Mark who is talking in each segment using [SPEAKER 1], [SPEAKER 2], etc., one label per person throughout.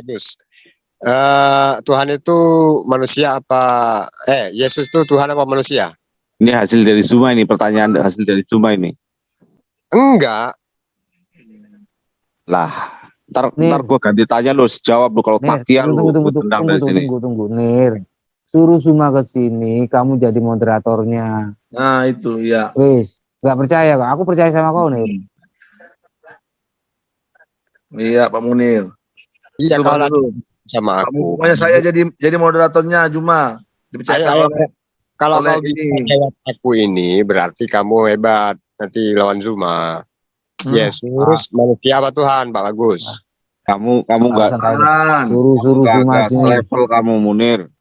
[SPEAKER 1] bagus. Tuhan itu manusia apa? Yesus itu Tuhan apa manusia?
[SPEAKER 2] Ini hasil dari Zuma ini, pertanyaan hasil dari Zuma ini.
[SPEAKER 1] Enggak.
[SPEAKER 2] Lah, ntar gue ganti tanya lo, jawab lo kalau takian lo.
[SPEAKER 3] Tunggu, Nir. Suruh Zuma ke sini, kamu jadi moderatornya.
[SPEAKER 4] Nah, itu ya.
[SPEAKER 3] Wis, nggak percaya kok. Aku percaya sama kau, Nir.
[SPEAKER 4] Iya, Pak Munir.
[SPEAKER 1] Iya, kalau sama aku.
[SPEAKER 4] Pokoknya saya jadi moderatornya Zuma.
[SPEAKER 1] Kalau kau bisa jawab aku ini, berarti kamu hebat. Nanti lawan Zuma. Yesus manusia apa Tuhan, Pak Bagus?
[SPEAKER 2] Kamu nggak
[SPEAKER 3] suruh Zuma sini.
[SPEAKER 2] Level kamu Munir.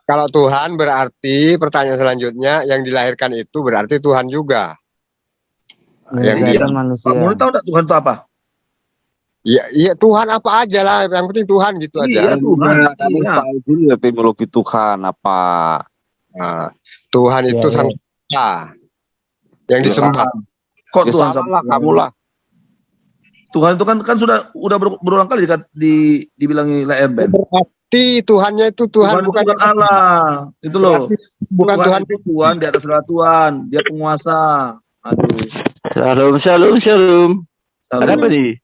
[SPEAKER 1] Kalau Tuhan berarti pertanyaan selanjutnya yang dilahirkan itu berarti Tuhan juga.
[SPEAKER 3] Yang dia manusia.
[SPEAKER 4] Kamu tahu tak Tuhan itu apa?
[SPEAKER 1] Iya Tuhan apa aja lah, yang penting Tuhan gitu aja.
[SPEAKER 4] Iya Tuhan.
[SPEAKER 2] Kamu tahu dulu etimologi Tuhan apa?
[SPEAKER 1] Nah, Tuhan itu sang yang disembah.
[SPEAKER 4] Kok Tuhan
[SPEAKER 2] salah kamu lah.
[SPEAKER 4] Tuhan itu kan sudah berulang kali dibilangi layar band.
[SPEAKER 1] Berarti Tuhannya itu Tuhan bukan
[SPEAKER 4] Allah. Itu loh.
[SPEAKER 1] Bukan Tuhan
[SPEAKER 4] itu Tuhan di atas segala Tuhan, dia penguasa. Aduh.
[SPEAKER 5] Shalom. Ada apa nih?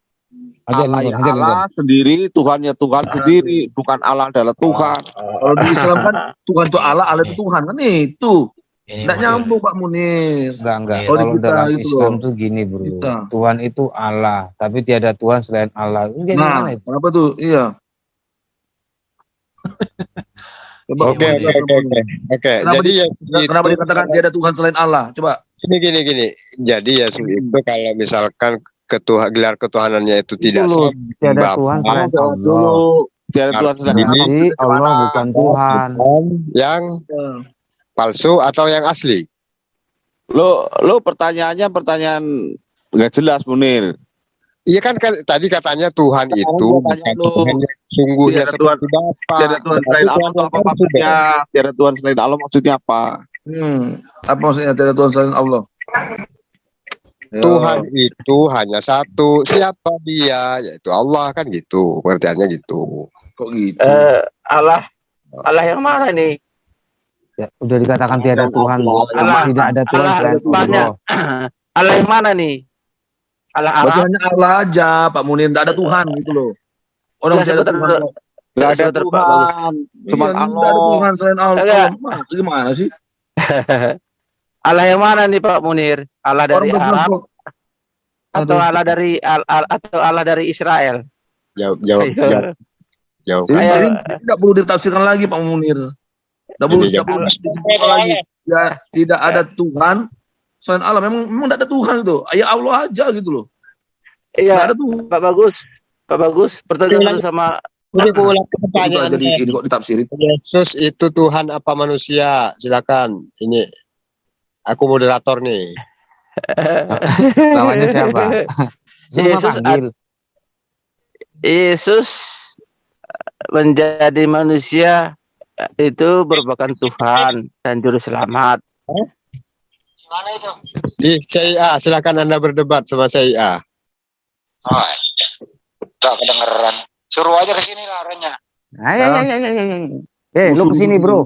[SPEAKER 2] Allah sendiri, Tuhannya Tuhan sendiri, bukan Allah adalah Tuhan.
[SPEAKER 4] Kalau di Islam kan Tuhan itu Allah itu Tuhan kan itu. Nggak nyambung Pak Munir.
[SPEAKER 3] Enggak. Kalau dalam Islam tuh gini bro. Tuhan itu Allah, tapi tiada Tuhan selain Allah.
[SPEAKER 4] Nah, apa tuh? Iya.
[SPEAKER 1] Oke. Jadi
[SPEAKER 4] kenapa dikatakan tiada Tuhan selain Allah? Coba.
[SPEAKER 1] Gini. Jadi Yesus itu kalau misalkan gelar ketuhanannya itu tidak
[SPEAKER 3] tiada Tuhan selain Allah.
[SPEAKER 2] Tiada Tuhan selain
[SPEAKER 3] Allah bukan Tuhan.
[SPEAKER 1] Yang palsu atau yang asli?
[SPEAKER 2] Lo pertanyaannya nggak jelas Munir.
[SPEAKER 1] Iya kan tadi katanya Tuhan itu bukan Tuhan yang sungguhnya seperti Bapa.
[SPEAKER 2] Tiada Tuhan selain Allah apa maksudnya? Tiada Tuhan selain Allah maksudnya apa?
[SPEAKER 4] Apa maksudnya tiada Tuhan selain Allah?
[SPEAKER 1] Tuhan itu hanya satu. Siapa dia? Yaitu Allah kan gitu. Pengertiannya gitu.
[SPEAKER 4] Kok gitu?
[SPEAKER 5] Allah yang mana nih?
[SPEAKER 3] Ya, udah dikatakan tiada Tuhan, tidak ada Tuhan selain Allah.
[SPEAKER 5] Allah yang mana nih? Allah
[SPEAKER 4] hanya Allah aja, Pak Munir, tidak ada Tuhan gitu loh. Orang tidak ada Tuhan.
[SPEAKER 2] Tidak ada Tuhan. Cuma Allah.
[SPEAKER 4] Tidak ada Tuhan selain Allah. Gimana sih?
[SPEAKER 5] Allah yang mana nih Pak Munir? Allah dari Arab atau Allah dari Israel?
[SPEAKER 1] Jawab.
[SPEAKER 4] Tidak perlu ditafsirkan lagi Pak Munir. Tidak perlu ditafsirkan lagi. Ya, tidak ada Tuhan selain Allah. Memang tidak ada Tuhan itu. Ya Allah aja gitu loh.
[SPEAKER 5] Iya. Pak Bagus. Pertanyaan sama.
[SPEAKER 1] Ini aku ulang pertanyaan.
[SPEAKER 4] Jadi ini kok ditafsirin.
[SPEAKER 1] Yesus itu Tuhan apa manusia? Silakan. Ini aku moderator nih.
[SPEAKER 3] Lawannya siapa?
[SPEAKER 5] Yesus menjadi manusia itu merupakan Tuhan dan juru selamat.
[SPEAKER 6] Gimana itu?
[SPEAKER 1] Di CIA, silakan Anda berdebat sama CIA.
[SPEAKER 6] Enggak kedengeran. Suruh aja ke sini laranya.
[SPEAKER 3] Lu ke sini, Bro.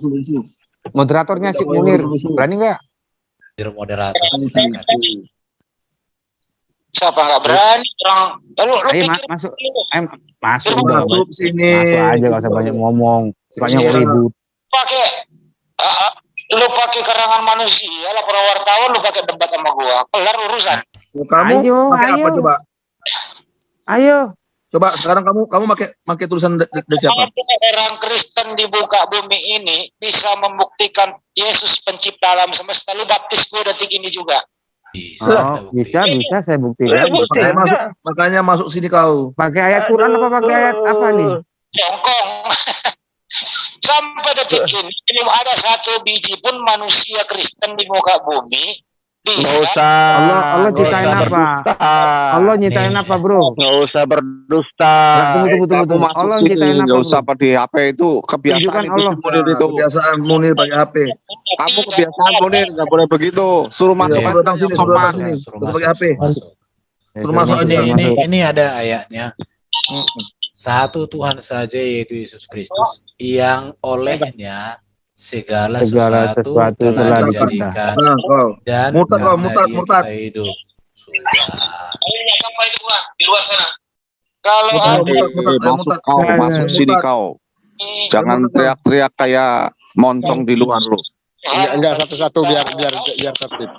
[SPEAKER 3] Moderatornya si Munir. Berani enggak?
[SPEAKER 6] Moderator. Siapa nggak berani? Lu
[SPEAKER 3] masuk.
[SPEAKER 4] Masuk sini.
[SPEAKER 3] Masuk aja, nggak usah banyak ngomong. Banyak ribut.
[SPEAKER 6] Lu pakai karangan manusia, laporan wartawan, lu pakai debat sama gua. Kelar urusan.
[SPEAKER 4] Kamu pakai apa coba?
[SPEAKER 3] Ayo.
[SPEAKER 6] Coba sekarang kamu pakai tulisan dari siapa? Orang Kristen di muka bumi ini bisa membuktikan Yesus pencipta alam semesta. Lu baptis gue detik ini juga.
[SPEAKER 3] Bisa saya buktikan.
[SPEAKER 4] Makanya masuk sini kau.
[SPEAKER 3] Pakai ayat Quran apa pakai ayat apa nih?
[SPEAKER 6] Jongkong. Sampai detik ini belum ada satu biji pun manusia Kristen di muka bumi bisa.
[SPEAKER 3] Allah nyiptain apa? Allah nyiptain apa, Bro?
[SPEAKER 5] Nggak usah berdusta.
[SPEAKER 3] Tunggu. Allah nyiptain apa?
[SPEAKER 2] Nggak usah pakai HP itu kebiasaan
[SPEAKER 3] Allah.
[SPEAKER 2] itu.
[SPEAKER 4] Kebiasaan Munir pakai HP.
[SPEAKER 2] Kamu kebiasaan Munir, nggak boleh begitu. Suruh masuk aja.
[SPEAKER 4] Suruh pakai HP. Suruh masuk aja.
[SPEAKER 7] Ini ada ayatnya. Satu Tuhan saja, yaitu Yesus Kristus, yang olehnya segala sesuatu telah dijadikan dan karena Dia kita hidup. Sudah.
[SPEAKER 6] Di luar sana. Kalau
[SPEAKER 2] masuk sini kau. Jangan teriak-teriak kayak moncong di luar lu.
[SPEAKER 1] Enggak satu-satu biar tertib.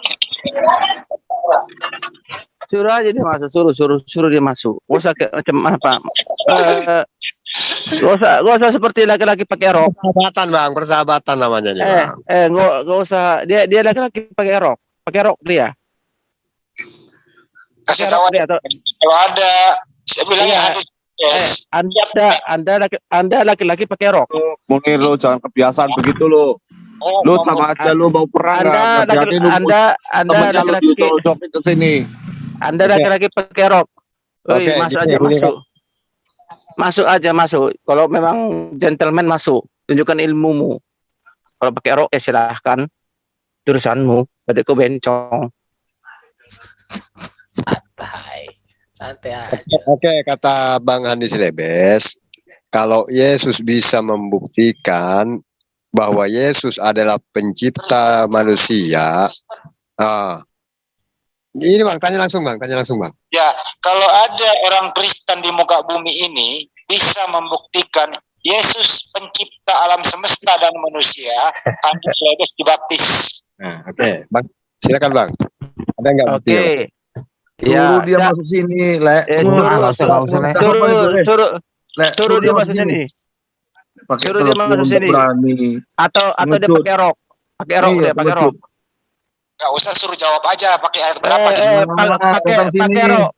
[SPEAKER 5] Suruh aja dia masuk, suruh dia masuk. Gak usah macam apa. Gak usah seperti laki-laki pakai rok.
[SPEAKER 1] Persahabatan bang, persahabatan namanya nih bang.
[SPEAKER 5] Gak usah. Dia laki-laki pakai rok dia.
[SPEAKER 6] kasih tahu
[SPEAKER 5] dia
[SPEAKER 6] kalau ada, saya bilang ya hadis. Yes.
[SPEAKER 5] Anda laki-laki pakai rok.
[SPEAKER 2] Munir lo jangan kebiasaan begitu lo. Lo sama aja lo mau perang.
[SPEAKER 5] Anda laki-laki
[SPEAKER 2] ke sini.
[SPEAKER 5] Anda laki-laki pakai rok.
[SPEAKER 1] Oke,
[SPEAKER 5] masuk aja masuk. Masuk aja masuk. Kalau memang gentleman masuk, tunjukkan ilmumu. Kalau pakai rok silahkan. Urusanmu, adikku bencong.
[SPEAKER 7] Santai aja.
[SPEAKER 1] Oke, kata Bang Andi Silebes, kalau Yesus bisa membuktikan bahwa Yesus adalah pencipta manusia, ini bang, tanya langsung bang.
[SPEAKER 6] Ya, kalau ada orang Kristen di muka bumi ini bisa membuktikan Yesus pencipta alam semesta dan manusia, Andi Silebes dibaptis.
[SPEAKER 1] Nah, oke, bang, silakan bang. Ada nggak bukti?
[SPEAKER 5] Oke.
[SPEAKER 4] Suruh dia masuk sini, Le.
[SPEAKER 5] Suruh dia masuk sini. Suruh dia masuk sini. Atau dia pakai rok. Pakai rok.
[SPEAKER 6] Gak usah suruh jawab aja pakai ayat berapa.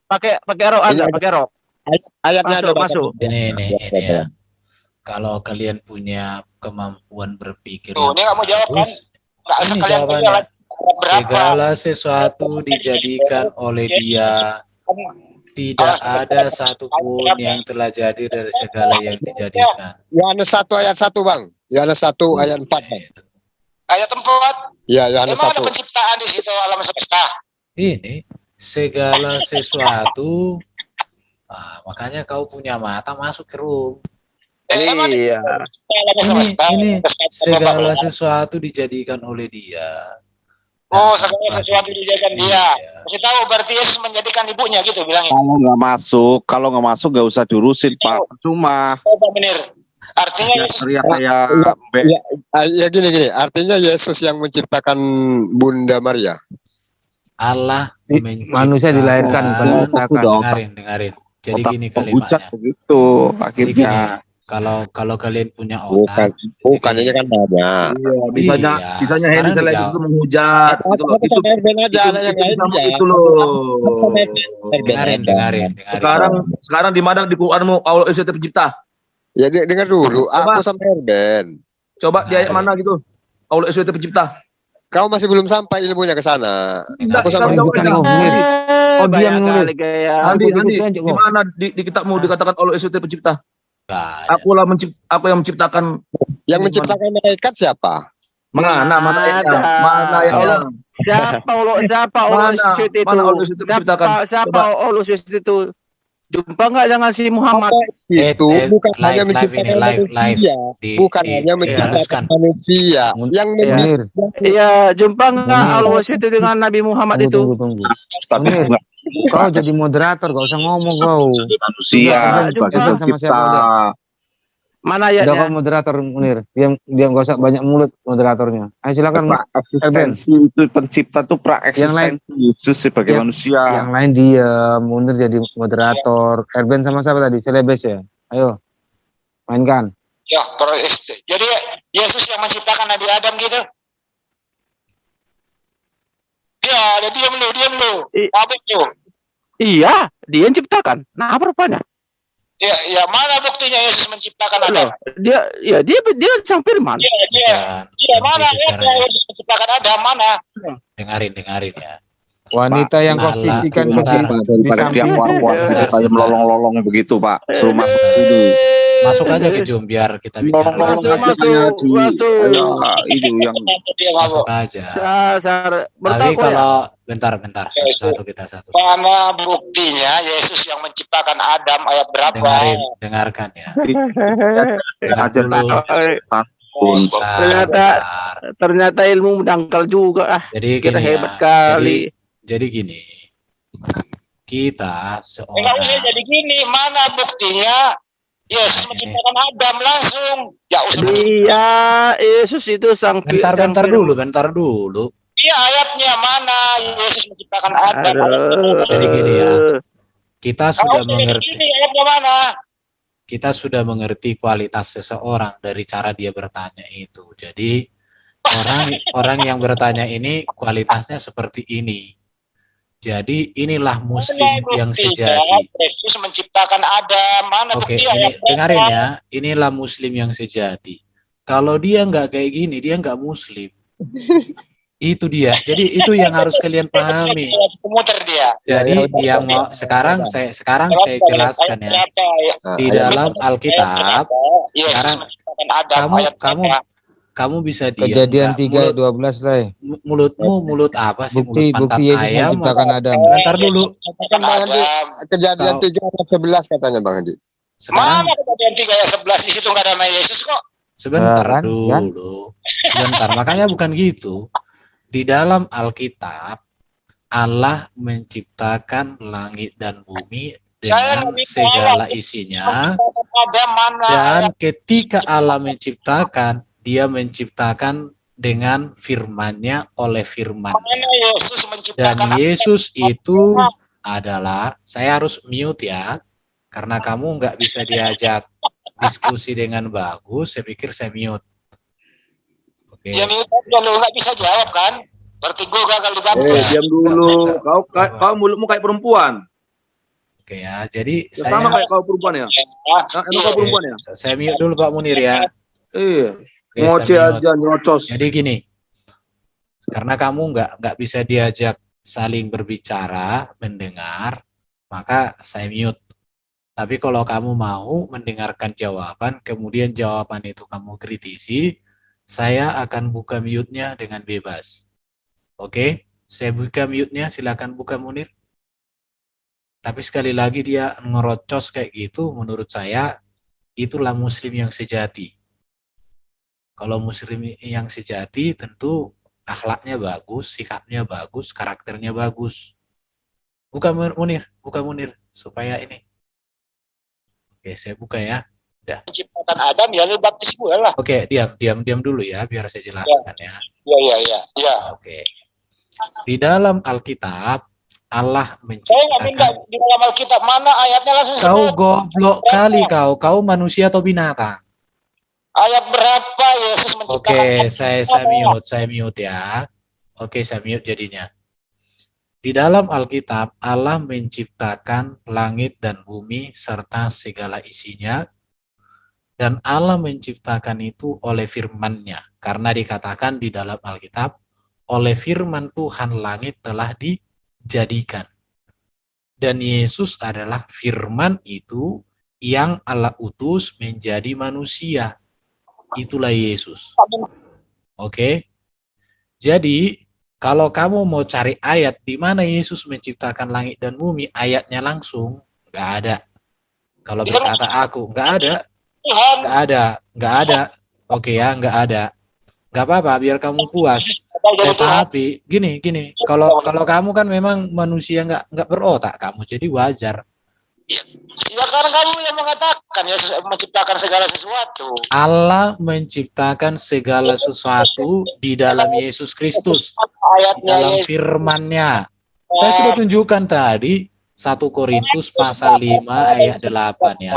[SPEAKER 5] Pakai rok aja, pakai rok.
[SPEAKER 1] Ayatnya ada
[SPEAKER 5] masuk.
[SPEAKER 7] Ini ya. Kalau kalian punya kemampuan berpikir,
[SPEAKER 6] ini kamu jawab kan?
[SPEAKER 7] Ini jawabannya. Segala sesuatu dijadikan oleh Dia. Tidak ada satupun yang telah jadi dari segala yang dijadikan.
[SPEAKER 1] Yohanes 1 ayat 1 bang. Yohanes 1 ayat 4 bang.
[SPEAKER 6] Ayat 4.
[SPEAKER 1] Iya, Yohanes 1.
[SPEAKER 6] Emang ada penciptaan di situ alam semesta.
[SPEAKER 7] Ini segala sesuatu. Makanya kau punya mata masuk ke room. Ini segala sesuatu dijadikan oleh Dia.
[SPEAKER 6] Oh, segala sesuatu dijadikan Dia. Kasih tahu berarti Yesus menjadikan ibunya gitu bilangnya.
[SPEAKER 2] Kalau nggak masuk nggak usah diurusin Pak. Cuma.
[SPEAKER 6] Pak Munir. Artinya Yesus
[SPEAKER 1] gini. Artinya Yesus yang menciptakan Bunda Maria.
[SPEAKER 3] Allah manusia dilahirkan bukan diciptakan.
[SPEAKER 7] Dengarin. Jadi gini kalimatnya.
[SPEAKER 2] Begitu akhirnya.
[SPEAKER 7] Kalau kalian punya otak,
[SPEAKER 1] bukan ini kan ada.
[SPEAKER 4] Bisanya Henry Silebes itu menghujat. Itu itu loh.
[SPEAKER 7] Dengarin.
[SPEAKER 4] Sekarang di mana di Quranmu Allah itu pencipta?
[SPEAKER 1] Ya dengar dulu. Aku sama Herben.
[SPEAKER 4] Coba di ayat mana gitu? Allah itu pencipta.
[SPEAKER 1] Kau masih belum sampai ilmunya ke sana.
[SPEAKER 4] Aku sama
[SPEAKER 5] diam
[SPEAKER 4] Andi, di mana di kitabmu dikatakan Allah itu pencipta? Aku yang menciptakan.
[SPEAKER 1] Yang menciptakan malaikat siapa?
[SPEAKER 4] Mana Allah?
[SPEAKER 5] Siapa Allah itu? Jumpa nggak dengan si Muhammad?
[SPEAKER 1] Itu bukan hanya menciptakan manusia, bukan hanya menciptakan manusia. Yang
[SPEAKER 5] iya, jumpa nggak Allah itu dengan Nabi Muhammad itu?
[SPEAKER 3] Tunggu. Kau jadi moderator, gak usah ngomong kau.
[SPEAKER 2] Manusia
[SPEAKER 3] sama siapa dia?
[SPEAKER 5] Mana ya?
[SPEAKER 3] Kau moderator Munir, dia gak usah banyak mulut moderatornya. Ayo silakan.
[SPEAKER 2] Eksistensi itu pencipta tuh praeksistensi Yesus sebagai manusia.
[SPEAKER 3] Yang lain dia Munir jadi moderator. Erben sama siapa tadi? Silebes ya. Ayo mainkan.
[SPEAKER 6] Ya, jadi Yesus yang menciptakan Nabi Adam gitu. Ya, diam lu. Apa itu?
[SPEAKER 5] Iya, dia yang ciptakan. Nah, apa rupanya?
[SPEAKER 6] Ya, mana buktinya Yesus menciptakan Adam?
[SPEAKER 5] Dia sang firman.
[SPEAKER 6] Iya, mana Yesus menciptakan Adam? Mana?
[SPEAKER 7] Dengarin ya.
[SPEAKER 3] Wanita yang kau
[SPEAKER 7] Allah,
[SPEAKER 3] sisihkan ke
[SPEAKER 7] sebentar.
[SPEAKER 2] daripada tiap
[SPEAKER 3] samping.
[SPEAKER 2] war-war
[SPEAKER 7] Sebentar,
[SPEAKER 2] kayak
[SPEAKER 7] sebentar.
[SPEAKER 2] melolong-lolong begitu, Pak. Suruh masuk dulu.
[SPEAKER 7] Masuk aja ke Jum biar kita bicara.
[SPEAKER 2] Melolong-lolong
[SPEAKER 5] Masuk,
[SPEAKER 2] aja
[SPEAKER 5] masuk,
[SPEAKER 2] kayak di
[SPEAKER 5] masuk.
[SPEAKER 2] itu yang
[SPEAKER 6] Dia
[SPEAKER 7] Masuk
[SPEAKER 6] mabuk.
[SPEAKER 7] aja.
[SPEAKER 5] Menurut
[SPEAKER 7] Tapi
[SPEAKER 5] aku ya,
[SPEAKER 7] kalau bentar satu-satu kita satu.
[SPEAKER 6] Mana buktinya Yesus yang menciptakan Adam ayat berapa?
[SPEAKER 7] Dengarkan ya.
[SPEAKER 2] ada
[SPEAKER 7] dulu.
[SPEAKER 2] pun.
[SPEAKER 5] ternyata ilmu mendangkal juga.
[SPEAKER 7] Jadi
[SPEAKER 5] Kita
[SPEAKER 7] gini
[SPEAKER 5] hebat
[SPEAKER 7] ya.
[SPEAKER 5] kali.
[SPEAKER 7] Jadi gini. Kita
[SPEAKER 6] Enggak usah
[SPEAKER 7] seorang.
[SPEAKER 6] jadi gini, mana buktinya Yesus menciptakan Adam langsung. Ya usah.
[SPEAKER 5] Dia Yesus itu sang
[SPEAKER 7] Bentar dulu.
[SPEAKER 6] Iya ayatnya mana Yesus menciptakan Adam.
[SPEAKER 7] Jadi gini ya. Kita
[SPEAKER 6] Kalau
[SPEAKER 7] sudah
[SPEAKER 6] usah jadi
[SPEAKER 7] mengerti.
[SPEAKER 6] gini, ayatnya mana?
[SPEAKER 7] Kita sudah mengerti kualitas seseorang dari cara dia bertanya itu. Jadi orang yang bertanya ini kualitasnya seperti ini. Jadi inilah muslim
[SPEAKER 6] Mana
[SPEAKER 7] yang
[SPEAKER 6] buktinya
[SPEAKER 7] sejati.
[SPEAKER 6] Yesus menciptakan Adam. Mana
[SPEAKER 7] Oke,
[SPEAKER 6] bukti
[SPEAKER 7] ini
[SPEAKER 6] ayat berapa?
[SPEAKER 7] dengarin ya. Inilah muslim yang sejati. Kalau dia nggak kayak gini, dia nggak muslim. Itu dia. Jadi itu yang harus kalian pahami.
[SPEAKER 6] Pemuter dia.
[SPEAKER 7] Jadi yang mau sekarang saya jelaskan ya. Di dalam Alkitab,
[SPEAKER 6] Yesus
[SPEAKER 7] sekarang
[SPEAKER 6] menciptakan Adam. ayat berapa?
[SPEAKER 7] kamu bisa diam.
[SPEAKER 3] Kejadian
[SPEAKER 7] nggak?
[SPEAKER 3] 3:12 lah.
[SPEAKER 7] Mulut apa sih?
[SPEAKER 3] Bukti
[SPEAKER 7] mulut pantat
[SPEAKER 3] Yesus
[SPEAKER 7] ayam.
[SPEAKER 3] menciptakan Adam.
[SPEAKER 7] Sebentar dulu.
[SPEAKER 1] Katakan Bang Andi, kejadian
[SPEAKER 7] Kau-
[SPEAKER 1] 3 ayat 11 katanya Bang Andi.
[SPEAKER 7] Sekarang
[SPEAKER 6] Mana kejadian 3 ayat 11 di situ nggak ada nama Yesus kok.
[SPEAKER 7] sebentar
[SPEAKER 3] Kan?
[SPEAKER 7] dulu. Sebentar. Makanya bukan gitu. Di dalam Alkitab Allah menciptakan langit dan bumi dengan segala isinya.
[SPEAKER 6] Adam mana?
[SPEAKER 7] Dan ketika Allah menciptakan, dia menciptakan dengan firman-Nya oleh firman.
[SPEAKER 6] Mana Yesus
[SPEAKER 7] Dan
[SPEAKER 6] menciptakan
[SPEAKER 7] Yesus itu adalah, saya harus mute ya, karena kamu nggak bisa diajak diskusi dengan bagus, saya pikir saya mute. Oke.
[SPEAKER 6] Yang itu lu nggak bisa jawab kan? Berarti gue gagal didapet.
[SPEAKER 4] Diam dulu. Kau mulutmu kayak perempuan.
[SPEAKER 7] Oke ya, jadi
[SPEAKER 4] Ya, sama kayak kau perempuan ya. Nah, emang kau perempuan ya.
[SPEAKER 7] saya mute dulu Pak Munir ya.
[SPEAKER 4] Iya.
[SPEAKER 7] Oke,
[SPEAKER 4] Ngoceh
[SPEAKER 7] saya mute.
[SPEAKER 4] aja, nyerocos.
[SPEAKER 7] Jadi gini, karena kamu nggak bisa diajak saling berbicara, mendengar, maka saya mute. Tapi kalau kamu mau mendengarkan jawaban, kemudian jawaban itu kamu kritisi, saya akan buka mute-nya dengan bebas. Oke, saya buka mute-nya, silakan buka Munir. Tapi sekali lagi dia ngerocos kayak gitu, menurut saya itulah muslim yang sejati. Kalau muslim yang sejati tentu akhlaknya bagus, sikapnya bagus, karakternya bagus. Buka Munir supaya ini. Oke, saya buka ya.
[SPEAKER 6] Menciptakan Adam ya lu baptis gue lah.
[SPEAKER 7] Oke, diam dulu ya biar saya jelaskan ya.
[SPEAKER 6] Iya.
[SPEAKER 7] Oke. Di dalam Alkitab Allah
[SPEAKER 6] Saya nggak minta
[SPEAKER 7] menciptakan.
[SPEAKER 6] di dalam Alkitab mana ayatnya langsung
[SPEAKER 7] Kau
[SPEAKER 6] sebut.
[SPEAKER 7] goblok kali kau manusia atau binatang?
[SPEAKER 6] Ayat berapa Yesus menciptakan
[SPEAKER 7] Oke,
[SPEAKER 6] Adam?
[SPEAKER 7] saya mute ya. Oke, saya mute jadinya. Di dalam Alkitab, Allah menciptakan langit dan bumi serta segala isinya. Dan Allah menciptakan itu oleh firman-Nya. Karena dikatakan di dalam Alkitab, oleh firman Tuhan langit telah dijadikan. Dan Yesus adalah firman itu yang Allah utus menjadi manusia. Itulah Yesus. Oke. Jadi, kalau kamu mau cari ayat di mana Yesus menciptakan langit dan bumi, ayatnya langsung nggak ada. Kalau berkata aku, nggak ada. Oke ya, nggak ada. Nggak apa-apa, biar kamu puas. Tetapi gini, kalau kamu kan memang manusia nggak berotak kamu, jadi wajar.
[SPEAKER 6] Ya karena kamu yang mengatakan Yesus menciptakan segala sesuatu.
[SPEAKER 7] Allah menciptakan segala sesuatu di dalam Yesus Kristus, di dalam firman-Nya. Saya sudah tunjukkan tadi 1 Korintus pasal 5 ayat 8 ya.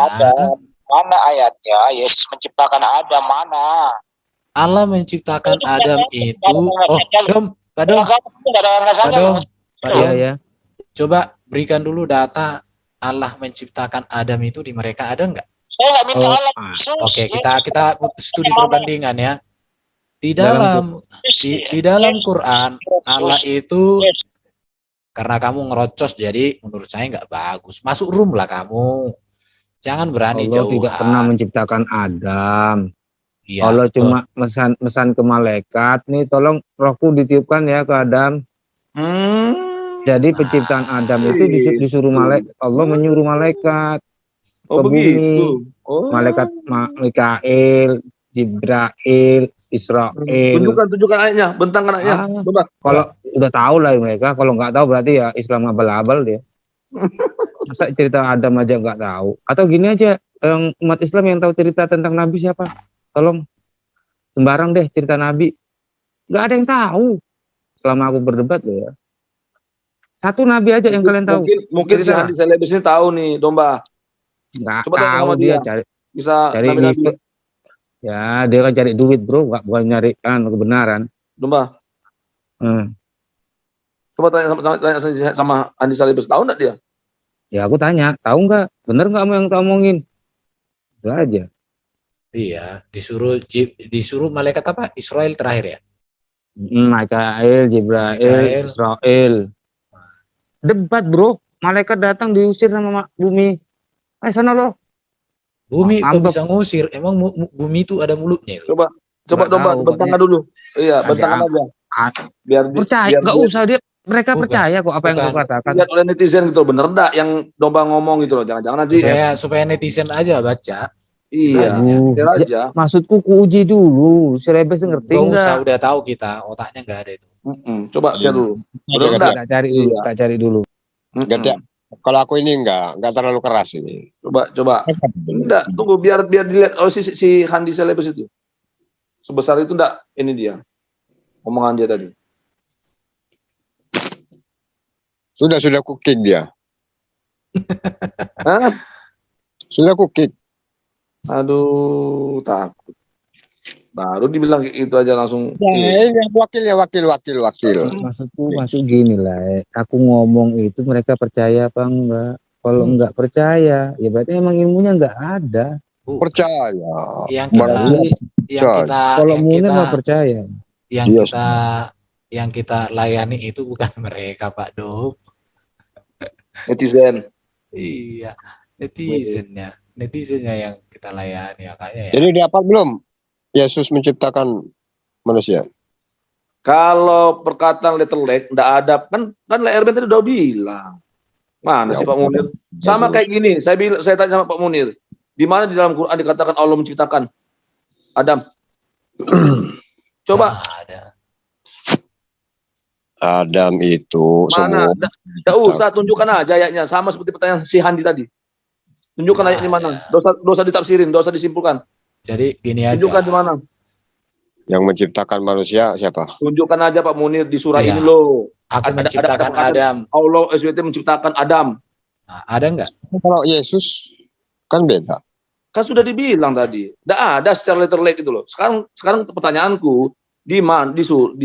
[SPEAKER 6] Mana ayatnya Yesus menciptakan Adam mana?
[SPEAKER 7] Allah menciptakan Adam itu. Oh, Pak Dom.
[SPEAKER 3] Ya.
[SPEAKER 7] Coba berikan dulu data Allah menciptakan Adam itu di mereka ada nggak?
[SPEAKER 6] Saya nggak minta Allah.
[SPEAKER 7] Oke, kita studi perbandingan ya. Di dalam Quran Allah itu Karena kamu ngerocos, jadi menurut saya nggak bagus. Masuk room lah kamu. Jangan berani
[SPEAKER 3] Allah
[SPEAKER 7] jauhan.
[SPEAKER 3] tidak pernah menciptakan Adam.
[SPEAKER 7] Iya,
[SPEAKER 3] Allah
[SPEAKER 7] betul.
[SPEAKER 3] cuma mesan ke malaikat, nih tolong rohku ditiupkan ya ke Adam. Jadi penciptaan Adam itu disuruh malaikat, Allah menyuruh malaikat ke bumi. Malaikat Mikail, Jibrail, Israel.
[SPEAKER 4] Tunjukkan ayatnya, bentangkan ayatnya.
[SPEAKER 3] Kalau udah tahu lah mereka, kalau nggak tahu berarti ya Islam abal-abal dia. Masa cerita Adam aja nggak tahu? Atau gini aja, yang umat Islam yang tahu cerita tentang Nabi siapa? Tolong sembarang deh cerita Nabi. Nggak ada yang tahu. Selama aku berdebat loh ya. Satu Nabi aja yang kalian tahu.
[SPEAKER 4] Mungkin si Handi Selebes ini tahu nih, Domba.
[SPEAKER 3] Nggak
[SPEAKER 4] Coba tanya
[SPEAKER 3] tahu
[SPEAKER 4] sama
[SPEAKER 3] dia
[SPEAKER 4] dia.
[SPEAKER 3] cari
[SPEAKER 4] Bisa
[SPEAKER 3] Nabi. Ya dia kan cari duit bro, nggak bukan nyari kebenaran.
[SPEAKER 4] Domba. Coba tanya sama Handi Selebes, tahu nggak dia?
[SPEAKER 3] Ya aku tanya, tahu nggak? Bener nggak yang kamu omongin? Itu aja.
[SPEAKER 7] Iya, disuruh malaikat apa? Israel terakhir ya?
[SPEAKER 3] Mikail, Jibrail, Israel. Debat bro, malaikat datang diusir sama bumi. Ayo sana lo.
[SPEAKER 7] Bumi kok bisa ngusir? Emang bumi itu ada mulutnya?
[SPEAKER 4] Coba Domba, bentangkan dulu. Iya, bentangkan aja. Biar
[SPEAKER 3] percaya, nggak usah dia. Mereka percaya kok apa yang kau katakan.
[SPEAKER 4] Lihat oleh netizen gitu, bener enggak yang Domba ngomong gitu loh. Jangan-jangan nanti
[SPEAKER 7] supaya netizen aja baca.
[SPEAKER 4] Iya, aja.
[SPEAKER 3] Maksudku kuuji dulu, Selebes ngerti
[SPEAKER 7] nggak
[SPEAKER 3] enggak?
[SPEAKER 7] Usah, udah tahu kita, otaknya nggak ada itu.
[SPEAKER 4] Coba share dulu.
[SPEAKER 3] Tak cari dulu.
[SPEAKER 1] Kalau aku ini enggak terlalu keras ini.
[SPEAKER 4] Coba. Enggak, tunggu biar dilihat oleh si Handi Selebes itu. Sebesar itu enggak ini dia. Omongan dia tadi.
[SPEAKER 1] Sudah ku kick dia.
[SPEAKER 4] Hah?
[SPEAKER 1] Sudah ku kick.
[SPEAKER 4] Aduh, takut. Baru dibilang itu aja langsung.
[SPEAKER 1] Ya, ini wakil.
[SPEAKER 3] Maksudku masuk gini lah. Aku ngomong itu mereka percaya apa enggak? Kalau enggak percaya, ya berarti emang ilmunya enggak ada.
[SPEAKER 1] Percaya.
[SPEAKER 3] Kalau Munir mah percaya.
[SPEAKER 7] Yang kita layani itu bukan mereka, Pak Dok.
[SPEAKER 4] Netizen.
[SPEAKER 7] Iya, netizennya yang kita layani ya kayaknya ya.
[SPEAKER 1] Jadi dapat belum Yesus menciptakan manusia?
[SPEAKER 4] Kalau perkataan letterlek enggak ada, kan Erben tadi udah bilang. Mana sih Pak Munir? Sama kayak gini, saya tanya sama Pak Munir. Di mana di dalam Quran dikatakan Allah menciptakan Adam? Coba.
[SPEAKER 1] Adam itu
[SPEAKER 4] mana? Tidak usah, tunjukkan aja ayatnya. Sama seperti pertanyaan si Handi tadi. Tunjukkan ayat di mana. Dosa ditafsirin, dosa disimpulkan.
[SPEAKER 7] Jadi gini aja.
[SPEAKER 4] Tunjukkan di mana.
[SPEAKER 1] Yang menciptakan manusia siapa?
[SPEAKER 4] Tunjukkan aja Pak Munir di surah ini loh.
[SPEAKER 7] Aku menciptakan Adam.
[SPEAKER 4] Allah SWT menciptakan Adam.
[SPEAKER 7] Nah, ada nggak?
[SPEAKER 1] Kalau Yesus kan beda.
[SPEAKER 4] Kan sudah dibilang tadi. Tidak ada secara letterlek itu loh. Sekarang pertanyaanku, di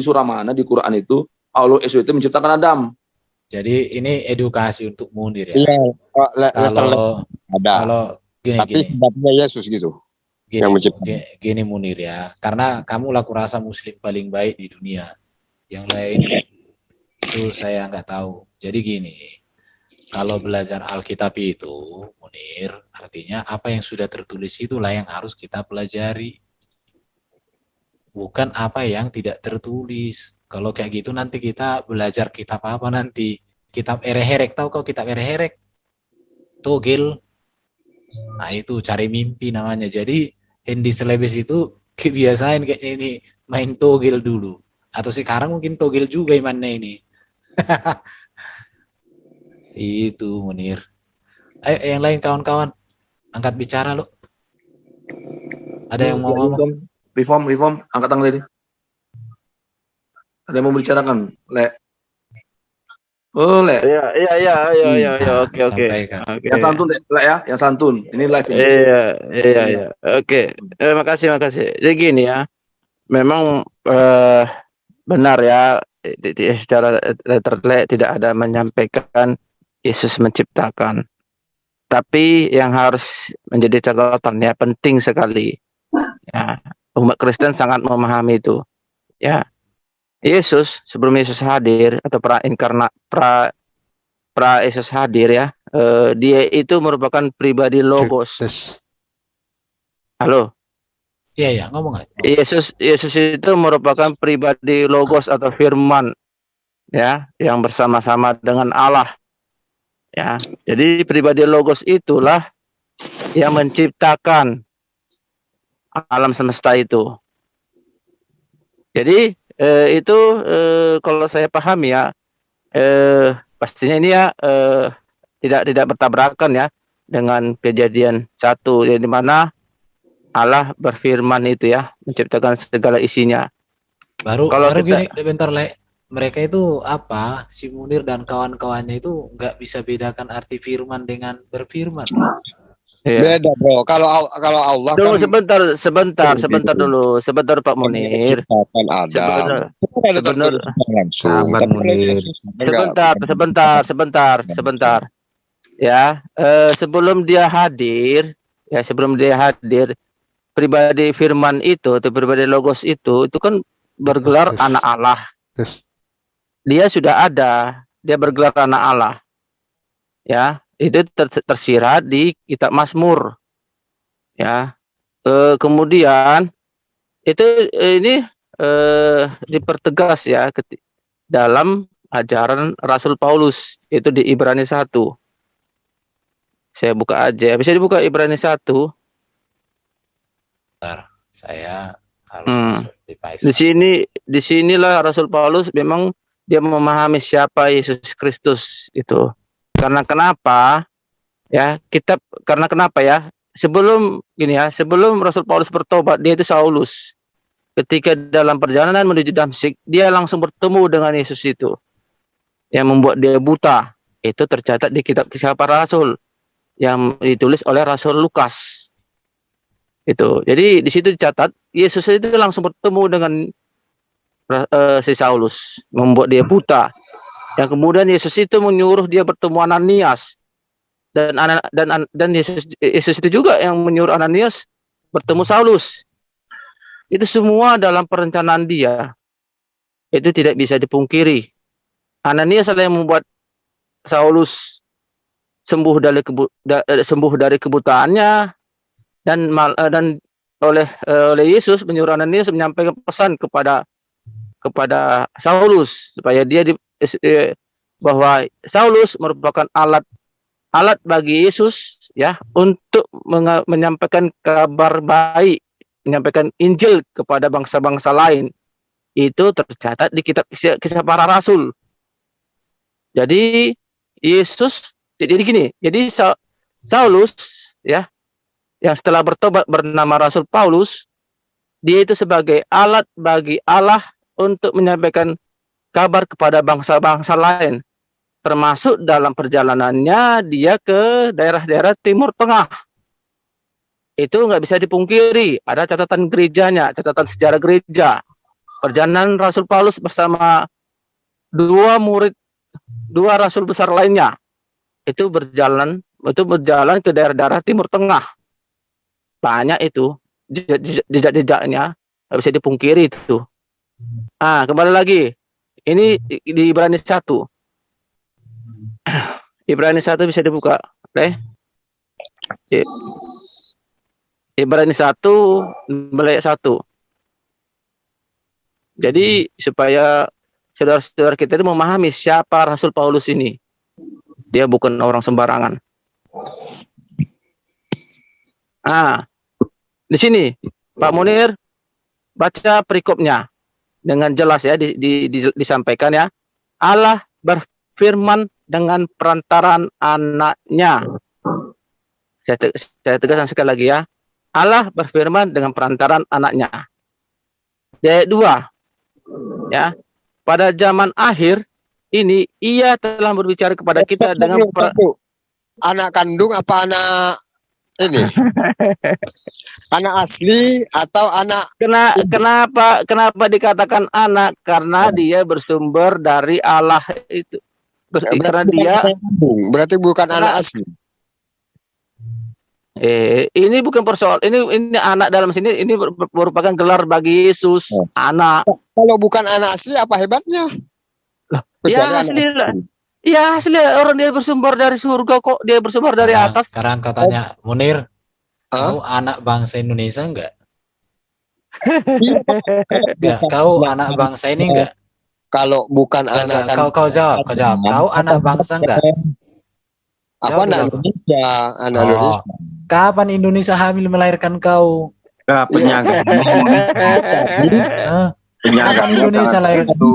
[SPEAKER 4] surah mana di Quran itu Allah SWT menciptakan Adam?
[SPEAKER 7] Jadi ini edukasi untuk Munir ya.
[SPEAKER 1] Iya,
[SPEAKER 7] kalau gini,
[SPEAKER 1] tapi sebabnya Yesus gitu.
[SPEAKER 7] Gini Munir ya. Karena kamu laku rasa Muslim paling baik di dunia. Yang lain itu saya nggak tahu. Jadi gini, kalau belajar Alkitab itu, Munir, artinya apa yang sudah tertulis itulah yang harus kita pelajari. Bukan apa yang tidak tertulis. Kalau kayak gitu nanti kita belajar kitab apa nanti? Kitab Ereherek, tahu kau kitab Ereherek? Togel. Nah itu cari mimpi namanya. Jadi Handi Selebes itu kebiasaan kayak ini main togel dulu. Atau sekarang mungkin togel juga imannya ini. Itu Munir. Ayo yang lain kawan-kawan angkat bicara lo. Ada yang mau ngomong?
[SPEAKER 4] Reform, angkat tangan tadi. Ada yang mau bicarakan, Le? Oh, Le.
[SPEAKER 6] Iya, oke.
[SPEAKER 4] Yang santun, Le ya, yang santun. Ini live ini.
[SPEAKER 6] Iya. Oke. Makasih. Jadi gini ya. Memang benar ya, secara letterlek tidak ada menyampaikan Yesus menciptakan. Tapi yang harus menjadi catatan ya, penting sekali. Ya, umat Kristen sangat memahami itu. Ya. Yesus sebelum Yesus hadir atau pra Yesus hadir ya, dia itu merupakan pribadi logos. Halo.
[SPEAKER 7] Iya, ngomong aja.
[SPEAKER 6] Yesus itu merupakan pribadi logos atau firman ya, yang bersama-sama dengan Allah. Ya. Jadi pribadi logos itulah yang menciptakan alam semesta itu. Jadi itu kalau saya pahami ya, pastinya ini ya tidak bertabrakan ya dengan Kejadian 1 di mana Allah berfirman itu ya, menciptakan segala isinya.
[SPEAKER 7] Baru
[SPEAKER 6] Kalau
[SPEAKER 7] gini, bentar Le. Mereka itu apa? Si Munir dan kawan-kawannya itu nggak bisa bedakan arti firman dengan berfirman.
[SPEAKER 6] Iya.
[SPEAKER 1] Beda bro. Kalau Allah
[SPEAKER 6] Tunggu
[SPEAKER 1] kan
[SPEAKER 6] sebentar dulu, sebentar Pak Munir.
[SPEAKER 1] menciptakan Adam.
[SPEAKER 6] Sebentar.
[SPEAKER 1] Langsung.
[SPEAKER 3] Sabar,
[SPEAKER 1] Tapi kalau
[SPEAKER 3] Munir.
[SPEAKER 1] Yesus enggak.
[SPEAKER 6] Sebentar. Ya, sebelum dia hadir, pribadi firman itu atau pribadi logos itu kan bergelar anak Allah. Dia sudah ada, dia bergelar anak Allah. Ya, itu tersirat di kitab Mazmur. Ya. Kemudian itu ini dipertegas ya dalam ajaran Rasul Paulus, itu di Ibrani 1. Saya buka aja. Bisa dibuka Ibrani 1.
[SPEAKER 7] Saya harus masuk di Paisal.
[SPEAKER 6] Di sinilah Rasul Paulus memang dia memahami siapa Yesus Kristus itu. Karena kenapa? Ya, karena kenapa ya? Sebelum Rasul Paulus bertobat, dia itu Saulus. Ketika dalam perjalanan menuju Damsyik, dia langsung bertemu dengan Yesus itu. Yang membuat dia buta. Itu tercatat di kitab Kisah Para Rasul yang ditulis oleh Rasul Lukas. Itu. Jadi di situ dicatat Yesus itu langsung bertemu dengan si Saulus, membuat dia buta. Yang kemudian Yesus itu menyuruh dia bertemu Ananias. Dan Yesus itu juga yang menyuruh Ananias bertemu Saulus. Itu semua dalam perencanaan dia. Itu tidak bisa dipungkiri. Ananias adalah yang membuat Saulus sembuh dari kebutaannya, dan oleh Yesus menyuruh Ananias menyampaikan pesan kepada Saulus supaya dia bahwa Saulus merupakan alat bagi Yesus ya untuk menyampaikan kabar baik, menyampaikan Injil kepada bangsa-bangsa lain. Itu tercatat di kitab Kisah Para Rasul. Jadi Yesus jadi gini. Jadi Saulus ya yang setelah bertobat bernama Rasul Paulus, dia itu sebagai alat bagi Allah untuk menyampaikan kabar kepada bangsa-bangsa lain. Termasuk dalam perjalanannya dia ke daerah-daerah Timur Tengah. Itu nggak bisa dipungkiri. Ada catatan gerejanya, catatan sejarah gereja. Perjalanan Rasul Paulus bersama dua rasul besar lainnya. Itu berjalan ke daerah-daerah Timur Tengah. Banyak itu jejak-jejaknya, nggak bisa dipungkiri itu. Kembali lagi. Ini di Ibrani 1. Ibrani 1 bisa dibuka, Ibrani 1 mulai 1. Jadi supaya saudara-saudara kita itu memahami siapa Rasul Paulus ini. Dia bukan orang sembarangan. Di sini Pak Munir baca perikopnya dengan jelas ya, disampaikan ya. Allah berfirman dengan perantaran anaknya. Saya tegaskan sekali lagi ya. Allah berfirman dengan perantaran anaknya. Ayat 2. Ya. Pada zaman akhir ini ia telah berbicara kepada kita dengan
[SPEAKER 1] anak kandung apa anak ini? Anak asli atau anak?
[SPEAKER 6] Kenapa dikatakan anak? Karena dia bersumber dari Allah itu. Karena dia
[SPEAKER 1] berarti bukan anak asli.
[SPEAKER 6] Ini bukan persoalan. Ini anak dalam sini ini merupakan gelar bagi Yesus. Anak.
[SPEAKER 1] Kalau bukan anak asli apa hebatnya?
[SPEAKER 6] Ya asli lah. Iya asli orang dia bersumber dari surga kok, dia bersumber dari atas.
[SPEAKER 7] Sekarang katanya Munir,
[SPEAKER 1] Hah?
[SPEAKER 7] kau anak bangsa Indonesia enggak?
[SPEAKER 1] Iya,
[SPEAKER 7] Enggak, kau anak bangsa ini enggak?
[SPEAKER 1] kalau bukan
[SPEAKER 7] Enggak,
[SPEAKER 1] anak
[SPEAKER 7] enggak. Kau jawab, kau jawab. Kau anak bangsa enggak?
[SPEAKER 1] Aku
[SPEAKER 7] Jawab
[SPEAKER 1] anak
[SPEAKER 7] dulu.
[SPEAKER 1] Indonesia, anak
[SPEAKER 7] Oh.
[SPEAKER 1] Indonesia.
[SPEAKER 7] Kapan Indonesia hamil melahirkan kau?
[SPEAKER 2] Penyaga.
[SPEAKER 7] Hah?
[SPEAKER 2] Penyaga
[SPEAKER 7] Kapan Indonesia lahir?
[SPEAKER 2] itu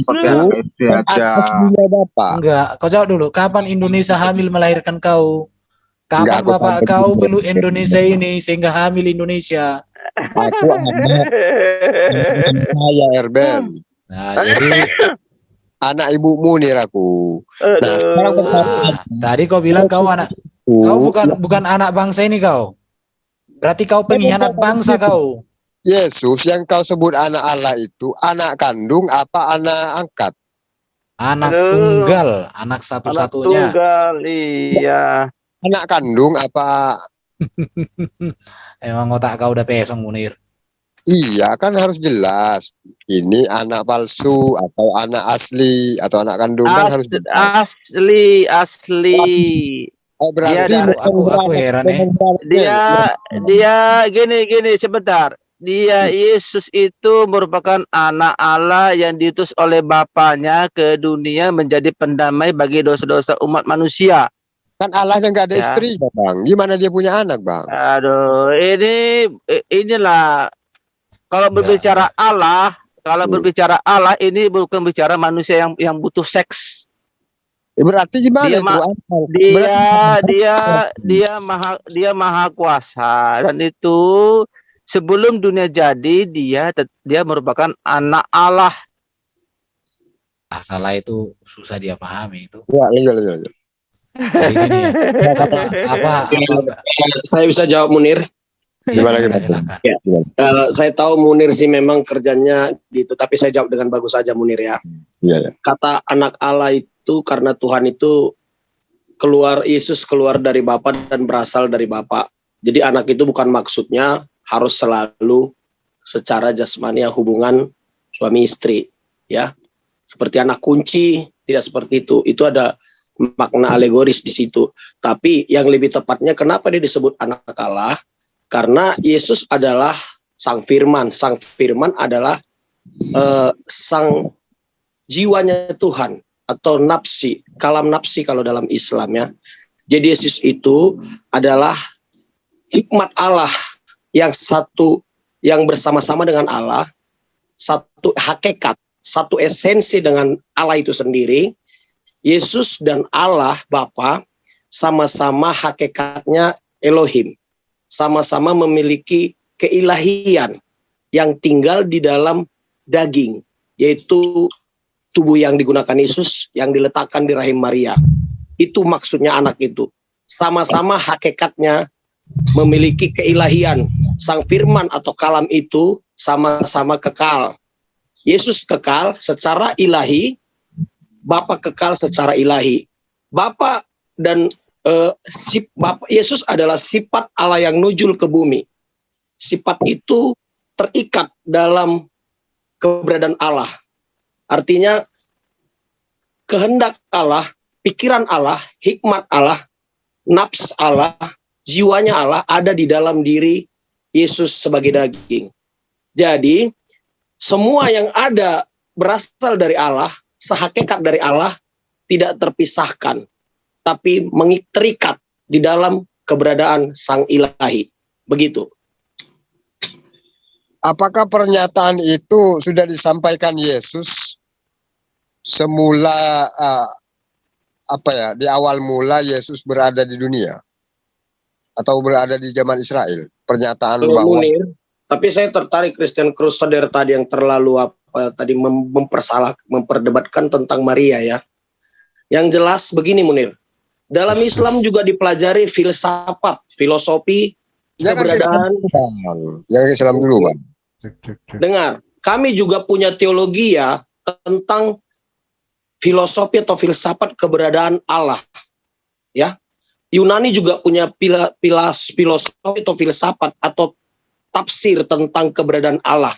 [SPEAKER 2] pakai APC aja.
[SPEAKER 1] Aslinya Bapak.
[SPEAKER 7] Enggak, kau jawab dulu. Kapan Indonesia hamil melahirkan kau?
[SPEAKER 1] Enggak,
[SPEAKER 7] Kapan
[SPEAKER 1] aku
[SPEAKER 7] bapak
[SPEAKER 1] tahu
[SPEAKER 7] kau
[SPEAKER 1] betul.
[SPEAKER 7] peluk Indonesia ini sehingga hamil Indonesia?
[SPEAKER 1] Aku anak saya Erben.
[SPEAKER 7] Nah, jadi
[SPEAKER 1] Anak Ibu Munir aku. Nah, sekarang pertanyaan
[SPEAKER 7] tadi kau bilang kau anak, kau bukan anak bangsa ini kau. Berarti kau pengkhianat bangsa kau.
[SPEAKER 1] Yesus yang kau sebut anak Allah itu anak kandung apa anak angkat?
[SPEAKER 7] Anak
[SPEAKER 6] Aduh.
[SPEAKER 7] tunggal, anak
[SPEAKER 6] Anak
[SPEAKER 7] satu-satunya.
[SPEAKER 6] tunggal, iya.
[SPEAKER 1] Anak kandung apa?
[SPEAKER 7] Emang otak kau udah pesong, Munir.
[SPEAKER 1] Iya, kan harus jelas. Ini anak palsu atau anak asli atau anak kandung kan harus jelas.
[SPEAKER 6] Asli.
[SPEAKER 1] Oh, berarti
[SPEAKER 6] Dia
[SPEAKER 7] aku heran
[SPEAKER 6] dia gini sebentar. Dia Yesus itu merupakan anak Allah yang diutus oleh Bapaknya ke dunia menjadi pendamai bagi dosa-dosa umat manusia.
[SPEAKER 1] Kan Allah yang nggak ada
[SPEAKER 6] Ya.
[SPEAKER 1] istri, Bang. Gimana dia punya anak, Bang?
[SPEAKER 6] Aduh, inilah kalau berbicara Allah, berbicara Allah ini bukan bicara manusia yang butuh seks.
[SPEAKER 1] Berarti gimana
[SPEAKER 6] Dia
[SPEAKER 1] itu?
[SPEAKER 6] dia maha kuasa, dan itu sebelum dunia jadi dia merupakan anak Allah.
[SPEAKER 7] Salah itu susah dia pahami itu.
[SPEAKER 1] Ya, lanjut.
[SPEAKER 7] Jadi gini, apa
[SPEAKER 8] Saya bisa jawab Munir.
[SPEAKER 1] Gimana?
[SPEAKER 7] silakan.
[SPEAKER 8] Saya tahu Munir sih memang kerjanya gitu, tapi saya jawab dengan bagus saja Munir ya.
[SPEAKER 1] Iya.
[SPEAKER 8] Kata anak Allah itu karena Tuhan itu Yesus keluar dari Bapa dan berasal dari Bapa. Jadi anak itu bukan maksudnya harus selalu secara jasmani hubungan suami istri, ya. Seperti anak kunci, tidak seperti itu. Itu ada makna alegoris di situ. Tapi yang lebih tepatnya kenapa dia disebut anak Allah? Karena Yesus adalah Sang Firman. Sang Firman adalah sang jiwanya Tuhan atau nafsi, kalam nafsi kalau dalam Islam ya. Jadi Yesus itu adalah hikmat Allah yang satu, yang bersama-sama dengan Allah, satu hakikat, satu esensi dengan Allah itu sendiri. Yesus dan Allah Bapa sama-sama hakikatnya Elohim, sama-sama memiliki keilahian yang tinggal di dalam daging, yaitu tubuh yang digunakan Yesus yang diletakkan di rahim Maria. Itu maksudnya anak itu. Sama-sama hakikatnya memiliki keilahian. Sang Firman atau kalam itu sama-sama kekal. Yesus kekal secara ilahi, Bapa kekal secara ilahi. Bapa dan Yesus adalah sifat Allah yang nujul ke bumi. Sifat itu terikat dalam keberadaan Allah. Artinya kehendak Allah, pikiran Allah, hikmat Allah, nafs Allah, jiwanya Allah ada di dalam diri Yesus sebagai daging. Jadi semua yang ada berasal dari Allah, sehakikat dari Allah, tidak terpisahkan, tapi terikat di dalam keberadaan Sang Ilahi. Begitu.
[SPEAKER 1] Apakah pernyataan itu sudah disampaikan Yesus semula di awal mula Yesus berada di dunia atau berada di zaman Israel? Pernyataan bahwa
[SPEAKER 8] Munir, tapi saya tertarik Christian Crusader tadi yang terlalu memperdebatkan tentang Maria ya. Yang jelas begini Munir, dalam Islam juga dipelajari filsafat, filosofi, keberadaan.
[SPEAKER 1] Yang Islam dulu, Bang.
[SPEAKER 8] Dengar, kami juga punya teologi ya tentang filosofi atau filsafat keberadaan Allah. Ya. Yunani juga punya filosofi atau filsafat atau tafsir tentang keberadaan Allah.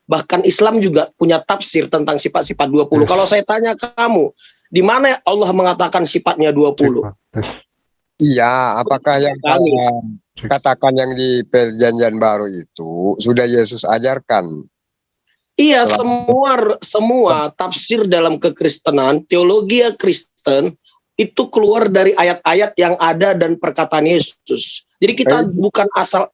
[SPEAKER 8] Bahkan Islam juga punya tafsir tentang sifat-sifat 20. Kalau saya tanya kamu, Di mana Allah mengatakan sifatnya 20?
[SPEAKER 1] Iya, apakah yang
[SPEAKER 8] Kami.
[SPEAKER 1] katakan yang di perjanjian baru itu sudah Yesus ajarkan?
[SPEAKER 8] Iya,
[SPEAKER 1] Selama-
[SPEAKER 8] semua tafsir dalam kekristenan, teologi Kristen itu keluar dari ayat-ayat yang ada dan perkataan Yesus. Jadi kita bukan asal.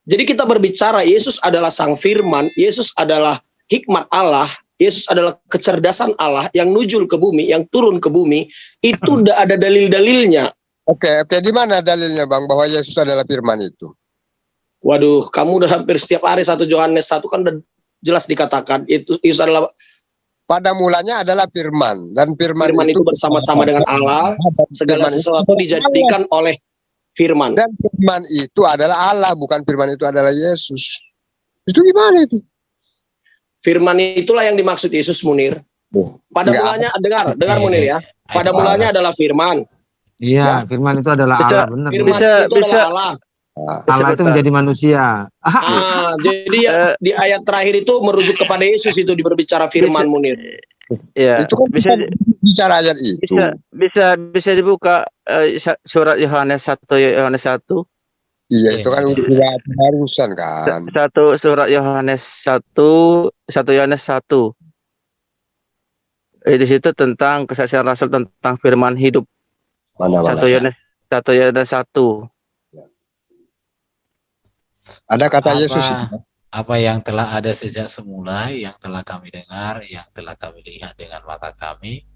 [SPEAKER 8] Jadi kita berbicara Yesus adalah sang firman, Yesus adalah hikmat Allah, Yesus adalah kecerdasan Allah yang nujul ke bumi, yang turun ke bumi. Itu udah ada dalil-dalilnya.
[SPEAKER 1] Oke, di mana dalilnya Bang bahwa Yesus adalah firman itu?
[SPEAKER 8] Waduh, kamu udah hampir setiap hari 1 Yohanes 1 kan udah jelas dikatakan itu Yesus adalah
[SPEAKER 1] Pada mulanya adalah firman, dan firman
[SPEAKER 8] itu bersama-sama dengan Allah, segala sesuatu dijadikan oleh firman.
[SPEAKER 1] Dan firman itu adalah Allah, bukan firman itu adalah Yesus. Itu gimana itu?
[SPEAKER 8] Firman itulah yang dimaksud Yesus, Munir. Pada
[SPEAKER 1] Enggak.
[SPEAKER 8] mulanya dengar Munir ya. Pada mulanya adalah firman.
[SPEAKER 3] Iya, firman itu adalah
[SPEAKER 6] Bisa-
[SPEAKER 3] Allah, benar.
[SPEAKER 8] Firman itu adalah Allah.
[SPEAKER 3] Allah itu menjadi manusia.
[SPEAKER 8] Jadi di ayat terakhir itu merujuk kepada Yesus, itu berbicara firman, Munir.
[SPEAKER 6] Ya,
[SPEAKER 1] Itu kan
[SPEAKER 6] bisa
[SPEAKER 1] bicara ayat itu.
[SPEAKER 6] bisa dibuka surat Yohanes 1 Yohanes 1.
[SPEAKER 1] Iya, itu kan udah keharusan kan.
[SPEAKER 6] Satu surat Yohanes 1 Yohanes 1. Di situ tentang kesaksian Rasul tentang firman hidup.
[SPEAKER 1] Mana-mana.
[SPEAKER 6] 1 Yohanes 1.
[SPEAKER 1] Ada kata Yesus itu.
[SPEAKER 7] Apa yang telah ada sejak semula, yang telah kami dengar, yang telah kami lihat dengan mata kami,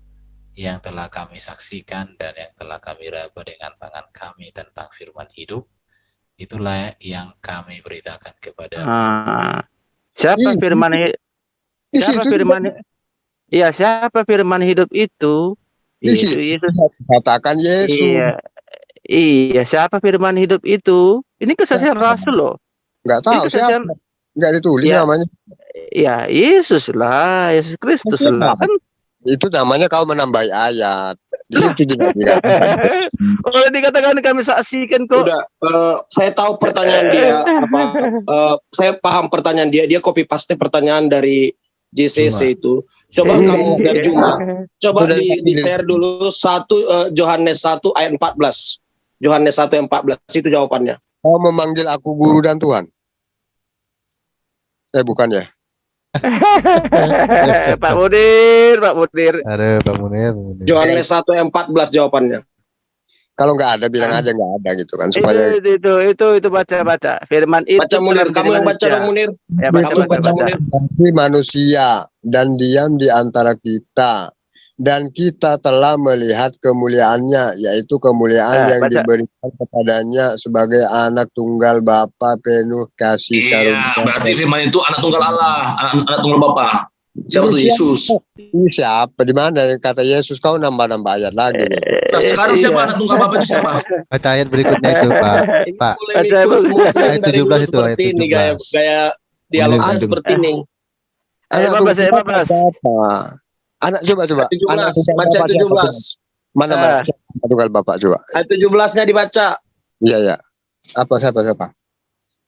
[SPEAKER 7] yang telah kami saksikan, dan yang telah kami raba dengan tangan kami tentang firman hidup, itulah yang kami beritakan kepada
[SPEAKER 6] Siapa firman
[SPEAKER 1] Di
[SPEAKER 6] siapa
[SPEAKER 1] situ
[SPEAKER 6] firman Iya, siapa firman hidup itu?
[SPEAKER 1] Di situ
[SPEAKER 6] Yesus.
[SPEAKER 1] katakan Yesus.
[SPEAKER 6] Iya, siapa firman hidup itu? Ini kesaksian Rasul loh.
[SPEAKER 1] Enggak tahu siapa. Enggak ditulis namanya.
[SPEAKER 6] Ya, Yesus lah, Yesus Kristus lah kan.
[SPEAKER 1] Itu namanya kau menambahi ayat. Di situ tidak dikatakan.
[SPEAKER 6] Oleh dikatakan kami saksikan kok.
[SPEAKER 8] Udah, saya tahu pertanyaan dia apa. Saya paham pertanyaan dia. Dia copy paste pertanyaan dari JCC itu. Coba kamu dari Juma. Coba di share dulu 1 Yohanes 1 ayat 14. Yohanes 1 ayat 14 itu jawabannya.
[SPEAKER 1] Kau memanggil aku guru dan Tuhan. Bukan ya?
[SPEAKER 6] Pak Mudir.
[SPEAKER 9] Ada Pak Munir.
[SPEAKER 8] Yohanes 1 ayat 14 jawabannya.
[SPEAKER 1] Kalau nggak ada bilang aja nggak ada gitu kan supaya
[SPEAKER 6] Itu baca. Firman itu.
[SPEAKER 8] Baca Munir, kamu yang baca dong Munir.
[SPEAKER 6] Ya,
[SPEAKER 8] Kamu
[SPEAKER 6] baca.
[SPEAKER 8] Munir.
[SPEAKER 1] Tapi manusia dan diam di antara kita, dan kita telah melihat kemuliaannya, yaitu kemuliaan yang diberikan kepadanya sebagai anak tunggal Bapa penuh kasih karunia.
[SPEAKER 4] Berarti firman itu anak tunggal Allah, anak tunggal Bapa. Siapa tuh Yesus?
[SPEAKER 1] Ini siapa? Di mana kata Yesus? Kau nambah-nambah ayat lagi nih.
[SPEAKER 4] Nah, sekarang siapa anak tunggal Bapa itu siapa?
[SPEAKER 9] Baca ayat berikutnya itu Pak. Pak.
[SPEAKER 8] Polemikus Muslim
[SPEAKER 9] Ayat
[SPEAKER 8] dari
[SPEAKER 9] 17
[SPEAKER 8] dulu
[SPEAKER 9] itu,
[SPEAKER 8] seperti
[SPEAKER 9] ayat
[SPEAKER 8] ini, gaya dialognya seperti ini.
[SPEAKER 6] Ayat 15.
[SPEAKER 1] Anak coba.
[SPEAKER 8] 17, baca 17.
[SPEAKER 1] Mana anak tunggal Bapak coba.
[SPEAKER 8] Ayat 17-nya dibaca.
[SPEAKER 1] Iya. Siapa?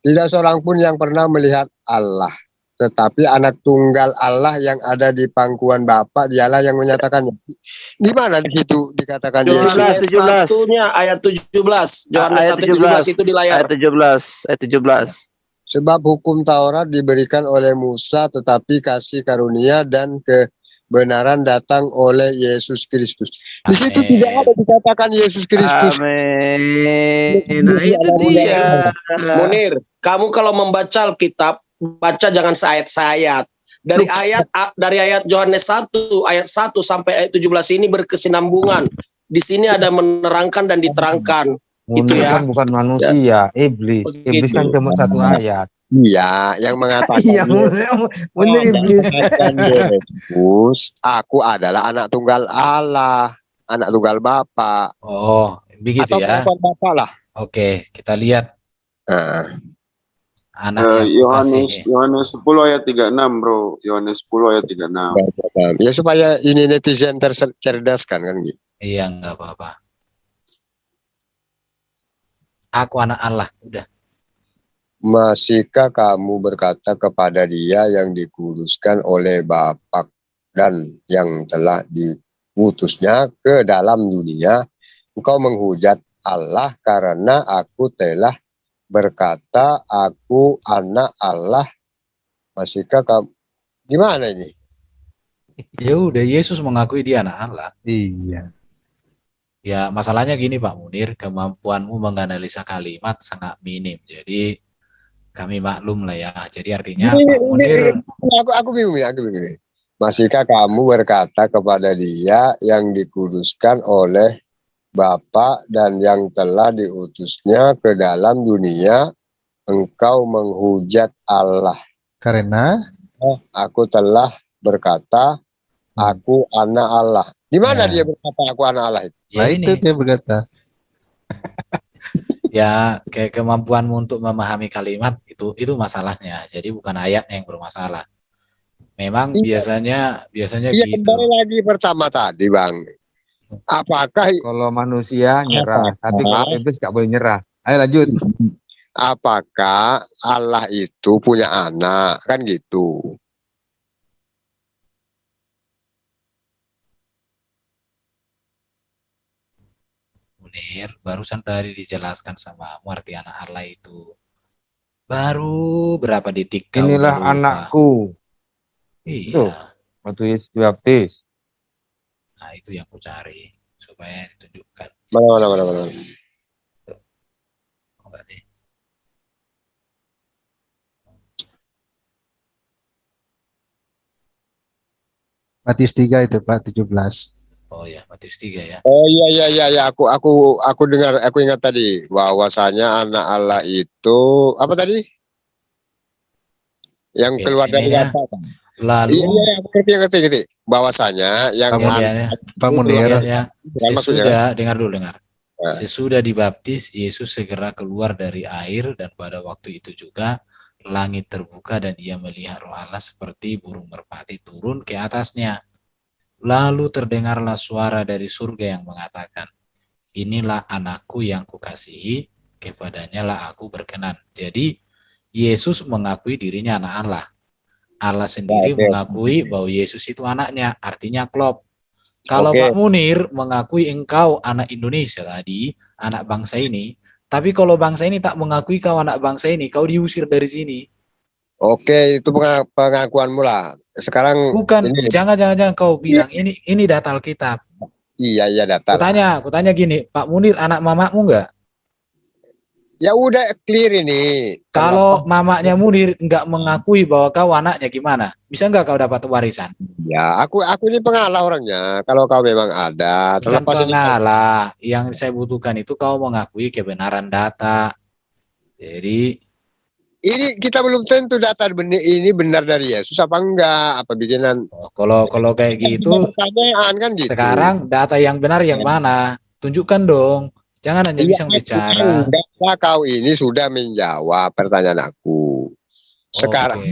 [SPEAKER 1] Tidak seorang pun yang pernah melihat Allah, tetapi anak tunggal Allah yang ada di pangkuan Bapa, dialah yang menyatakannya. Di mana di situ dikatakan Yesus?
[SPEAKER 8] Yohanes 1-nya ayat 17. Yohanes 1:17 itu di layar.
[SPEAKER 6] Ayat 17.
[SPEAKER 1] Sebab hukum Taurat diberikan oleh Musa, tetapi kasih karunia dan kebenaran datang oleh Yesus Kristus. Di situ tidak ada dikatakan Yesus Kristus.
[SPEAKER 6] Amin. Nah, itu dia.
[SPEAKER 8] Munir, kamu kalau membaca Alkitab, baca jangan seayat-sayat. Dari ayat Yohanes 1 ayat 1 sampai ayat 17 ini berkesinambungan. Di sini ada menerangkan dan diterangkan. Itu ya.
[SPEAKER 3] Kan bukan manusia, iblis. Iblis kan cuma satu ayat.
[SPEAKER 1] Iya, yang mengatakan
[SPEAKER 3] bener iblis.
[SPEAKER 1] Yesus, aku adalah anak tunggal Allah, anak tunggal Bapa.
[SPEAKER 7] Oh, begitu
[SPEAKER 1] Atau
[SPEAKER 7] ya.
[SPEAKER 1] bukan Bapa lah.
[SPEAKER 7] Oke, kita lihat anak
[SPEAKER 10] Yohanes 10 ayat 36, Bro. Yohanes 10 ayat 36.
[SPEAKER 1] Ya supaya ini netizen tercerdaskan kan gitu.
[SPEAKER 7] Iya, enggak apa-apa. Aku anak Allah, udah.
[SPEAKER 1] Masihkah kamu berkata kepada Dia yang dikuduskan oleh Bapa dan yang telah utusnya ke dalam dunia. Engkau menghujat Allah karena aku telah berkata aku anak Allah. Masihkah kamu gimana ini?
[SPEAKER 7] Ya udah, Yesus mengakui dia anak Allah.
[SPEAKER 9] Iya.
[SPEAKER 7] Ya masalahnya gini Pak Munir, kemampuanmu menganalisa kalimat sangat minim. Jadi kami maklum lah ya. Jadi artinya Pak Munir,
[SPEAKER 1] Aku bingung ya, aku bingung. Masihkah kamu berkata kepada dia yang dikuduskan oleh Bapa dan yang telah diutusnya ke dalam dunia, engkau menghujat Allah.
[SPEAKER 9] Karena
[SPEAKER 1] Aku telah berkata, aku anak Allah. Di mana dia berkata aku anak Allah itu?
[SPEAKER 7] ya
[SPEAKER 9] itu
[SPEAKER 7] ini
[SPEAKER 9] dia berkata.
[SPEAKER 7] ya kayak kemampuanmu untuk memahami kalimat itu masalahnya. Jadi bukan ayatnya yang bermasalah. Memang biasanya
[SPEAKER 1] Iya,
[SPEAKER 7] gitu.
[SPEAKER 1] kembali lagi pertama tadi, Bang. Apakah
[SPEAKER 3] Kalau manusia nyerah, tapi kalau iblis nggak boleh nyerah. Ayo lanjut.
[SPEAKER 1] apakah Allah itu punya anak? Kan gitu.
[SPEAKER 7] Munir, barusan tadi dijelaskan sama arti anak Allah itu. Baru berapa detik kau
[SPEAKER 3] Inilah
[SPEAKER 7] udah lupa.
[SPEAKER 3] anakku.
[SPEAKER 7] Iya.
[SPEAKER 3] Tuh, waktu Yesus dibaptis.
[SPEAKER 7] Nah, itu yang ku cari supaya ditunjukkan.
[SPEAKER 1] Mana.
[SPEAKER 7] Oh, enggak deh.
[SPEAKER 9] Matius 3 itu Pak 17.
[SPEAKER 7] Oh ya, Matius 3 ya.
[SPEAKER 1] Oh iya. Aku dengar, aku ingat tadi bahwasanya anak Allah itu apa tadi? Yang
[SPEAKER 7] Oke,
[SPEAKER 1] keluar dari
[SPEAKER 7] ininya.
[SPEAKER 1] Bapa.
[SPEAKER 7] Lalu
[SPEAKER 1] Iya, aku ngerti. Bahwasanya yang
[SPEAKER 9] Pak Munir.
[SPEAKER 7] ya.
[SPEAKER 1] Bukan maksudnya.
[SPEAKER 7] Sesudah dengar.
[SPEAKER 1] Nah.
[SPEAKER 7] Sesudah dibaptis, Yesus segera keluar dari air dan pada waktu itu juga langit terbuka dan ia melihat Roh Allah seperti burung merpati turun ke atasnya. Lalu terdengarlah suara dari surga yang mengatakan, inilah anakku yang kukasihi, kepadanya lah aku berkenan. Jadi Yesus mengakui dirinya anak Allah. Allah sendiri mengakui bahwa Yesus itu anaknya, artinya klop. Kalau Pak Munir mengakui engkau anak Indonesia tadi, anak bangsa ini, tapi kalau bangsa ini tak mengakui kau anak bangsa ini, kau diusir dari sini.
[SPEAKER 1] Oke, itu pengakuanmu lah. Sekarang
[SPEAKER 7] bukan, jangan kau bilang ini data Alkitab.
[SPEAKER 1] Iya data.
[SPEAKER 7] Kutanya gini, Pak Munir anak mamamu enggak?
[SPEAKER 1] Ya udah clear ini.
[SPEAKER 7] Kalau mamaknya Munir nggak mengakui bahwa kau anaknya gimana? Bisa nggak kau dapat warisan?
[SPEAKER 1] Ya, aku ini pengalah orangnya. Kalau kau memang ada,
[SPEAKER 7] bukan pengalah. Yang saya butuhkan itu kau mengakui kebenaran data. Jadi
[SPEAKER 1] ini kita belum tentu data ini benar dari Yesus apa enggak, apa bikinan.
[SPEAKER 7] Kalau kayak gitu,
[SPEAKER 1] pertanyaan kan gitu.
[SPEAKER 7] Sekarang data yang benar yang mana? Tunjukkan dong. Jangan hanya bisa bicara.
[SPEAKER 1] Kau ini sudah menjawab pertanyaan aku. Sekarang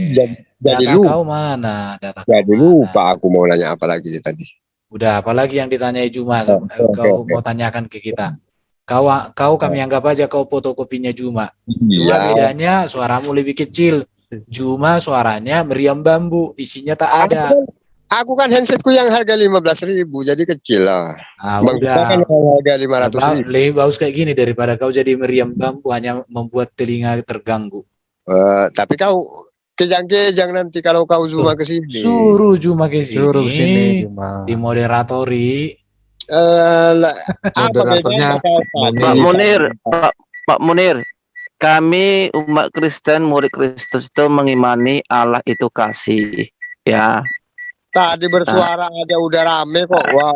[SPEAKER 7] jadi lupa. Kau mana? Data
[SPEAKER 1] jadi lupa aku mau nanya apa lagi tadi.
[SPEAKER 7] Udah, apalagi yang ditanyai Juma. Kau mau tanyakan ke kita. Kau kami anggap aja kau fotokopinya Juma. Cuma bedanya suaramu lebih kecil. Juma suaranya meriam bambu, isinya tak ada.
[SPEAKER 1] Aku kan handsetku yang harga 15.000, jadi kecil lah.
[SPEAKER 7] Udah.
[SPEAKER 1] Kan harga 500.000.
[SPEAKER 7] Lebih bagus kayak gini daripada kau jadi meriam bambu hanya membuat telinga terganggu.
[SPEAKER 1] Tapi kau kejang-kejang nanti kalau kau Zuma ke sini.
[SPEAKER 7] Suruh Juma ke sini.
[SPEAKER 9] Suruh sini Juma.
[SPEAKER 7] Di moderatori.
[SPEAKER 3] Moderatornya
[SPEAKER 5] Pak Munir, kami umat Kristen, murid Kristus itu mengimani Allah itu kasih, ya.
[SPEAKER 1] Tadi bersuara aja udah rame kok. Wah,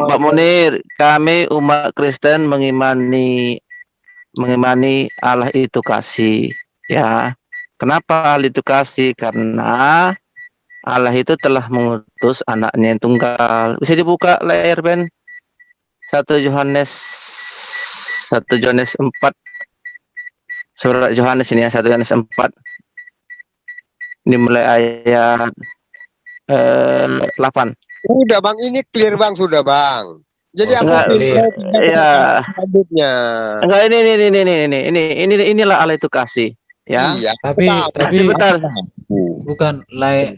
[SPEAKER 5] Pak Munir, kami umat Kristen mengimani Allah itu kasih, ya. Kenapa Allah itu kasih? Karena Allah itu telah mengutus anaknya yang tunggal. Bisa dibuka layar Ben? 1 Yohanes 4. Surat Yohanes ini ya, 1 Yohanes 4. Ini mulai ayat 8.
[SPEAKER 1] Udah Bang, ini clear Bang, sudah Bang. Jadi aku
[SPEAKER 5] enggak inilah Allah itu kasih, ya.
[SPEAKER 1] Iya,
[SPEAKER 7] tapi
[SPEAKER 5] bentar.
[SPEAKER 7] Bukan lay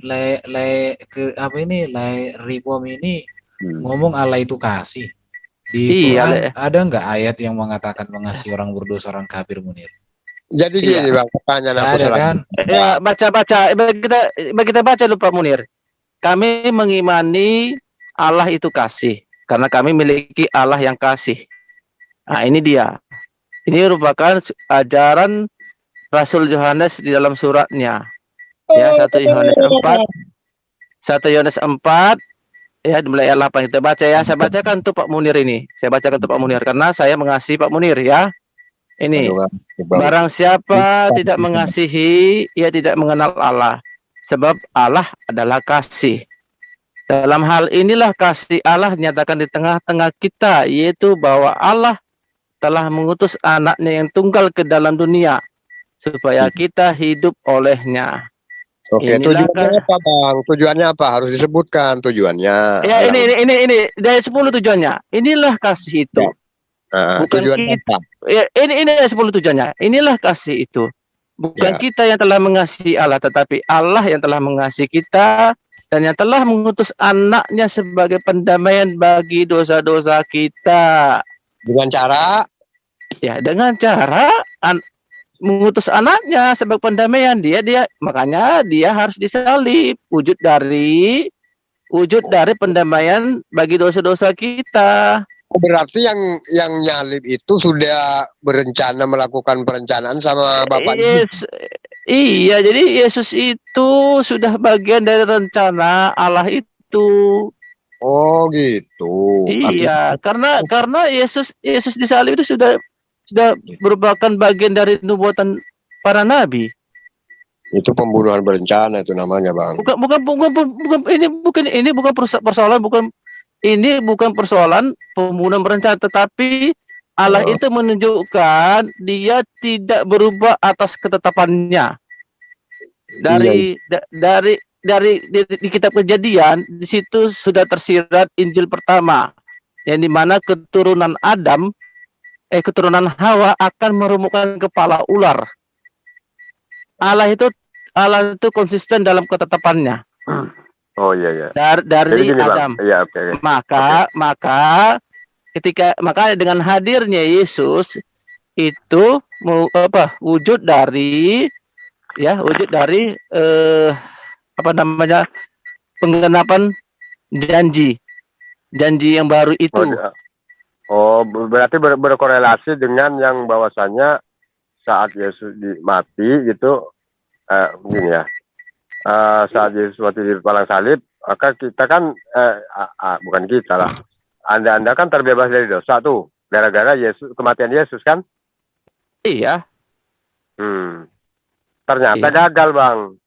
[SPEAKER 7] reform ini ngomong Allah itu kasih. Di
[SPEAKER 5] Iya,
[SPEAKER 7] Quran
[SPEAKER 5] Le.
[SPEAKER 7] ada nggak ayat yang mengatakan mengasihi orang berdosa, orang kafir, Munir?
[SPEAKER 1] Jadi
[SPEAKER 5] Iya.
[SPEAKER 1] gini Bang, pertanyaan
[SPEAKER 7] Nggak
[SPEAKER 1] aku
[SPEAKER 7] ada kan?
[SPEAKER 5] Ya, baca-baca. Kita baca dulu Pak Munir. Kami mengimani Allah itu kasih. Karena kami miliki Allah yang kasih. Nah, ini dia. Ini merupakan ajaran Rasul Yohanes di dalam suratnya. Ya, 1 Yohanes 4. 1 Yohanes 4. Ya, mulai ayat 8 kita baca ya. Saya bacakan untuk Pak Munir ini. Saya bacakan untuk Pak Munir karena saya mengasihi Pak Munir ya. Ini. Barang siapa tidak mengasihi, ia tidak mengenal Allah. Sebab Allah adalah kasih. Dalam hal inilah kasih Allah dinyatakan di tengah-tengah kita, yaitu bahwa Allah telah mengutus anaknya yang tunggal ke dalam dunia, supaya kita hidup olehnya.
[SPEAKER 1] Oke,
[SPEAKER 5] Inilah
[SPEAKER 1] tujuannya apa Bang? Tujuannya apa? Harus disebutkan tujuannya.
[SPEAKER 5] Ya, ini dari 10 tujuannya. Inilah kasih itu. Bukan
[SPEAKER 1] tujuannya
[SPEAKER 5] kita.
[SPEAKER 1] apa?
[SPEAKER 5] Ya, ini 10 tujuannya. Inilah kasih itu. Bukan
[SPEAKER 1] Ya.
[SPEAKER 5] kita yang telah mengasihi Allah, tetapi Allah yang telah mengasihi kita dan yang telah mengutus anaknya sebagai pendamaian bagi dosa-dosa kita.
[SPEAKER 1] Dengan cara?
[SPEAKER 5] Ya, dengan cara mengutus anaknya sebagai pendamaian. Makanya dia harus disalib, wujud dari pendamaian bagi dosa-dosa kita.
[SPEAKER 1] Berarti yang nyalib itu sudah berencana melakukan perencanaan sama Bapak.
[SPEAKER 5] Iya, jadi Yesus itu sudah bagian dari rencana Allah itu.
[SPEAKER 1] Oh gitu.
[SPEAKER 5] Iya, karena Yesus disalib itu sudah merupakan bagian dari nubuatan para nabi.
[SPEAKER 1] Itu pembunuhan berencana itu namanya, Bang.
[SPEAKER 5] Ini bukan persoalan pembunuhan berencana, tetapi Allah itu menunjukkan dia tidak berubah atas ketetapannya. Di kitab Kejadian di situ sudah tersirat Injil pertama, yang dimana keturunan Hawa akan merumukkan kepala ular. Allah itu konsisten dalam ketetapannya.
[SPEAKER 10] Oh iya.
[SPEAKER 5] Dari
[SPEAKER 10] gini,
[SPEAKER 5] Adam.
[SPEAKER 10] Bang. Iya, oke.
[SPEAKER 5] Maka dengan hadirnya Yesus itu wujud dari penggenapan janji yang baru itu.
[SPEAKER 10] Berarti berkorelasi dengan yang bahwasanya saat Yesus mati gitu, begini ya. Saat Yesus mati di palang salib, maka kita kan bukan kita lah. Anda kan terbebas dari dosa tuh, gara-gara kematian Yesus kan?
[SPEAKER 5] Iya.
[SPEAKER 10] Ternyata gagal, Bang.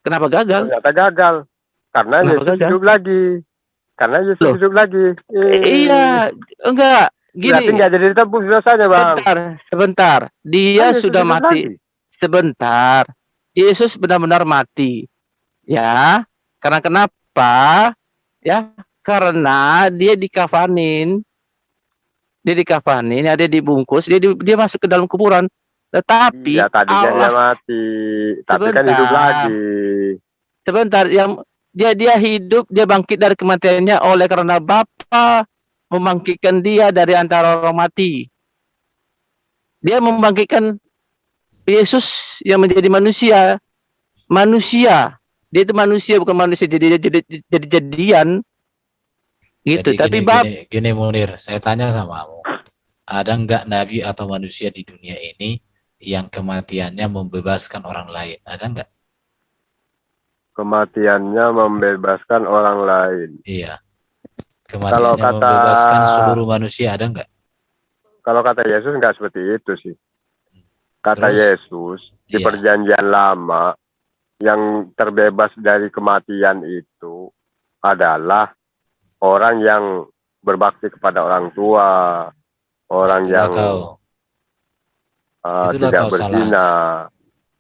[SPEAKER 5] Kenapa gagal?
[SPEAKER 10] Ternyata gagal. Karena Yesus hidup lagi.
[SPEAKER 5] Iya, enggak. Gini.
[SPEAKER 10] Berarti nggak jadi ditebus dosanya, Bang.
[SPEAKER 5] Sebentar. Dia sudah mati. Sebentar. Yesus benar-benar mati. Ya. Karena kenapa? Ya, karena dia dikafanin. Dia dibungkus, dia masuk ke dalam kuburan. Tetapi
[SPEAKER 10] ya tadinya dia mati, tapi kan hidup lagi.
[SPEAKER 5] Sebentar, yang dia hidup, dia bangkit dari kematiannya oleh karena Bapa membangkitkan dia dari antara orang mati. Dia membangkitkan Yesus yang menjadi manusia. Dia itu manusia, bukan manusia jadi-jadian. Gitu.
[SPEAKER 7] Jadi gini Munir, saya tanya sama kamu, ada nggak nabi atau manusia di dunia ini yang kematiannya membebaskan orang lain? Ada nggak?
[SPEAKER 10] Kematiannya membebaskan orang lain.
[SPEAKER 7] Iya. Kematiannya membebaskan seluruh manusia, ada nggak?
[SPEAKER 10] Kalau kata Yesus nggak seperti itu sih. Kata Yesus di Perjanjian Lama, yang terbebas dari kematian itu adalah orang yang berbakti kepada orang tua, orang yang tidak berzina,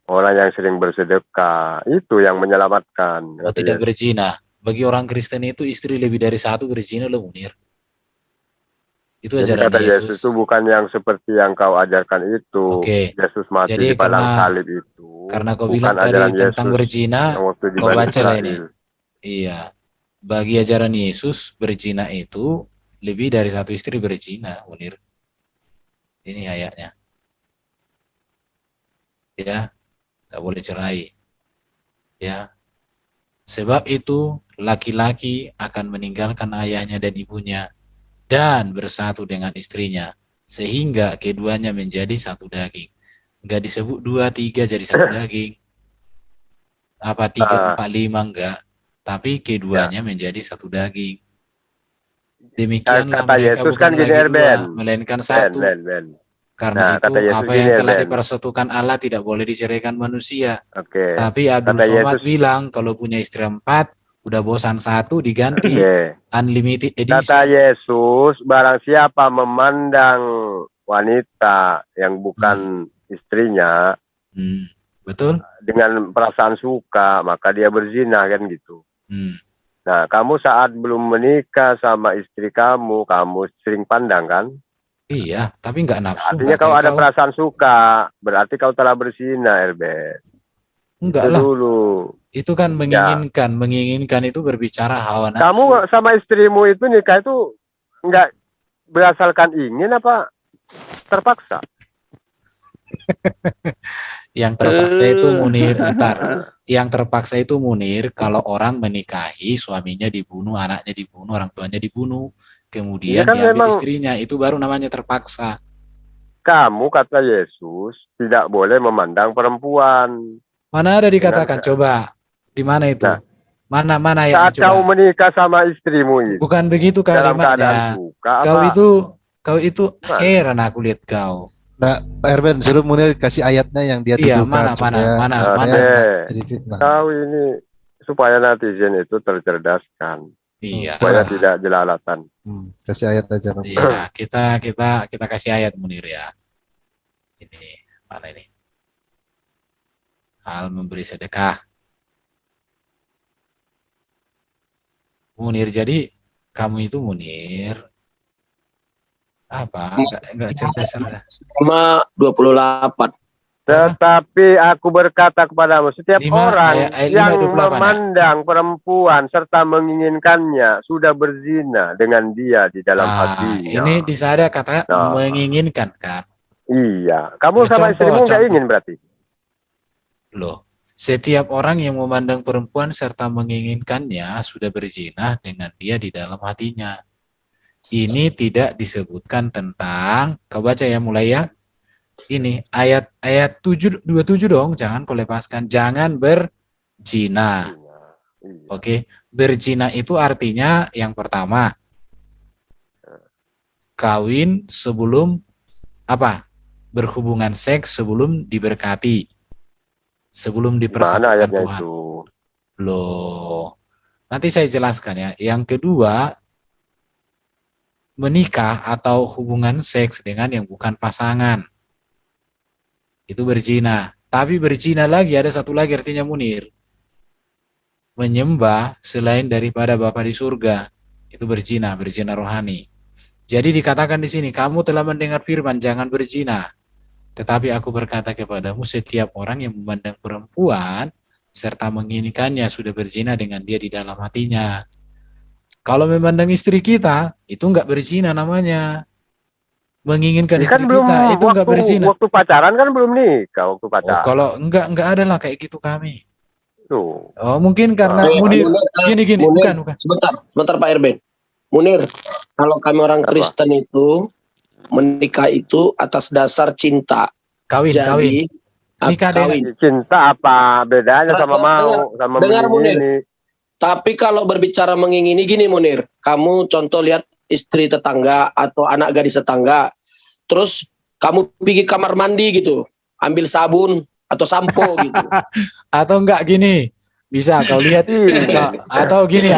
[SPEAKER 10] orang yang sering bersedekah, itu yang menyelamatkan.
[SPEAKER 7] Tidak berzina. Bagi orang Kristen itu istri lebih dari satu berzina loh, Munir. Itu ajaran
[SPEAKER 10] kata Yesus itu bukan yang seperti yang kau ajarkan itu. Yesus mati di palang salib itu.
[SPEAKER 7] Karena kau bilang tadi tentang berzina, kau baca lah ini. Iya. bagi ajaran Yesus berzina itu lebih dari satu istri berzina, Munir. Ini ayatnya. Ya, tak boleh cerai. Ya. Sebab itu laki-laki akan meninggalkan ayahnya dan ibunya dan bersatu dengan istrinya sehingga keduanya menjadi satu daging. Enggak disebut 2, 3 jadi satu daging. Apa 3, 4, 5 enggak. Tapi keduanya menjadi satu daging. Demikianlah
[SPEAKER 10] Kata
[SPEAKER 7] mereka
[SPEAKER 10] Yesus
[SPEAKER 7] bukan
[SPEAKER 10] kan gini,
[SPEAKER 7] lagi
[SPEAKER 10] Ben.
[SPEAKER 7] dua, melainkan satu.
[SPEAKER 10] Ben.
[SPEAKER 7] Karena
[SPEAKER 10] Nah, kata
[SPEAKER 7] itu
[SPEAKER 10] Yesus
[SPEAKER 7] apa
[SPEAKER 10] gini,
[SPEAKER 7] yang telah
[SPEAKER 10] Ben.
[SPEAKER 7] dipersatukan Allah tidak boleh diceraikan manusia.
[SPEAKER 10] Oke.
[SPEAKER 7] Tapi Abdul
[SPEAKER 10] Kata
[SPEAKER 7] Somad
[SPEAKER 10] Yesus,
[SPEAKER 7] bilang kalau punya istri 4, udah bosan satu diganti
[SPEAKER 10] oke.
[SPEAKER 7] unlimited
[SPEAKER 10] Kata
[SPEAKER 7] edition.
[SPEAKER 10] Yesus, barang siapa memandang wanita yang bukan istrinya
[SPEAKER 7] Betul?
[SPEAKER 10] dengan perasaan suka, maka dia berzina, kan gitu. Nah, kamu saat belum menikah sama istri kamu sering pandang kan?
[SPEAKER 7] Iya, tapi nggak nafsu.
[SPEAKER 10] Artinya
[SPEAKER 7] Nggak
[SPEAKER 10] kau
[SPEAKER 7] kayak
[SPEAKER 10] ada
[SPEAKER 7] kau.
[SPEAKER 10] perasaan suka, berarti kau telah berzina, Elbe.
[SPEAKER 7] Enggak
[SPEAKER 10] Itu
[SPEAKER 7] lah.
[SPEAKER 10] dulu.
[SPEAKER 7] Itu kan menginginkan. Menginginkan itu berbicara hawa nafsu.
[SPEAKER 10] Kamu sama istrimu itu nikah itu nggak berdasarkan ingin apa terpaksa?
[SPEAKER 7] Yang terpaksa itu Munir, bentar. Yang terpaksa itu Munir kalau orang menikahi, suaminya dibunuh, anaknya dibunuh, orang tuanya dibunuh, kemudian
[SPEAKER 10] kan
[SPEAKER 7] diambil
[SPEAKER 10] memang
[SPEAKER 7] istrinya, itu baru namanya terpaksa.
[SPEAKER 10] Kamu, kata Yesus, tidak boleh memandang perempuan.
[SPEAKER 7] Mana ada dikatakan? Coba, di mana itu?
[SPEAKER 10] Nah,
[SPEAKER 7] mana ya?
[SPEAKER 10] saat kau menikah sama istrimu itu,
[SPEAKER 7] bukan begitu
[SPEAKER 10] dalam
[SPEAKER 7] kalimatnya.
[SPEAKER 10] keadaan suka,
[SPEAKER 7] Kau itu heran aku lihat kau.
[SPEAKER 9] Nah, Pak Erben, suruh Munir kasih ayatnya yang dia
[SPEAKER 7] Iya,
[SPEAKER 9] tujukan
[SPEAKER 7] mana.
[SPEAKER 9] jadi fitnah.
[SPEAKER 10] Kau ini supaya netizen itu tercerdaskan.
[SPEAKER 7] Iya.
[SPEAKER 10] Supaya tidak jelalatan.
[SPEAKER 9] Kasih ayat aja, Pak.
[SPEAKER 7] Iya, kita kasih ayat Munir ya. Ini mana ini? Hal memberi sedekah. Munir, jadi kamu itu Munir apa? Enggak cerdas
[SPEAKER 8] sama 28.
[SPEAKER 10] Tetapi aku berkata kepadamu, setiap orang yang
[SPEAKER 7] 5:28,
[SPEAKER 10] memandang perempuan serta menginginkannya sudah berzina dengan dia di dalam hatinya.
[SPEAKER 7] Ini di sana kata menginginkan kan?
[SPEAKER 10] Iya. Kamu sama istrimu nggak ingin berarti?
[SPEAKER 7] Loh, setiap orang yang memandang perempuan serta menginginkannya sudah berzina dengan dia di dalam hatinya. Ini tidak disebutkan tentang, kau baca ya mulai ya. Ini ayat 27 dong, jangan kau lepaskan. Jangan berzina. Oke, berzina itu artinya yang pertama kawin sebelum apa? Berhubungan seks sebelum diberkati. Sebelum dipersatukan Tuhan.
[SPEAKER 10] Itu?
[SPEAKER 7] Loh. Nanti saya jelaskan ya. Yang kedua, menikah atau hubungan seks dengan yang bukan pasangan. Itu berzina. Tapi berzina lagi, ada satu lagi artinya Munir. Menyembah selain daripada Bapa di surga. Itu berzina rohani. Jadi dikatakan di sini, kamu telah mendengar firman, jangan berzina. Tetapi aku berkata kepadamu, setiap orang yang memandang perempuan serta menginginkannya sudah berzina dengan dia di dalam hatinya. Kalau memandang istri kita, itu enggak berzina namanya. Menginginkan istri kita, itu enggak berzina.
[SPEAKER 10] Waktu pacaran kan belum nikah, waktu pacaran.
[SPEAKER 7] Kalau enggak ada lah kayak gitu kami.
[SPEAKER 10] Tuh.
[SPEAKER 7] Oh, mungkin karena Munir, gini,
[SPEAKER 8] Munir,
[SPEAKER 7] bukan.
[SPEAKER 8] Sebentar Pak Erben. Munir, kalau kami orang Kristen itu menikah itu atas dasar cinta.
[SPEAKER 7] Kawin.
[SPEAKER 8] Nikah kawin.
[SPEAKER 10] Cinta apa bedanya sama
[SPEAKER 8] dengar Munir. Tapi kalau berbicara mengingini gini Munir, kamu contoh lihat istri tetangga atau anak gadis tetangga, terus kamu pergi kamar mandi gitu, ambil sabun atau sampo gitu.
[SPEAKER 7] Atau enggak gini, bisa kau lihat atau gini.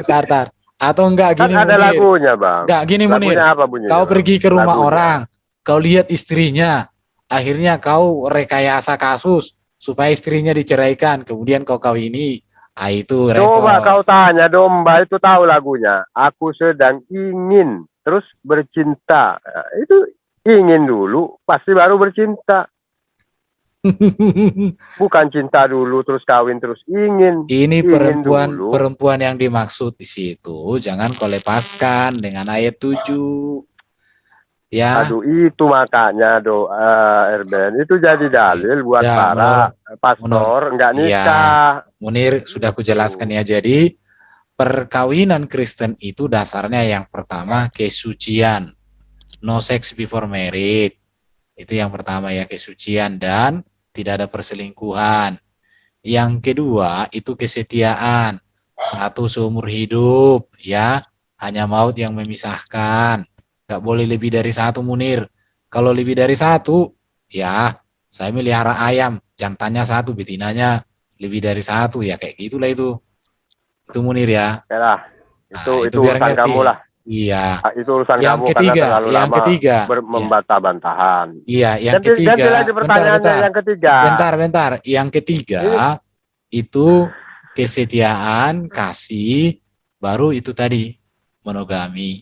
[SPEAKER 7] Tar. Atau enggak gini
[SPEAKER 10] kan ada
[SPEAKER 7] Munir.
[SPEAKER 10] Lagunya Bang.
[SPEAKER 7] Enggak gini Munir. Kau pergi ke rumah orang, kau lihat istrinya, akhirnya kau rekayasa kasus supaya istrinya diceraikan, kemudian kau kawini. Itu repot.
[SPEAKER 10] Coba kau tanya domba itu tahu lagunya. Aku sedang ingin terus bercinta. Itu ingin dulu, pasti baru bercinta. Bukan cinta dulu terus kawin terus ingin.
[SPEAKER 7] Ini
[SPEAKER 10] Ingin dulu.
[SPEAKER 7] perempuan yang dimaksud di situ jangan kau lepaskan dengan ayat 7. Ya.
[SPEAKER 10] Aduh, itu makanya Erben itu jadi dalil buat
[SPEAKER 7] Ya,
[SPEAKER 10] para pastor nggak nikah.
[SPEAKER 7] Munir sudah aku jelaskan ya. Jadi perkawinan Kristen itu dasarnya yang pertama kesucian, no sex before married. Itu yang pertama ya, kesucian dan tidak ada perselingkuhan. Yang kedua itu kesetiaan, satu seumur hidup ya, hanya maut yang memisahkan. Gak boleh lebih dari satu, Munir. Kalau lebih dari satu, ya saya melihara ayam, jantannya satu, betinanya lebih dari satu, ya kayak gitulah itu. Itu Munir ya.
[SPEAKER 10] Ya lah, itu
[SPEAKER 7] biar
[SPEAKER 10] urusan
[SPEAKER 7] ngerti.
[SPEAKER 10] kamu lah.
[SPEAKER 7] Iya.
[SPEAKER 10] Itu urusan
[SPEAKER 7] Yang
[SPEAKER 10] kamu
[SPEAKER 7] ketiga,
[SPEAKER 10] karena terlalu
[SPEAKER 7] yang
[SPEAKER 10] lama
[SPEAKER 7] ketiga,
[SPEAKER 10] membantah-bantahan.
[SPEAKER 7] Iya, yang
[SPEAKER 10] Ganti
[SPEAKER 7] ketiga.
[SPEAKER 10] lagi pertanyaannya yang ketiga.
[SPEAKER 7] Bentar. Yang ketiga itu kesetiaan, kasih, baru itu tadi monogami,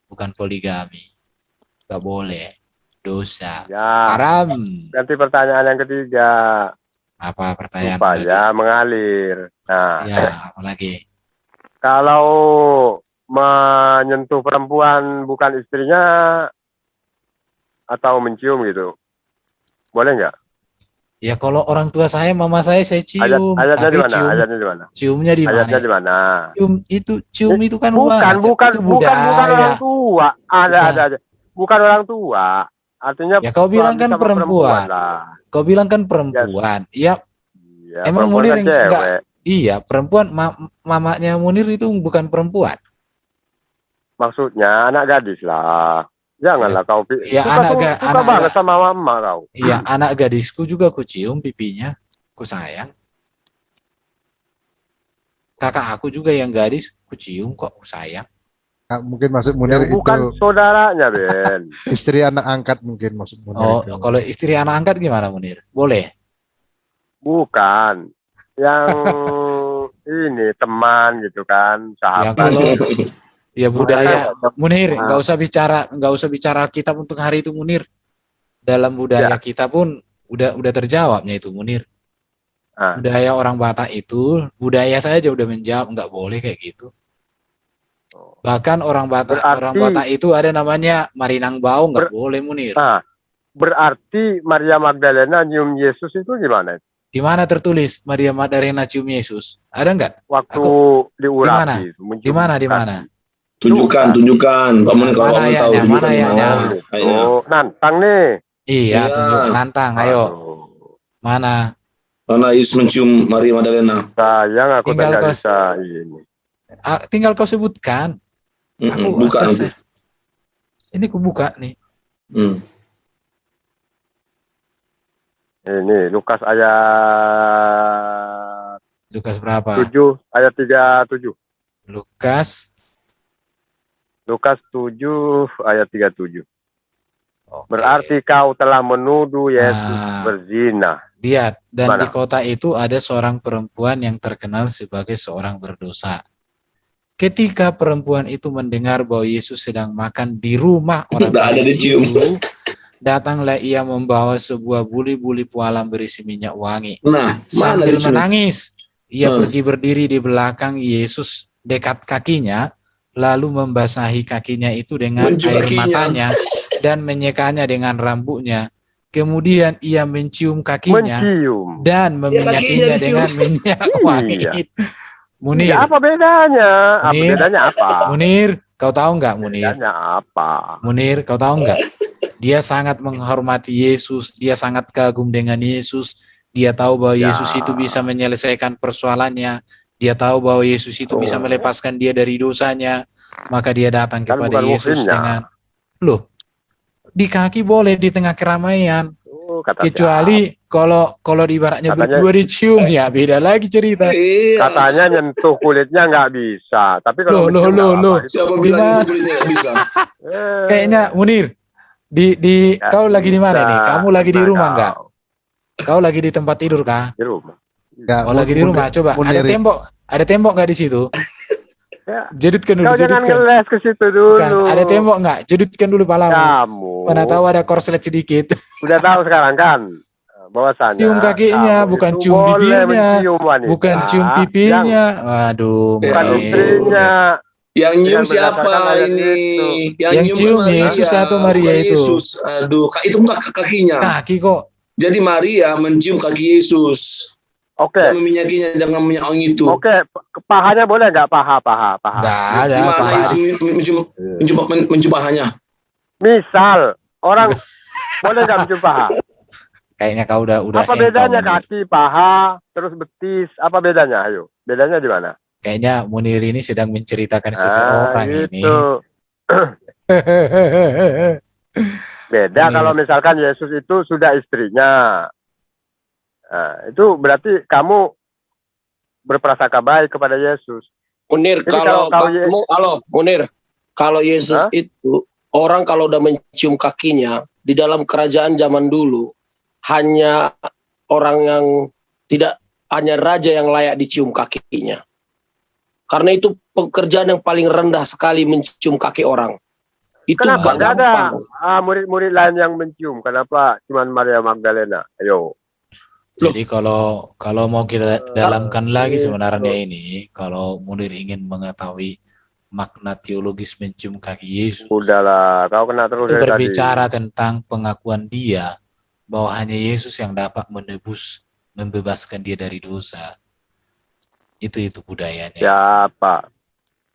[SPEAKER 7] bukan poligami. Gak boleh, dosa,
[SPEAKER 10] Ya.
[SPEAKER 7] haram.
[SPEAKER 10] Ganti pertanyaan yang ketiga.
[SPEAKER 7] Apa pertanyaan?
[SPEAKER 10] Supaya mengalir. Nah,
[SPEAKER 7] Ya, apalagi?
[SPEAKER 10] kalau menyentuh perempuan bukan istrinya atau mencium gitu, boleh nggak?
[SPEAKER 7] Ya kalau orang tua saya, mama saya cium.
[SPEAKER 10] Ayatnya di
[SPEAKER 7] Tapi
[SPEAKER 10] mana? Ayatnya di mana?
[SPEAKER 7] Ciumnya di mana?
[SPEAKER 10] Ayatnya di mana?
[SPEAKER 7] Cium itu kan
[SPEAKER 10] bukan
[SPEAKER 7] itu
[SPEAKER 10] bukan orang
[SPEAKER 7] budaya.
[SPEAKER 10] tua. Ada. Bukan orang tua. Artinya
[SPEAKER 7] Ya kau bilang kan
[SPEAKER 10] sama
[SPEAKER 7] perempuan.
[SPEAKER 10] lah.
[SPEAKER 7] Kau bilang kan perempuan. Ya,
[SPEAKER 10] Ya,
[SPEAKER 7] emang
[SPEAKER 10] perempuan
[SPEAKER 7] Munir
[SPEAKER 10] kan
[SPEAKER 7] enggak?
[SPEAKER 10] cewek.
[SPEAKER 7] Iya, perempuan. Mamanya Munir itu bukan perempuan.
[SPEAKER 10] Maksudnya anak gadis lah. Janganlah kau
[SPEAKER 7] Ya,
[SPEAKER 10] suka banget sama mama kau.
[SPEAKER 7] Iya, anak gadisku juga ku cium pipinya, ku sayang. Kakak aku juga yang gadis, ku cium kok, ku sayang.
[SPEAKER 9] Nah, mungkin maksud Munir
[SPEAKER 10] Ya, bukan
[SPEAKER 9] itu
[SPEAKER 10] saudaranya, Ben.
[SPEAKER 9] istri anak angkat mungkin maksud Munir.
[SPEAKER 7] Oh,
[SPEAKER 9] itu.
[SPEAKER 7] kalau istri anak angkat gimana Munir? Boleh?
[SPEAKER 10] Bukan. Yang ini teman gitu kan,
[SPEAKER 7] Yang
[SPEAKER 10] sahabat.
[SPEAKER 7] kalau ya budaya Munir,
[SPEAKER 10] Nah.
[SPEAKER 7] nggak usah bicara kitab untuk hari itu Munir. Dalam budaya
[SPEAKER 10] Ya.
[SPEAKER 7] kita pun udah terjawabnya itu Munir.
[SPEAKER 10] Ah.
[SPEAKER 7] Budaya orang Batak itu, budaya saja udah menjawab nggak boleh kayak gitu. Bahkan orang Batak itu ada namanya Marinang Bau, nggak boleh Munir.
[SPEAKER 10] Nah, berarti Maria Magdalena nyium Yesus itu gimana?
[SPEAKER 7] Di mana tertulis Maria Magdalena cium Yesus? Ada nggak?
[SPEAKER 10] Waktu diurapi.
[SPEAKER 7] Di mana?
[SPEAKER 11] Tunjukkan. Kamu kalau kamu tahu
[SPEAKER 7] mana ayatnya?
[SPEAKER 10] Oh, nantang nih.
[SPEAKER 7] Iya, tunjuk nantang. Ayo. Mana?
[SPEAKER 11] Karena Yesus mencium Maria Magdalena.
[SPEAKER 10] Sayang aku
[SPEAKER 7] Tinggal
[SPEAKER 10] tidak
[SPEAKER 7] kau-
[SPEAKER 10] bisa ini.
[SPEAKER 7] Tinggal kau sebutkan. Aku
[SPEAKER 11] Buka
[SPEAKER 7] atas-
[SPEAKER 11] nanti.
[SPEAKER 7] Ini ku buka nih.
[SPEAKER 10] Ini Lukas ayat
[SPEAKER 7] Lukas berapa?
[SPEAKER 10] 7 ayat 37.
[SPEAKER 7] Lukas
[SPEAKER 10] 7 ayat 37. Berarti kau telah menuduh Yesus berzina.
[SPEAKER 7] Lihat, dan di
[SPEAKER 10] Mana?
[SPEAKER 7] kota itu ada seorang perempuan yang terkenal sebagai seorang berdosa. Ketika perempuan itu mendengar bahwa Yesus sedang makan di rumah orang
[SPEAKER 11] Nggak ada
[SPEAKER 7] Farisi
[SPEAKER 11] dicium.
[SPEAKER 7] itu, datanglah ia membawa sebuah buli-buli pualam berisi minyak wangi.
[SPEAKER 11] Nah, mana
[SPEAKER 7] Sambil
[SPEAKER 11] dicium?
[SPEAKER 7] menangis, ia pergi berdiri di belakang Yesus dekat kakinya, lalu membasahi kakinya itu dengan
[SPEAKER 11] Mencium
[SPEAKER 7] air
[SPEAKER 11] kakinya.
[SPEAKER 7] matanya dan menyekanya dengan rambutnya. Kemudian ia mencium kakinya dan meminyakinya
[SPEAKER 11] kakinya dicium.
[SPEAKER 7] dengan minyak wangi.
[SPEAKER 10] Iya.
[SPEAKER 7] Munir,
[SPEAKER 10] Ya, apa bedanya?
[SPEAKER 7] Munir.
[SPEAKER 10] Bedanya apa?
[SPEAKER 7] Munir, kau tahu nggak Munir?
[SPEAKER 10] Bedanya apa?
[SPEAKER 7] Munir, kau tahu nggak? Dia sangat menghormati Yesus, dia sangat kagum dengan Yesus, dia tahu bahwa
[SPEAKER 10] Ya.
[SPEAKER 7] Yesus itu bisa menyelesaikan persoalannya, dia tahu bahwa Yesus itu bisa melepaskan dia dari dosanya, maka dia datang
[SPEAKER 10] Kan
[SPEAKER 7] kepada
[SPEAKER 10] bukan
[SPEAKER 7] Yesus
[SPEAKER 10] muhrimnya.
[SPEAKER 7] dengan, loh, di kaki boleh di tengah keramaian,
[SPEAKER 10] Kata
[SPEAKER 7] kecuali kalau ibaratnya
[SPEAKER 10] Katanya-
[SPEAKER 7] berdua dicium ya beda lagi cerita.
[SPEAKER 10] Katanya nyentuh kulitnya nggak bisa. Tapi kalau
[SPEAKER 7] Loh,
[SPEAKER 10] mencium nggak apa.
[SPEAKER 11] Siapa
[SPEAKER 7] Di
[SPEAKER 11] bilang
[SPEAKER 7] mana?
[SPEAKER 11] itu kulitnya nggak bisa?
[SPEAKER 7] Kayaknya Munir, kau lagi di mana nih? Kamu lagi di rumah nggak? Kau lagi di tempat tidur kah?
[SPEAKER 10] Di rumah.
[SPEAKER 9] Nggak,
[SPEAKER 7] Oh lagi di rumah, coba
[SPEAKER 9] Munir-
[SPEAKER 7] ada tembok nggak di situ?
[SPEAKER 10] Ya.
[SPEAKER 7] Jedutkan dulu,
[SPEAKER 10] Kau jangan
[SPEAKER 7] jedutkan.
[SPEAKER 10] ngeles ke situ dulu.
[SPEAKER 7] Bukan, ada tembok nggak? Jedutkan dulu palamu.
[SPEAKER 10] Kamu.
[SPEAKER 7] Mana tahu ada korslet sedikit.
[SPEAKER 10] Udah tahu sekarang kan? bahwasanya
[SPEAKER 12] Cium kakinya,
[SPEAKER 10] kamu
[SPEAKER 12] bukan
[SPEAKER 10] itu
[SPEAKER 12] cium
[SPEAKER 10] boleh
[SPEAKER 12] bibirnya,
[SPEAKER 10] mencium wanita
[SPEAKER 12] bukan cium
[SPEAKER 10] yang
[SPEAKER 12] pipinya. Waduh,
[SPEAKER 10] bukan
[SPEAKER 12] Munir.
[SPEAKER 10] istrinya.
[SPEAKER 11] Yang nyium
[SPEAKER 10] Dengan berdasarkan
[SPEAKER 11] siapa
[SPEAKER 10] ayat
[SPEAKER 11] ini?
[SPEAKER 10] itu.
[SPEAKER 12] Yang
[SPEAKER 11] nyium
[SPEAKER 12] cium
[SPEAKER 11] kan Maria,
[SPEAKER 12] Yesus atau Maria
[SPEAKER 11] bukan
[SPEAKER 12] itu?
[SPEAKER 11] Yesus. Aduh, itu bukan kakinya.
[SPEAKER 12] Kaki kok.
[SPEAKER 11] Jadi Maria mencium kaki Yesus.
[SPEAKER 10] Oke.
[SPEAKER 11] Dan meminyakinya dengan minyak wangi itu.
[SPEAKER 10] Oke, pahanya boleh nggak paha?
[SPEAKER 12] Nggak ada.
[SPEAKER 11] Gimana
[SPEAKER 12] Paha.
[SPEAKER 11] Yesus mencium pahanya?
[SPEAKER 10] Misal orang boleh nggak mencium paha?
[SPEAKER 12] Kayaknya kau udah
[SPEAKER 10] Apa bedanya kaki, paha, terus betis? Apa bedanya? Ayo, bedanya di mana?
[SPEAKER 12] Kayaknya Munir ini sedang menceritakan seseorang ini.
[SPEAKER 10] Gitu. Beda
[SPEAKER 12] Munir.
[SPEAKER 10] kalau misalkan Yesus itu sudah istrinya. Nah, itu berarti kamu berprasangka baik kepada Yesus.
[SPEAKER 8] Munir,
[SPEAKER 10] Jadi
[SPEAKER 8] kalau kamu, Munir, kalau Yesus itu orang kalau udah mencium kakinya di dalam kerajaan zaman dulu hanya orang yang tidak hanya raja yang layak dicium kakinya. Karena itu pekerjaan yang paling rendah sekali mencium kaki orang. Itu
[SPEAKER 10] Kenapa
[SPEAKER 8] gak
[SPEAKER 10] nggak ada
[SPEAKER 8] gampang.
[SPEAKER 10] murid-murid lain yang mencium? Kenapa cuma Maria Magdalena? Ayo.
[SPEAKER 12] Jadi kalau mau kita dalamkan lagi sebenarnya ini, kalau Munir ingin mengetahui makna teologis mencium kaki Yesus,
[SPEAKER 10] Udahlah, kau kena terus
[SPEAKER 12] itu
[SPEAKER 10] dari
[SPEAKER 12] berbicara
[SPEAKER 10] tadi.
[SPEAKER 12] tentang pengakuan dia bahwa hanya Yesus yang dapat menebus, membebaskan dia dari dosa. Itu budayanya.
[SPEAKER 10] Siapa?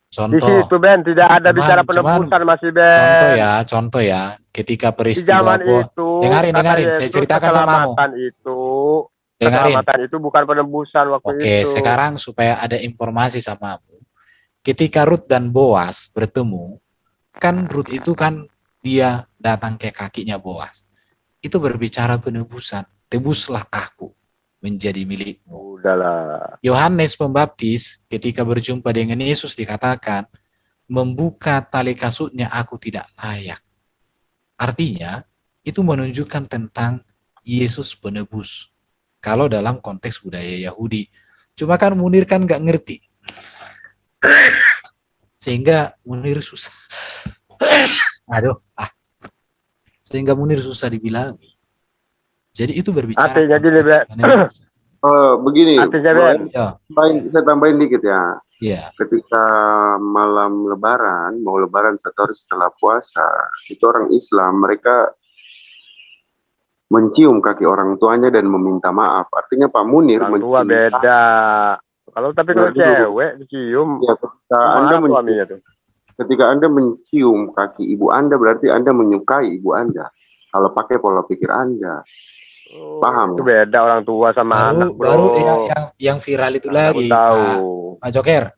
[SPEAKER 10] Di
[SPEAKER 12] Contoh,
[SPEAKER 10] situ Ben tidak ada bicara penebusan masih Ben.
[SPEAKER 12] contoh ya, ketika
[SPEAKER 10] Di
[SPEAKER 12] peristiwa
[SPEAKER 10] zaman itu,
[SPEAKER 12] dengarin,
[SPEAKER 10] kata
[SPEAKER 12] saya
[SPEAKER 10] Yesus,
[SPEAKER 12] ceritakan sama kamu.
[SPEAKER 10] Keselamatan
[SPEAKER 12] Dengarin.
[SPEAKER 10] itu bukan penebusan waktu
[SPEAKER 12] Oke,
[SPEAKER 10] itu.
[SPEAKER 12] sekarang supaya ada informasi samamu. Ketika Ruth dan Boas bertemu, kan Ruth itu kan dia datang ke kakinya Boas. Itu berbicara penebusan. Tebuslah aku menjadi milikmu.
[SPEAKER 10] Udahlah.
[SPEAKER 12] Yohanes Pembaptis ketika berjumpa dengan Yesus dikatakan, membuka tali kasutnya aku tidak layak. Artinya, itu menunjukkan tentang Yesus penebus. Kalau dalam konteks budaya Yahudi. Cuma kan Munir kan nggak ngerti. Sehingga Munir susah. Sehingga Munir susah dibilangi. Jadi itu berbicara.
[SPEAKER 10] Artinya gini, Ben.
[SPEAKER 13] Begini,
[SPEAKER 10] Artinya, Ben.
[SPEAKER 13] saya tambahin dikit ya.
[SPEAKER 12] Iya.
[SPEAKER 13] Ketika malam Lebaran, mau Lebaran 1 hari setelah puasa, itu orang Islam mereka mencium kaki orang tuanya dan meminta maaf. Artinya Pak Munir
[SPEAKER 10] Orang tua beda. Kalau cewek dicium.
[SPEAKER 13] Ya, ketika Anda mencium kaki ibu Anda berarti Anda menyukai ibu Anda. Kalau pakai pola pikir Anda. Paham?
[SPEAKER 10] Itu beda orang tua sama anak, bro.
[SPEAKER 12] Baru yang viral itu lagi, Pak Joker.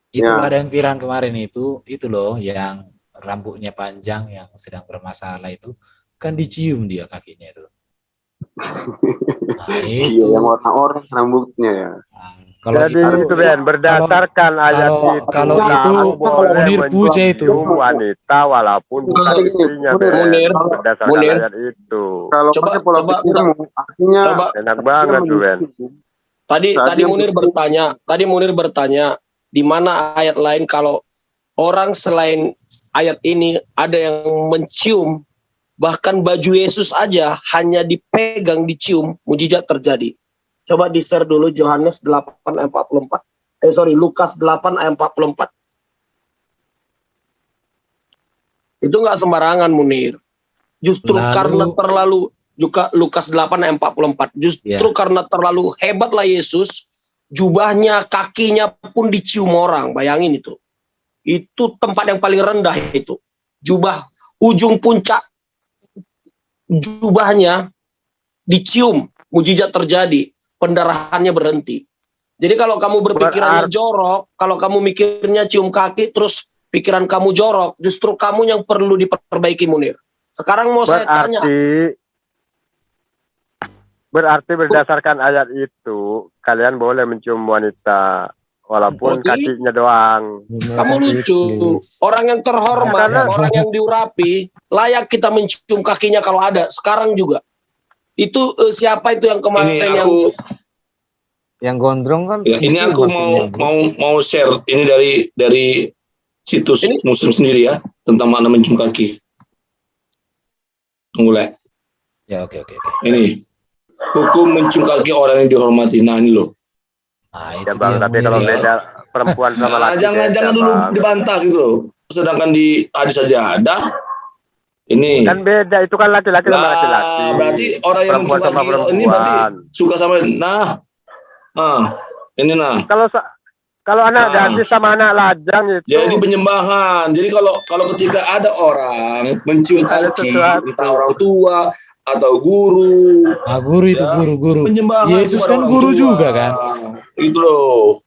[SPEAKER 12] Itu ada yang viral kemarin itu loh yang rambutnya panjang yang sedang bermasalah itu kan dicium dia kakinya itu. Nah, itu.
[SPEAKER 13] Iya, yang warna-warna rambutnya ya.
[SPEAKER 12] Kalau
[SPEAKER 10] jadi itu Ben berdasarkan ayat itu.
[SPEAKER 12] Kalau itu Munir puja itu
[SPEAKER 10] wanita walaupun bukan istrinya. Berdasarkan ayat itu.
[SPEAKER 13] Kalau pakai pola pikirmu artinya
[SPEAKER 10] enak banget tuh Ben.
[SPEAKER 8] Tadi Munir bertanya di mana ayat lain kalau orang selain ayat ini ada yang mencium, bahkan baju Yesus aja hanya dipegang, dicium, mujizat terjadi. Coba di-share dulu Yohanes 8 ayat 44. Lukas 8 ayat 44. Itu nggak sembarangan Munir. Justru karena terlalu juga Lukas 8 ayat 44. Justru karena terlalu hebatlah Yesus, jubahnya, kakinya pun dicium orang. Bayangin itu. Itu tempat yang paling rendah itu. Jubah ujung puncak jubahnya dicium, mujizat terjadi, pendarahannya berhenti. Jadi kalau kamu berpikirannya jorok, kalau kamu mikirnya cium kaki terus pikiran kamu jorok, justru kamu yang perlu diperbaiki Munir. Sekarang mau saya tanya.
[SPEAKER 10] Berarti berdasarkan ayat itu kalian boleh mencium wanita walaupun kakinya doang.
[SPEAKER 8] Kamu lucu. Orang yang terhormat, orang yang diurapi, layak kita mencium kakinya kalau ada. Sekarang juga. Itu siapa itu yang kemarin
[SPEAKER 3] yang gondrong kan?
[SPEAKER 11] Ya, ini aku mau share ini dari situs Muslim sendiri ya tentang makna mencium kaki. Mulai.
[SPEAKER 12] Ya oke.
[SPEAKER 11] Ini hukum mencium kaki orang yang dihormati. Nah ini loh.
[SPEAKER 12] Nah,
[SPEAKER 10] Ya
[SPEAKER 12] itu
[SPEAKER 10] bang,
[SPEAKER 12] dia
[SPEAKER 10] tapi
[SPEAKER 12] Munir
[SPEAKER 10] kalau
[SPEAKER 12] ya.
[SPEAKER 10] beda perempuan sama
[SPEAKER 11] Nah,
[SPEAKER 10] laki
[SPEAKER 11] jangan
[SPEAKER 10] beda
[SPEAKER 11] dulu
[SPEAKER 10] bang.
[SPEAKER 11] dibantah gitu loh. Sedangkan di hadis saja ada. Ini.
[SPEAKER 10] Kan beda, itu kan laki-laki sama laki-laki.
[SPEAKER 11] Berarti orang yang
[SPEAKER 10] Perempuan
[SPEAKER 11] mencium
[SPEAKER 10] sama
[SPEAKER 11] kaki ini berarti
[SPEAKER 10] perempuan.
[SPEAKER 11] suka sama. Ini nah.
[SPEAKER 10] Kalau anak gadis sama anak lajang itu.
[SPEAKER 11] Jadi penyembahan. Jadi kalau ketika ada orang mencium kaki, entah orang tua atau guru.
[SPEAKER 12] Ah, guru itu guru.
[SPEAKER 11] Penyembahan
[SPEAKER 12] Yesus
[SPEAKER 11] kepada
[SPEAKER 12] kan
[SPEAKER 11] orang
[SPEAKER 12] guru
[SPEAKER 11] tua.
[SPEAKER 12] juga kan.
[SPEAKER 11] Itu loh.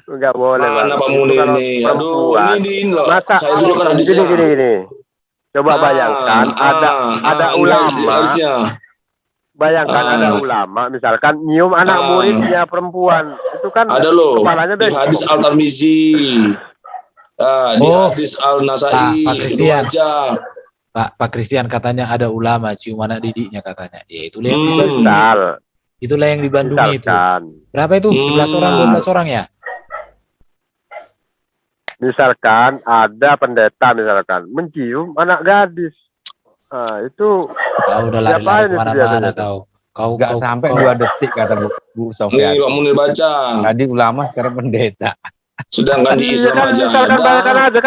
[SPEAKER 10] Enggak boleh
[SPEAKER 11] Mana
[SPEAKER 10] bang.
[SPEAKER 11] Pak
[SPEAKER 10] Itu
[SPEAKER 11] Munir
[SPEAKER 10] kalau
[SPEAKER 11] ini? Aduh,
[SPEAKER 10] perempuan.
[SPEAKER 11] ini loh.
[SPEAKER 10] Masa
[SPEAKER 11] Saya tunjukkan hadisnya.
[SPEAKER 10] gini. Coba bayangkan ada ulama. Bayangkan ada ulama, misalkan nyium anak muridnya perempuan, itu kan
[SPEAKER 11] ada loh
[SPEAKER 10] kepalanya
[SPEAKER 11] di hadis Al-Tirmizi, di hadis Al-Nasai,
[SPEAKER 12] Pak Christian.
[SPEAKER 11] itu aja.
[SPEAKER 12] Pak Christian katanya ada ulama cium anak didiknya katanya. Ya itulah yang di Bandung. Itulah yang di Bandung itu. Berapa itu? 11 orang, 12 orang ya?
[SPEAKER 10] Misalkan ada pendeta misalkan mencium anak gadis. Nah, itu
[SPEAKER 12] kau udah lari-lari kemana-mana kau
[SPEAKER 3] nggak sampai 2 detik kata Bu Sofyan.
[SPEAKER 11] Nih Pak Munir baca.
[SPEAKER 3] Tadi ulama sekarang pendeta.
[SPEAKER 11] Sedangkan di Islam
[SPEAKER 10] kan,
[SPEAKER 11] aja
[SPEAKER 10] misalkan
[SPEAKER 11] ada.
[SPEAKER 10] bayangkan aja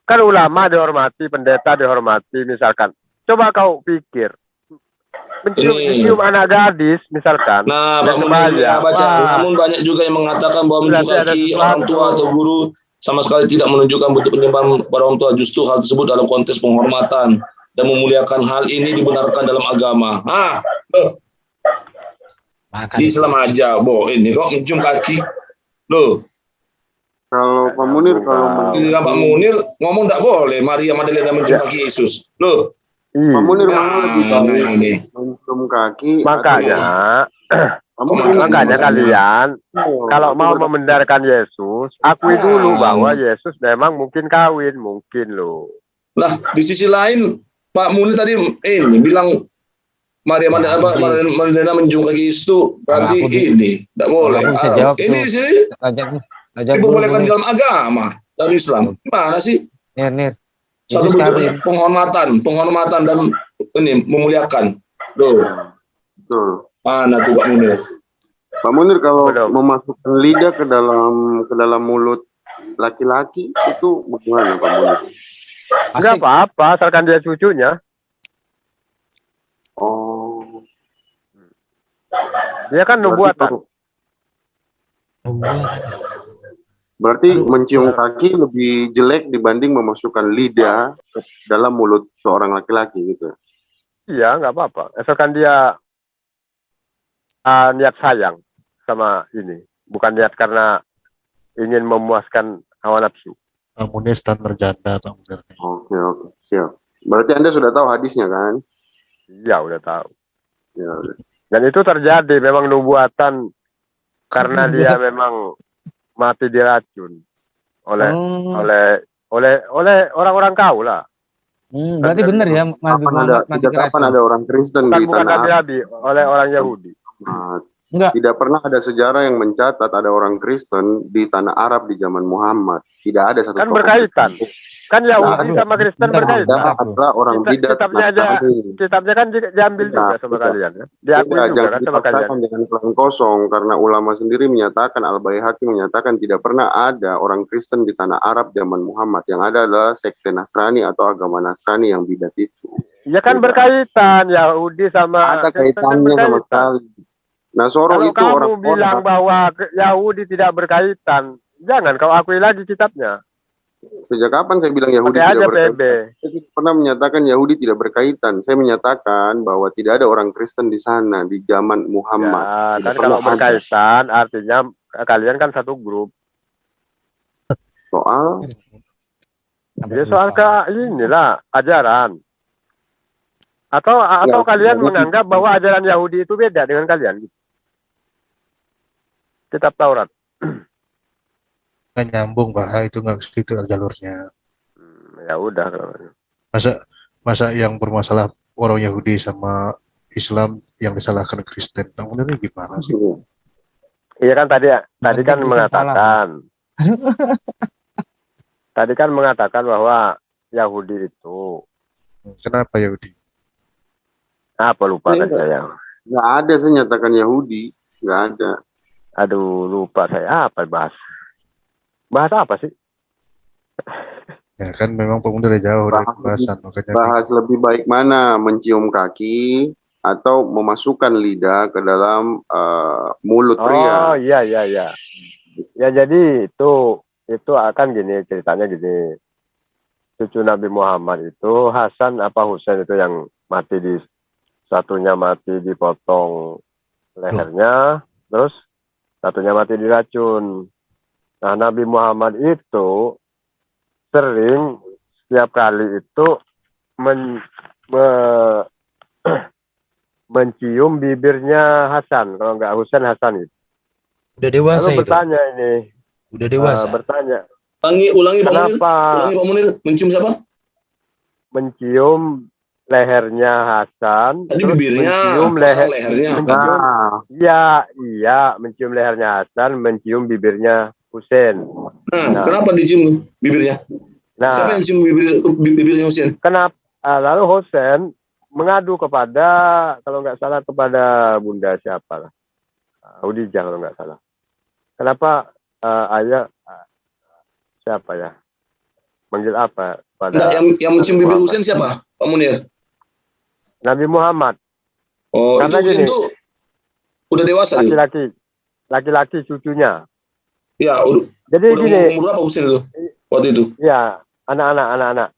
[SPEAKER 10] kan ulama dihormati, pendeta dihormati misalkan. Coba kau pikir mencium anak gadis misalkan.
[SPEAKER 11] Nah, Pak Munir baca. Namun banyak juga yang mengatakan bahwa mencium kaki orang tua atau guru sama sekali tidak menunjukkan bentuk penyembahan kepada orang tua. Justru hal tersebut dalam konteks penghormatan dan memuliakan. Hal ini dibenarkan dalam agama. Di Islam aja, ini kok mencium kaki. Loh.
[SPEAKER 13] Kalau Pak Munir, kalau
[SPEAKER 11] Pak Munir ngomong tak boleh. Maria Magdalena mencium kaki Yesus. Loh.
[SPEAKER 13] Pak Munir mana lebih baik
[SPEAKER 11] ini
[SPEAKER 13] mencium kaki?
[SPEAKER 10] Makanya kalian kalau mau membenarkan Yesus, akui dulu bahwa Yesus memang mungkin kawin, mungkin loh.
[SPEAKER 11] Lah, di sisi lain Pak Munir tadi ini bilang Maria Magdalena mencium kaki Yesus itu berarti ini tidak boleh. Ini sih diperbolehkan dalam agama dalam Islam. Gimana sih? Satu bentuk penghormatan dan ini memuliakan. Loh.
[SPEAKER 13] Betul.
[SPEAKER 11] Mana tuh Pak Munir?
[SPEAKER 13] Pak Munir kalau memasukkan lidah ke dalam mulut laki-laki itu bagaimana Pak Munir?
[SPEAKER 10] Enggak apa-apa, asalkan dia cucunya.
[SPEAKER 13] Oh.
[SPEAKER 10] Dia kan nubuatan.
[SPEAKER 13] Berarti mencium kaki lebih jelek dibanding memasukkan lidah ke dalam mulut seorang laki-laki gitu.
[SPEAKER 10] Iya, nggak apa-apa. Asalkan dia niat sayang sama ini, bukan niat karena ingin memuaskan hawa nafsu.
[SPEAKER 9] Pak Munir standar janda, Pak Munir.
[SPEAKER 13] Oke, siap. Berarti Anda sudah tahu hadisnya kan?
[SPEAKER 10] Iya, udah tahu.
[SPEAKER 13] Ya, udah.
[SPEAKER 10] Dan itu terjadi memang nubuatan karena dia memang mati diracun oleh orang-orang kau lah.
[SPEAKER 3] Berarti benar ya,
[SPEAKER 13] kapan ada orang Kristen di
[SPEAKER 10] bukan
[SPEAKER 13] tanah
[SPEAKER 10] Nabi, oleh orang Yahudi.
[SPEAKER 13] Nah, tidak pernah ada sejarah yang mencatat ada orang Kristen di tanah Arab di zaman Muhammad. Tidak ada satu.
[SPEAKER 10] Kan berkaitan. Kan Yahudi sama Kristen berkaitan.
[SPEAKER 13] Adalah orang bidat.
[SPEAKER 10] Kitabnya kan diambil juga sama kalian. Ya? Diakui juga kan sama kalian.
[SPEAKER 13] Jangan pelan kosong karena ulama sendiri menyatakan, Al-Baihaqi menyatakan tidak pernah ada orang Kristen di tanah Arab zaman Muhammad. Yang ada adalah sekte Nasrani atau agama Nasrani yang bidat itu.
[SPEAKER 10] Ya kan berkaitan Yahudi sama
[SPEAKER 13] ada kaitannya sama sekali. Nasoro
[SPEAKER 10] kalau
[SPEAKER 13] itu
[SPEAKER 10] kamu bilang bahwa Yahudi tidak berkaitan, jangan kau akui lagi kitabnya.
[SPEAKER 13] Sejak kapan saya bilang Yahudi tidak berkaitan? Saya tidak pernah menyatakan Yahudi tidak berkaitan. Saya menyatakan bahwa tidak ada orang Kristen di sana di zaman Muhammad.
[SPEAKER 10] Ya, kan kalau berkaitan artinya kalian kan satu grup.
[SPEAKER 13] Soal?
[SPEAKER 10] Ya soal inilah ajaran. Atau kalian menganggap bahwa ajaran Yahudi itu beda dengan kalian? Kitab Taurat.
[SPEAKER 9] Nggak nyambung Pak, itu nggak segitu jalurnya.
[SPEAKER 10] Ya udah.
[SPEAKER 9] Masa yang bermasalah orang Yahudi sama Islam yang disalahkan Kristen, namun ini gimana sih?
[SPEAKER 10] Iya kan tadi kan mengatakan. Tadi kan mengatakan bahwa Yahudi itu.
[SPEAKER 9] Kenapa Yahudi?
[SPEAKER 10] Apa lupa kan saya?
[SPEAKER 13] Nggak ada, saya nyatakan Yahudi. Nggak ada.
[SPEAKER 10] Aduh, lupa saya. Apa bahas? Bahas apa sih?
[SPEAKER 9] Ya kan memang pemuda udah jauh dari pembahasan, makanya
[SPEAKER 13] Bahas lebih baik mana, mencium kaki atau memasukkan lidah ke dalam mulut pria.
[SPEAKER 10] Oh iya iya iya. Ya jadi itu akan gini ceritanya gini. Cucu Nabi Muhammad itu Hasan apa Husain itu yang mati satunya mati dipotong lehernya, terus satunya mati diracun. Nah, Nabi Muhammad itu sering setiap kali itu mencium bibirnya Hasan, kalau nggak Husain Hasan itu.
[SPEAKER 7] Udah dewasa
[SPEAKER 10] Lalu
[SPEAKER 7] itu.
[SPEAKER 10] bertanya ini.
[SPEAKER 7] Udah dewasa.
[SPEAKER 10] Bertanya.
[SPEAKER 11] Ulangi Pak Munir.
[SPEAKER 10] Kenapa?
[SPEAKER 11] Ulangi Pak Munir. Mencium siapa?
[SPEAKER 10] Mencium lehernya Hasan.
[SPEAKER 11] Tadi
[SPEAKER 10] terus
[SPEAKER 11] bibirnya,
[SPEAKER 10] mencium
[SPEAKER 11] lehernya.
[SPEAKER 10] Iya, mencium lehernya Hasan, mencium bibirnya Husain.
[SPEAKER 11] Nah, kenapa dicium bibirnya?
[SPEAKER 10] Nah,
[SPEAKER 11] siapa yang mencium bibirnya Husain?
[SPEAKER 10] Kenapa? Lalu Husain mengadu kepada, kalau nggak salah kepada Bunda siapa lah, Khadijah kalau nggak salah. Kenapa ayah siapa ya? Manggil apa?
[SPEAKER 11] Nah, yang mencium bibir Husain siapa? Pak Munir?
[SPEAKER 10] Nabi Muhammad.
[SPEAKER 11] Oh,
[SPEAKER 10] karena
[SPEAKER 11] itu Husain
[SPEAKER 10] gini,
[SPEAKER 11] tuh udah dewasa.
[SPEAKER 10] Laki-laki cucunya.
[SPEAKER 11] Ya,
[SPEAKER 10] jadi
[SPEAKER 11] udah
[SPEAKER 10] gini.
[SPEAKER 11] Umur berapa Husain itu? Waktu itu?
[SPEAKER 10] Ya, anak-anak.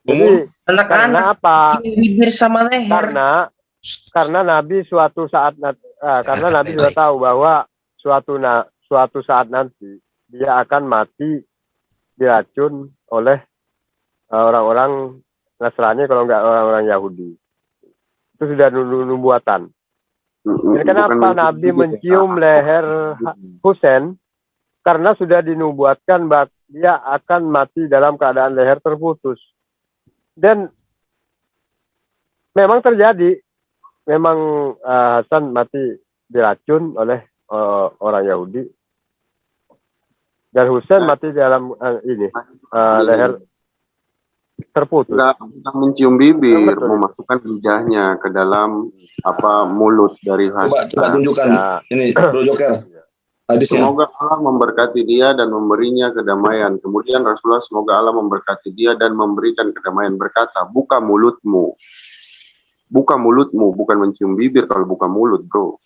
[SPEAKER 10] Jadi karena apa?
[SPEAKER 14] Bibir sama leher.
[SPEAKER 10] Karena Nabi suatu saat karena Nabi sudah tahu bahwa suatu saat nanti dia akan mati diracun oleh orang-orang Nasrani, kalau enggak orang-orang Yahudi. Itu sudah nubuatan. Jadi kenapa Nabi mencium leher Husain? Karena sudah dinubuatkan bahwa dia akan mati dalam keadaan leher terputus. Dan memang terjadi. Memang Hasan mati diracun oleh orang Yahudi. Dan Husain mati dalam leher terputus.
[SPEAKER 13] Kita mencium bibir, memasukkan lidahnya ke dalam mulut dari Hasan.
[SPEAKER 11] Coba tunjukkan ini Bro Joker. Hadisnya.
[SPEAKER 13] Semoga Allah memberkati dia dan memberinya kedamaian. Kemudian Rasulullah semoga Allah memberkati dia dan memberikan kedamaian, berkata, buka mulutmu. Buka mulutmu, bukan mencium bibir kalau buka mulut, bro.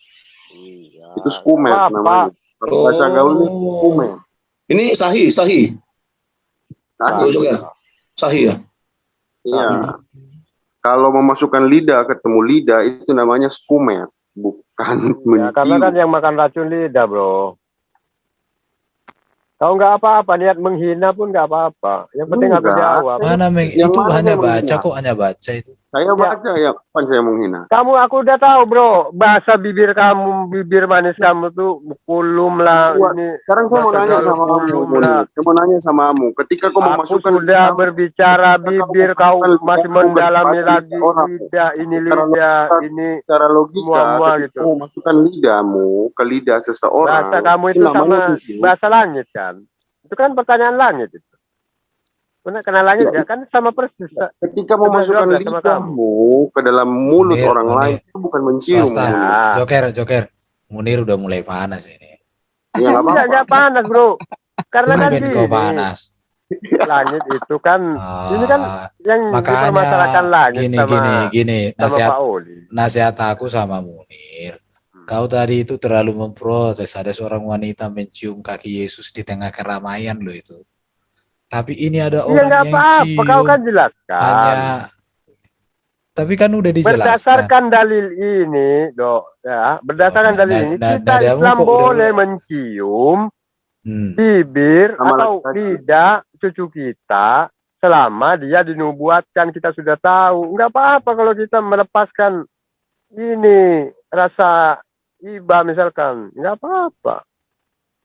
[SPEAKER 13] Itu skumet namanya. Bahasa gaulnya skumet.
[SPEAKER 11] Ini sahih. Bro Joker. Sahih ya?
[SPEAKER 13] Iya. Kalau memasukkan lidah ketemu lidah itu namanya skumet, bukan mencium.
[SPEAKER 10] Karena kan yang makan racun lidah, bro. Kalau nggak apa-apa, niat menghina pun nggak apa-apa. Yang penting aku jawab.
[SPEAKER 7] Mana itu hanya baca kok, hanya baca itu.
[SPEAKER 13] Saya baca ya, kapan saya menghina?
[SPEAKER 10] Aku udah tahu, bro. Bahasa bibir kamu, bibir manis kamu tuh kulum lah. Ini.
[SPEAKER 13] Sekarang saya mau nanya sama kamu. Saya mau nanya sama kamu. Ketika kau memasukkan,
[SPEAKER 10] sudah berbicara bibir, kau masih mendalami lagi lidah, ini lidah, ini
[SPEAKER 13] secara logika,
[SPEAKER 10] gitu.
[SPEAKER 13] Kau memasukkan lidahmu ke lidah seseorang.
[SPEAKER 10] Bahasa kamu itu sama bahasa langit kan? Itu kan pertanyaan langit itu. Benar, kena langit ya kan sama persis.
[SPEAKER 13] Ketika memasukkan lidahmu ke dalam mulut orang lain itu bukan mencium.
[SPEAKER 7] Joker. Munir udah mulai panas ini.
[SPEAKER 13] Ya
[SPEAKER 10] nggak panas, bro. Karena kan
[SPEAKER 7] kau panas.
[SPEAKER 10] Langit itu kan ini kan yang dipermasalahkan langit
[SPEAKER 7] gini nasihat aku sama Munir. Kau tadi itu terlalu memprotes ada seorang wanita mencium kaki Yesus di tengah keramaian loh itu. Tapi ini ada orang yang cium.
[SPEAKER 10] Kau kan jelaskan.
[SPEAKER 7] Tapi kan udah dijelaskan.
[SPEAKER 10] Berdasarkan dalil ini, berdasarkan dalil ini kita Islam boleh mencium bibir atau lidah cucu kita selama dia dinubuatkan, kita sudah tahu. Enggak apa-apa kalau kita melepaskan ini rasa iba misalkan, enggak apa-apa.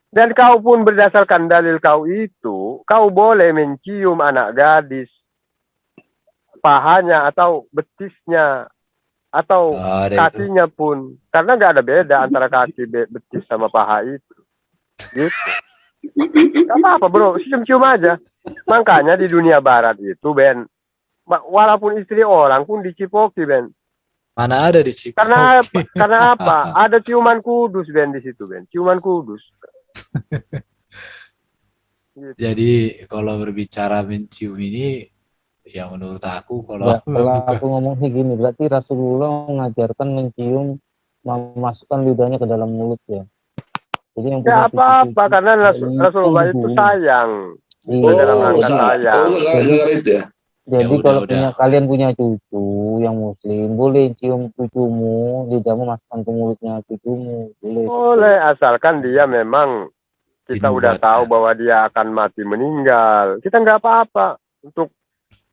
[SPEAKER 10] Dan kau pun berdasarkan dalil kau itu, kau boleh mencium anak gadis, pahanya atau betisnya, atau kakinya pun. Karena nggak ada beda antara kaki betis sama paha itu. Gitu. Gak apa-apa bro, cium-cium aja. Makanya di dunia barat itu, Ben, walaupun istri orang pun dicipoki, Ben.
[SPEAKER 12] Mana ada di Cikoki?
[SPEAKER 10] Karena apa? Ada ciuman kudus Ben di situ Ben, ciuman kudus. Gitu.
[SPEAKER 12] Jadi kalau berbicara mencium ini, ya menurut aku
[SPEAKER 3] kalau aku ngomong sih gini, berarti Rasulullah mengajarkan mencium, memasukkan lidahnya ke dalam mulut ya. Jadi yang
[SPEAKER 10] ya apa-apa karena Rasulullah itu sayang. Dalam rangka sayang.
[SPEAKER 3] Jadi kalau kalian punya cucu yang muslim, boleh cium cucumu, lidahmu masukkan ke mulutnya cucumu,
[SPEAKER 10] boleh asalkan dia memang kita udah tahu bahwa dia akan mati meninggal. Kita nggak apa-apa untuk